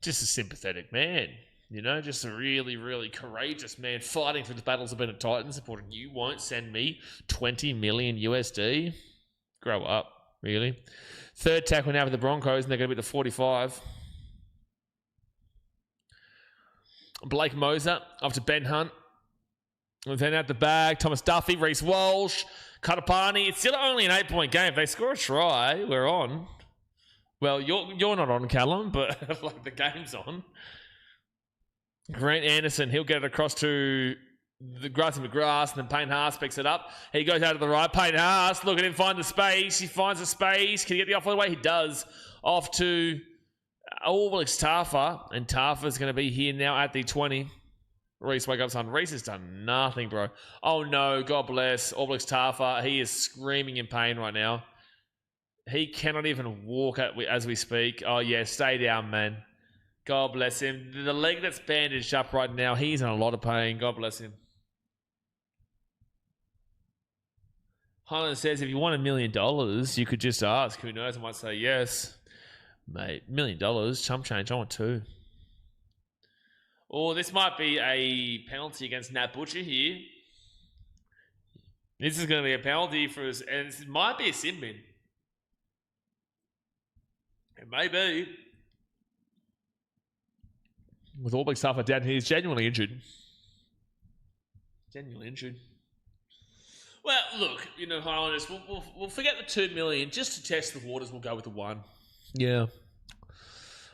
Just a sympathetic man, you know, just a really, really courageous man fighting through the battles of being a Titan supporting you. Won't send me 20 million USD. Grow up, really. Third tackle now for the Broncos, and they're going to be the 45. Blake Moser off to Ben Hunt. And then out the bag, Thomas Duffy, Reece Walsh, Katapani. It's still only an 8-point game. If they score a try, we're on. Well, you're not on, Callum, but like the game's on. Grant Anderson, he'll get it across to the Grassy McGrath, and then Payne Haas picks it up. He goes out to the right. Payne Haas, look at him find the space. He finds the space. Can he get the offload away? He does. Off to All Blacks Taffa, and Taffa's going to be here now at the 20. Reece, wake up, son. Reece has done nothing, bro. Oh, no. God bless. All Blacks Taffa. He is screaming in pain right now. He cannot even walk as we speak. Oh, yeah. Stay down, man. God bless him. The leg that's bandaged up right now, he's in a lot of pain. God bless him. Highland says, if you want $1 million, you could just ask. Who knows? I might say yes. Mate, $1 million. Chump change. I want 2. Oh, this might be a penalty against Nat Butcher here. This is going to be a penalty for us. And this might be a sin bin. It may be. With all big stuff like that, he's genuinely injured. Genuinely injured. Well, look, you know, Highlanders, we'll forget the $2 million. Just to test the waters, we'll go with the 1. Yeah.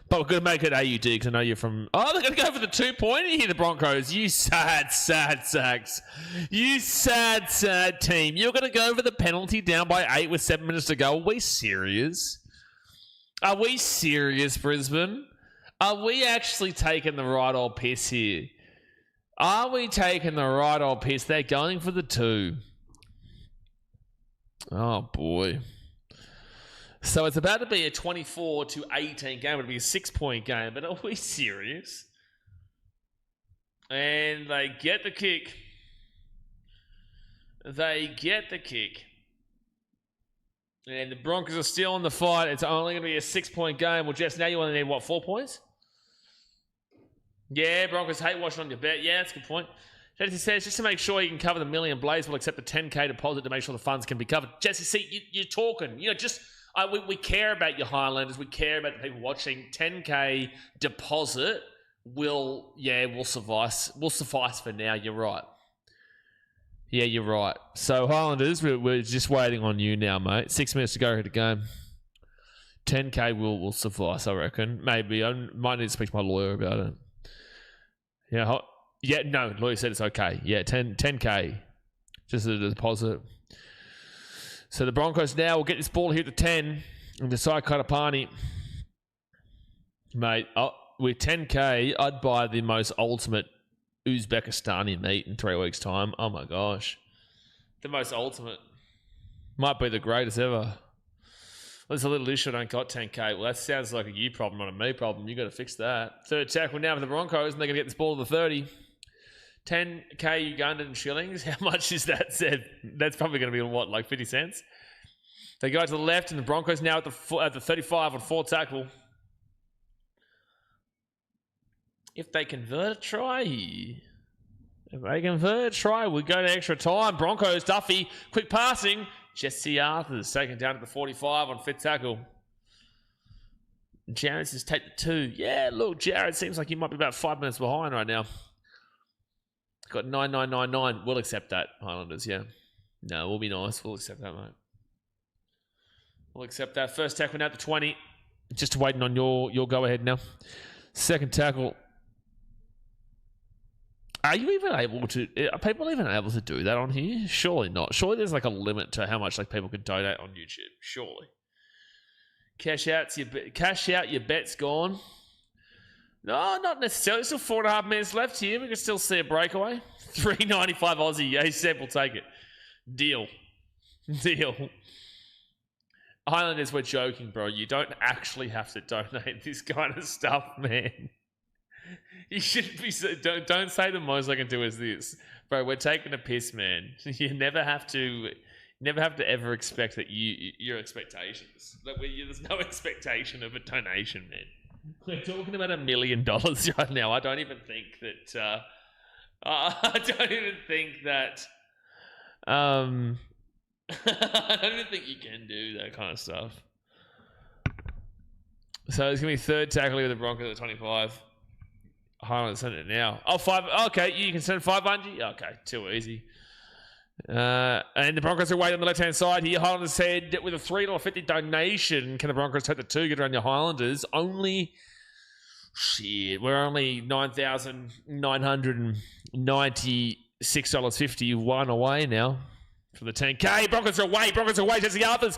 But we're going to make it AUD because I know you're from... Oh, they're going to go for the 2-pointer here, the Broncos. You sad sacks. You sad team. You're going to go for the penalty down by 8 with 7 minutes to go. Are we serious? Are we serious, Brisbane? Are we actually taking the right old piss here? Are we taking the right old piss? They're going for the 2. Oh, boy. So it's about to be a 24-18 game. It'll be a 6-point game. But are we serious? And they get the kick. They get the kick. And the Broncos are still in the fight. It's only going to be a 6-point game. Well, Jess, now you only need, 4 points? Yeah, Broncos hate watching on your bet. Yeah, that's a good point. Jesse says, just to make sure you can cover the $1 million, Blaze will accept a 10K deposit to make sure the funds can be covered. Jesse, see, you're talking. We care about your Highlanders. We care about the people watching. 10K deposit will suffice. Will suffice for now. You're right. Yeah, you're right. So, Highlanders, we're just waiting on you now, mate. 6 minutes to go to the game. 10K will suffice, I reckon. Maybe. I might need to speak to my lawyer about it. Yeah, no, lawyer said it's okay. Yeah, 10K. Just a deposit. So the Broncos now will get this ball here to 10 and decide Katapani. Mate, with 10K, I'd buy the most ultimate Uzbekistani meat in 3 weeks' time. Oh my gosh. The most ultimate. Might be the greatest ever. There's a little issue I don't got 10K. Well, that sounds like a you problem, not a me problem. You got to fix that. Third tackle now for the Broncos, and they're going to get this ball to the 30. 10K Ugandan shillings. How much is that, Seth? That's probably going to be, like 50 cents? They go to the left, and the Broncos now at the 35 on 4 tackle. If they convert a try, we go to extra time. Broncos, Duffy, quick passing. Jesse Arthur's taken down to the 45 on 5th tackle. Jared says take the 2. Yeah, look, Jared seems like he might be about 5 minutes behind right now. Got 9,999. We'll accept that, Highlanders, yeah. No, we'll be nice. We'll accept that, mate. We'll accept that. First tackle now at the 20. Just waiting on your go-ahead now. Second tackle. Are people even able to do that on here? Surely not. Surely there's like a limit to how much people can donate on YouTube. Surely. Cash out, your bet's gone. No, not necessarily. Still 4.5 minutes left here. We can still see a breakaway. 3.95 Aussie. ASAP will take it. Deal. Highlanders, we're joking, bro. You don't actually have to donate this kind of stuff, man. You shouldn't be. Don't say the most I can do is this, bro. We're taking a piss, man. You never have to ever expect that your expectations. There's no expectation of a donation, man. We're talking about $1 million right now. I don't even think that. I don't even think you can do that kind of stuff. So it's gonna be third tackle with the Broncos at 25. Highlanders send it now. Oh, 5. Okay, you can send 500. Okay, too easy. And the Broncos are waiting on the left-hand side here. Highlanders said with a $3.50 donation, can the Broncos take the 2, get around your Highlanders? We're only $9,996.51 away now for the 10K. Broncos are away. Jesse Arthurs.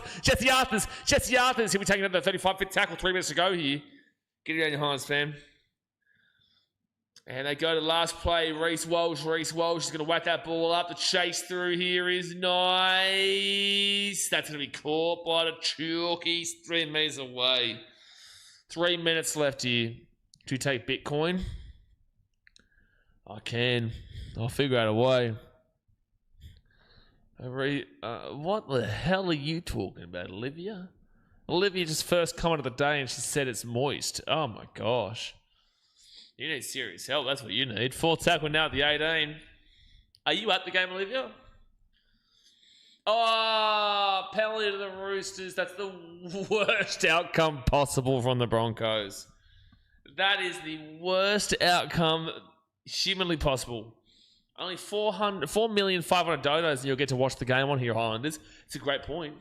He'll be taking another 35 5th tackle. 3 minutes to go here. Get around your Highlanders, fam. And they go to last play. Reece Walsh is going to whack that ball up. The chase through here is nice. That's going to be caught by the Chalkies 3 meters away. 3 minutes left here. Do you take Bitcoin? I can. I'll figure out a way. What the hell are you talking about, Olivia? Olivia just first commented of the day and she said it's moist. Oh my gosh. You need serious help. That's what you need. 4th tackle now at the 18. Are you at the game, Olivia? Oh, penalty to the Roosters. That's the worst outcome possible from the Broncos. That is the worst outcome humanly possible. Only 4,500,000 donos and you'll get to watch the game on here, Highlanders. It's a great point.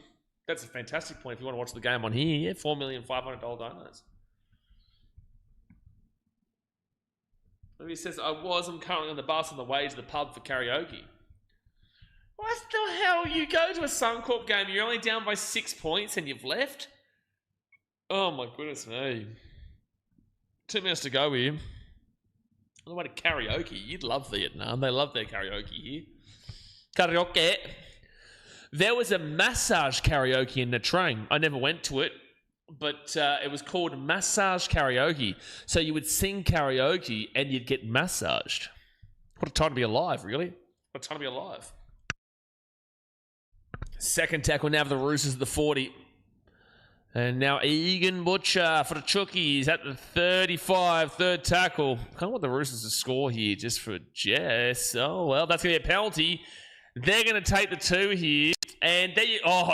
That's a fantastic point if you want to watch the game on here. Yeah, $4,500,000 donos. He says, I'm currently on the bus on the way to the pub for karaoke. What the hell? You go to a Suncorp game, you're only down by 6 points and you've left? Oh my goodness me. 2 minutes to go here. On the way to karaoke. You'd love Vietnam. They love their karaoke here. Karaoke. There was a massage karaoke in the train. I never went to it, but it was called massage karaoke. So you would sing karaoke and you'd get massaged. What a time to be alive, really. What a time to be alive. Second tackle now for the Roosters at the 40. And now Egan Butcher for the Chookies at the 35, third tackle. Kind of want the Roosters to score here just for Jess. Oh, well, that's going to be a penalty. They're going to take the 2 here. And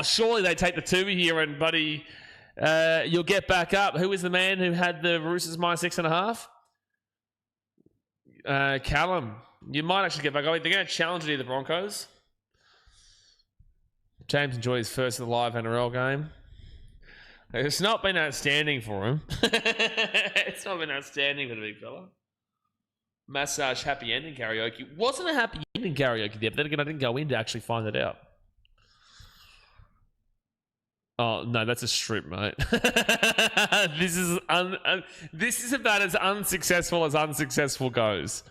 surely they take the 2 here. And, buddy, you'll get back up. Who is the man who had the Roosters minus 6.5? Callum. You might actually get back up. They're going to challenge the Broncos. James enjoyed his first of the live NRL game. It's not been outstanding for him. It's not been outstanding for the big fella. Massage happy ending karaoke. Wasn't a happy ending karaoke there, but then again, I didn't go in to actually find it out. Oh, no, that's a strip, mate. This is about as unsuccessful goes.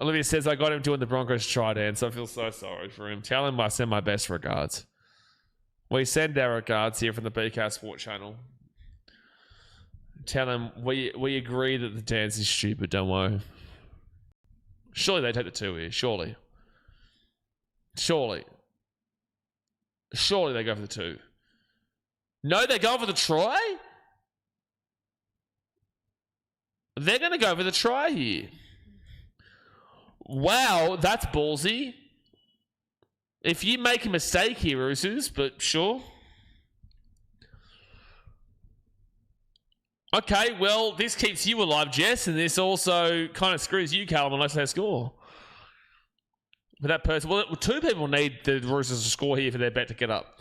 Olivia says, I got him doing the Broncos try dance. I feel so sorry for him. Tell him I send my best regards. We send our regards here from the BKRsport channel. Tell him we agree that the dance is stupid, don't worry. Surely they take the 2 here, surely. Surely they go for the 2. No, they're going for the try? They're going to go for the try here. Wow, that's ballsy. If you make a mistake here, Roosters, but sure. Okay, well, this keeps you alive, Jess, and this also kind of screws you, Callum, unless they score. For that person, well, 2 people need the Roosters to score here for their bet to get up.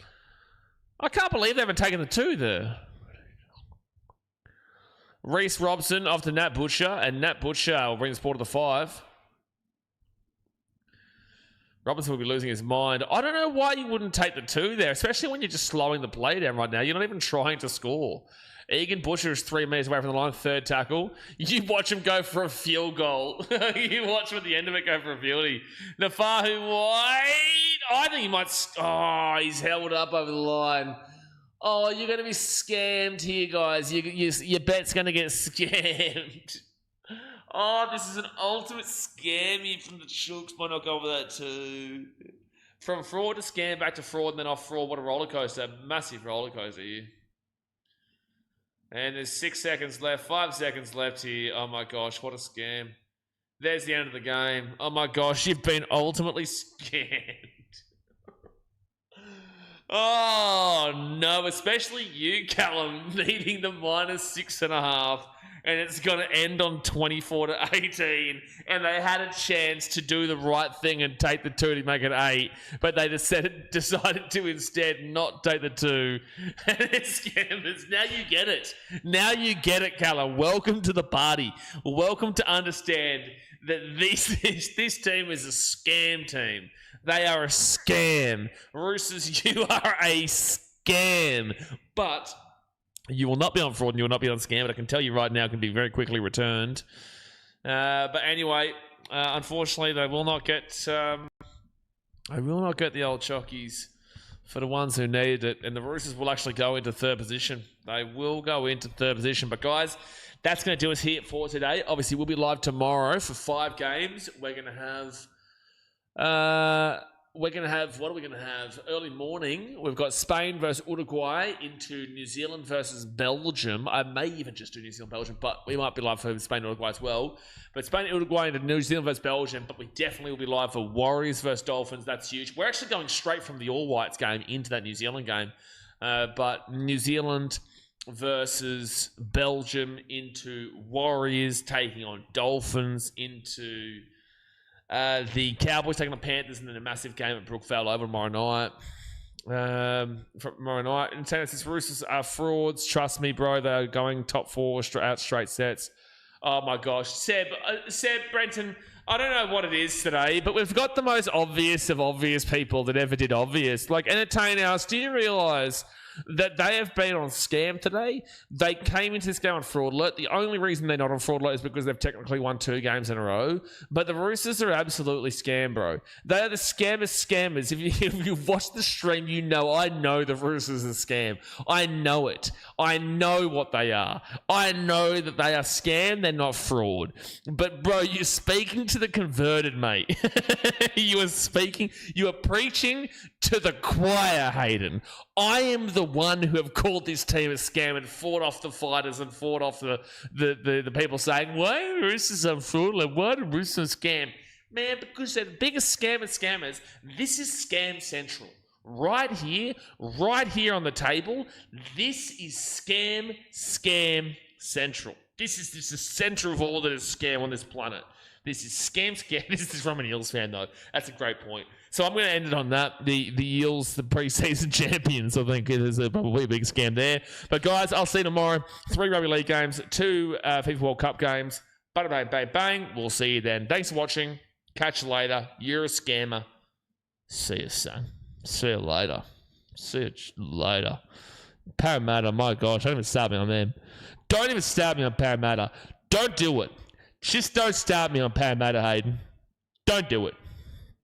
I can't believe they haven't taken the 2 there. Reece Robson off to Nat Butcher, and Nat Butcher will bring the sport to the 5. Robinson will be losing his mind. I don't know why you wouldn't take the 2 there, especially when you're just slowing the play down right now. You're not even trying to score. Egan Butcher is 3 meters away from the line, third tackle. You watch him go for a field goal. You watch him at the end of it go for a fieldy. Nafahu wide. I think he might... Oh, he's held up over the line. Oh, you're going to be scammed here, guys. Your bet's going to get scammed. Oh, this is an ultimate scammy from the Chooks by not going for that 2. From fraud to scam, back to fraud, and then off fraud. What a roller coaster. Massive roller coaster here. And there's 6 seconds left, 5 seconds left here. Oh my gosh, what a scam. There's the end of the game. Oh my gosh, you've been ultimately scammed. Oh no, especially you, Callum, needing the minus 6.5. And it's going to end on 24-18. And they had a chance to do the right thing and take the 2 to make it 8. But they decided to instead not take the 2. And it's scammers. Now you get it. Now you get it, Callum. Welcome to the party. Welcome to understand that this team is a scam team. They are a scam. Roosters, you are a scam. But... you will not be on fraud and you will not be on scam, but I can tell you right now it can be very quickly returned. But anyway, unfortunately, they will not get the old chockies for the ones who need it. And the Roosters will actually go into 3rd position. They will go into 3rd position. But guys, that's going to do us here for today. Obviously, we'll be live tomorrow for 5 games. We're going to have... what are we going to have? Early morning, we've got Spain versus Uruguay into New Zealand versus Belgium. I may even just do New Zealand-Belgium, but we might be live for Spain and Uruguay as well. But Spain and Uruguay into New Zealand versus Belgium, but we definitely will be live for Warriors versus Dolphins. That's huge. We're actually going straight from the All Whites game into that New Zealand game. But New Zealand versus Belgium into Warriors, taking on Dolphins into... the Cowboys taking the Panthers and then a massive game at Brookvale over tomorrow night. From tomorrow night. In tennis, Roosters are frauds. Trust me, bro. They are going top 4 straight sets. Oh my gosh. Seb, Brenton, I don't know what it is today, but we've got the most obvious of obvious people that ever did obvious. Like, Entertain House, do you realise that they have been on scam today? They came into this game on fraud alert. The only reason they're not on fraud alert is because they've technically won 2 games in a row. But the Roosters are absolutely scam, bro. They are the scammers. If you've watched the stream, you know I know the Roosters are scam. I know it. I know what they are. I know that they are scam. They're not fraud. But, bro, you're speaking to the converted, mate. You are preaching to the choir, Hayden. I am the one who have called this team a scam and fought off the fighters and fought off the people saying, why are Roosters on fraud? Why are Roosters scam? Man, because they're the biggest scam of scammers. This is Scam Central. Right here on the table, this is Scam Central. This is the center of all that is scam on this planet. This is scam. This is from an Eels fan, though. That's a great point. So I'm going to end it on that. The Eels, the preseason champions, I think it is probably a big scam there. But guys, I'll see you tomorrow. 3 rugby league games, 2 FIFA World Cup games. Bada bang, bang, bang. We'll see you then. Thanks for watching. Catch you later. You're a scammer. See you, son. See you later. See you later. Parramatta, my gosh. Don't even stab me on them. Don't even stab me on Parramatta. Don't do it. Just don't stab me on Parramatta, Hayden. Don't do it.